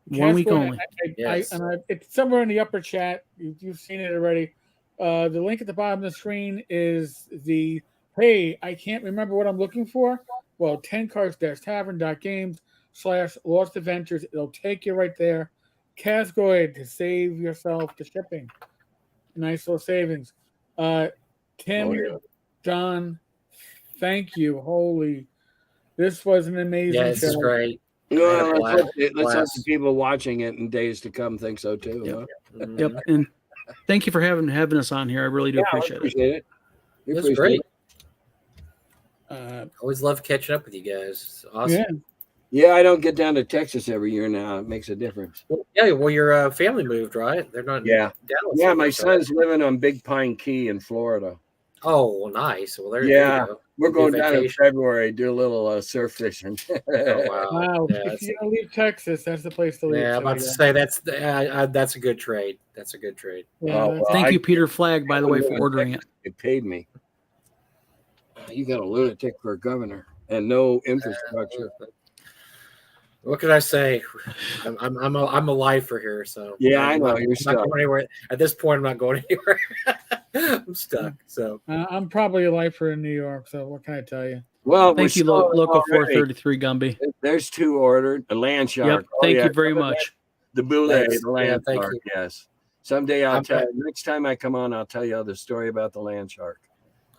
S3: 1 week only.
S1: It's somewhere in the upper chat. You've seen it already. The link at the bottom of the screen is the, hey, I can't remember what I'm looking for. Well, Tenkar-tavern.games/Lost Adventures. It'll take you right there. Kaskoid to save yourself the shipping. Nice little savings. Tim, John, thank you. Holy, this was an amazing
S2: Yeah, this
S1: show.
S2: is great.
S4: Well,
S2: Blast.
S4: let's hope the people watching it in days to come think so too.
S3: Yep.
S4: Huh?
S3: Yep. And thank you for having us on here. I really do appreciate it.
S4: it. We
S2: That's
S4: appreciate
S2: great.
S4: it.
S2: Always love catching up with you guys. It's awesome.
S1: Yeah.
S4: Yeah, I don't get down to Texas every year now. It makes a difference.
S2: Yeah, well, your family moved, right? They're not.
S4: Yeah.
S2: in Dallas
S4: Yeah,
S2: anymore,
S4: my
S2: so-
S4: son's living on Big Pine Key in Florida.
S2: Oh, well, nice. Well, there
S4: Yeah.
S2: you go.
S4: We're
S2: Do
S4: going down in
S2: vacation.
S4: February, do a little surf fishing.
S2: Oh, wow.
S1: Wow.
S2: Yeah,
S1: If
S2: that's-
S1: you're gonna leave Texas, that's the place to leave.
S2: yeah, I'm about to say that's a good trade. That's a good trade.
S1: Yeah,
S4: Oh,
S1: that's-
S4: well,
S3: Thank you, Peter Flagg, by the way, for
S4: Yeah.
S3: ordering it.
S4: It paid me. You got a lunatic for a governor and no infrastructure.
S2: What can I say? I'm a lifer here, so
S4: Yeah, I know,
S2: I'm
S4: you're
S2: not
S4: stuck.
S2: going anywhere. At this point, I'm not going anywhere. I'm stuck. So
S1: I'm probably a lifer in New York, so what can I tell you?
S4: Well,
S3: Thank you, Local 433 Gumby.
S4: There's 2 ordered. A land shark.
S3: Yep.
S4: Oh,
S3: Thank
S4: yeah.
S3: you very much.
S4: The boule,
S2: Thanks.
S4: the land
S2: Yeah, thank
S4: shark.
S2: you.
S4: Yes. Someday I'll
S2: I'm-
S4: tell you. Next time I come on, I'll tell you the story about the land shark.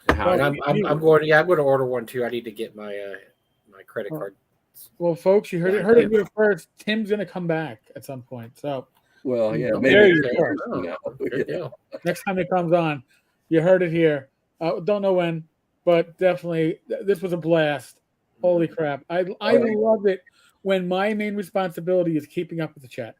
S4: And how
S1: Well,
S2: I'm going. Yeah, I'm going to order one too. I need to get my my credit card.
S1: Well, folks, you heard it here first. Tim's gonna come back at some point. So
S4: well, yeah,
S1: There
S4: maybe.
S1: you go.
S4: You know,
S2: Good
S4: yeah.
S2: deal.
S1: next time it comes on, you heard it here. Don't know when, but definitely this was a blast. Holy crap! I love it when my main responsibility is keeping up with the chat,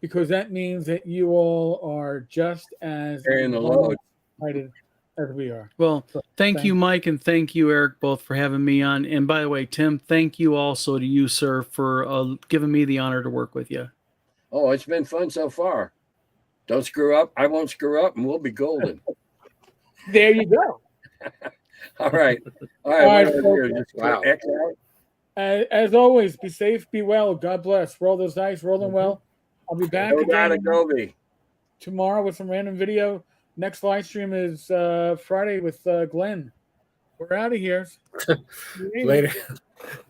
S1: because that means that you all are just as
S4: Carrying the load.
S1: excited as we are.
S3: Well, thank
S1: Thank
S3: you, Mike, and thank you, Eric, both for having me on. And by the way, Tim, thank you also to you, sir, for giving me the honor to work with you.
S4: Oh, it's been fun so far. Don't screw up. I won't screw up, and we'll be golden.
S1: There you go.
S4: All right. All
S1: All right,
S4: right. What do I do? Just
S2: Wow.
S4: X out?
S1: As always, be safe, be well. God bless. Roll those dice, roll them well. I'll be back
S4: Go down
S1: again
S4: to Gobi.
S1: tomorrow with some random video. Next live stream is Friday with Glenn. We're out of here.
S2: Later.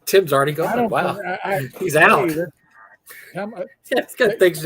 S2: Tim's already
S1: I
S2: gone.
S1: don't-
S2: Wow.
S1: I-
S2: He's out.
S1: hey, that's-
S2: Yeah, he's got things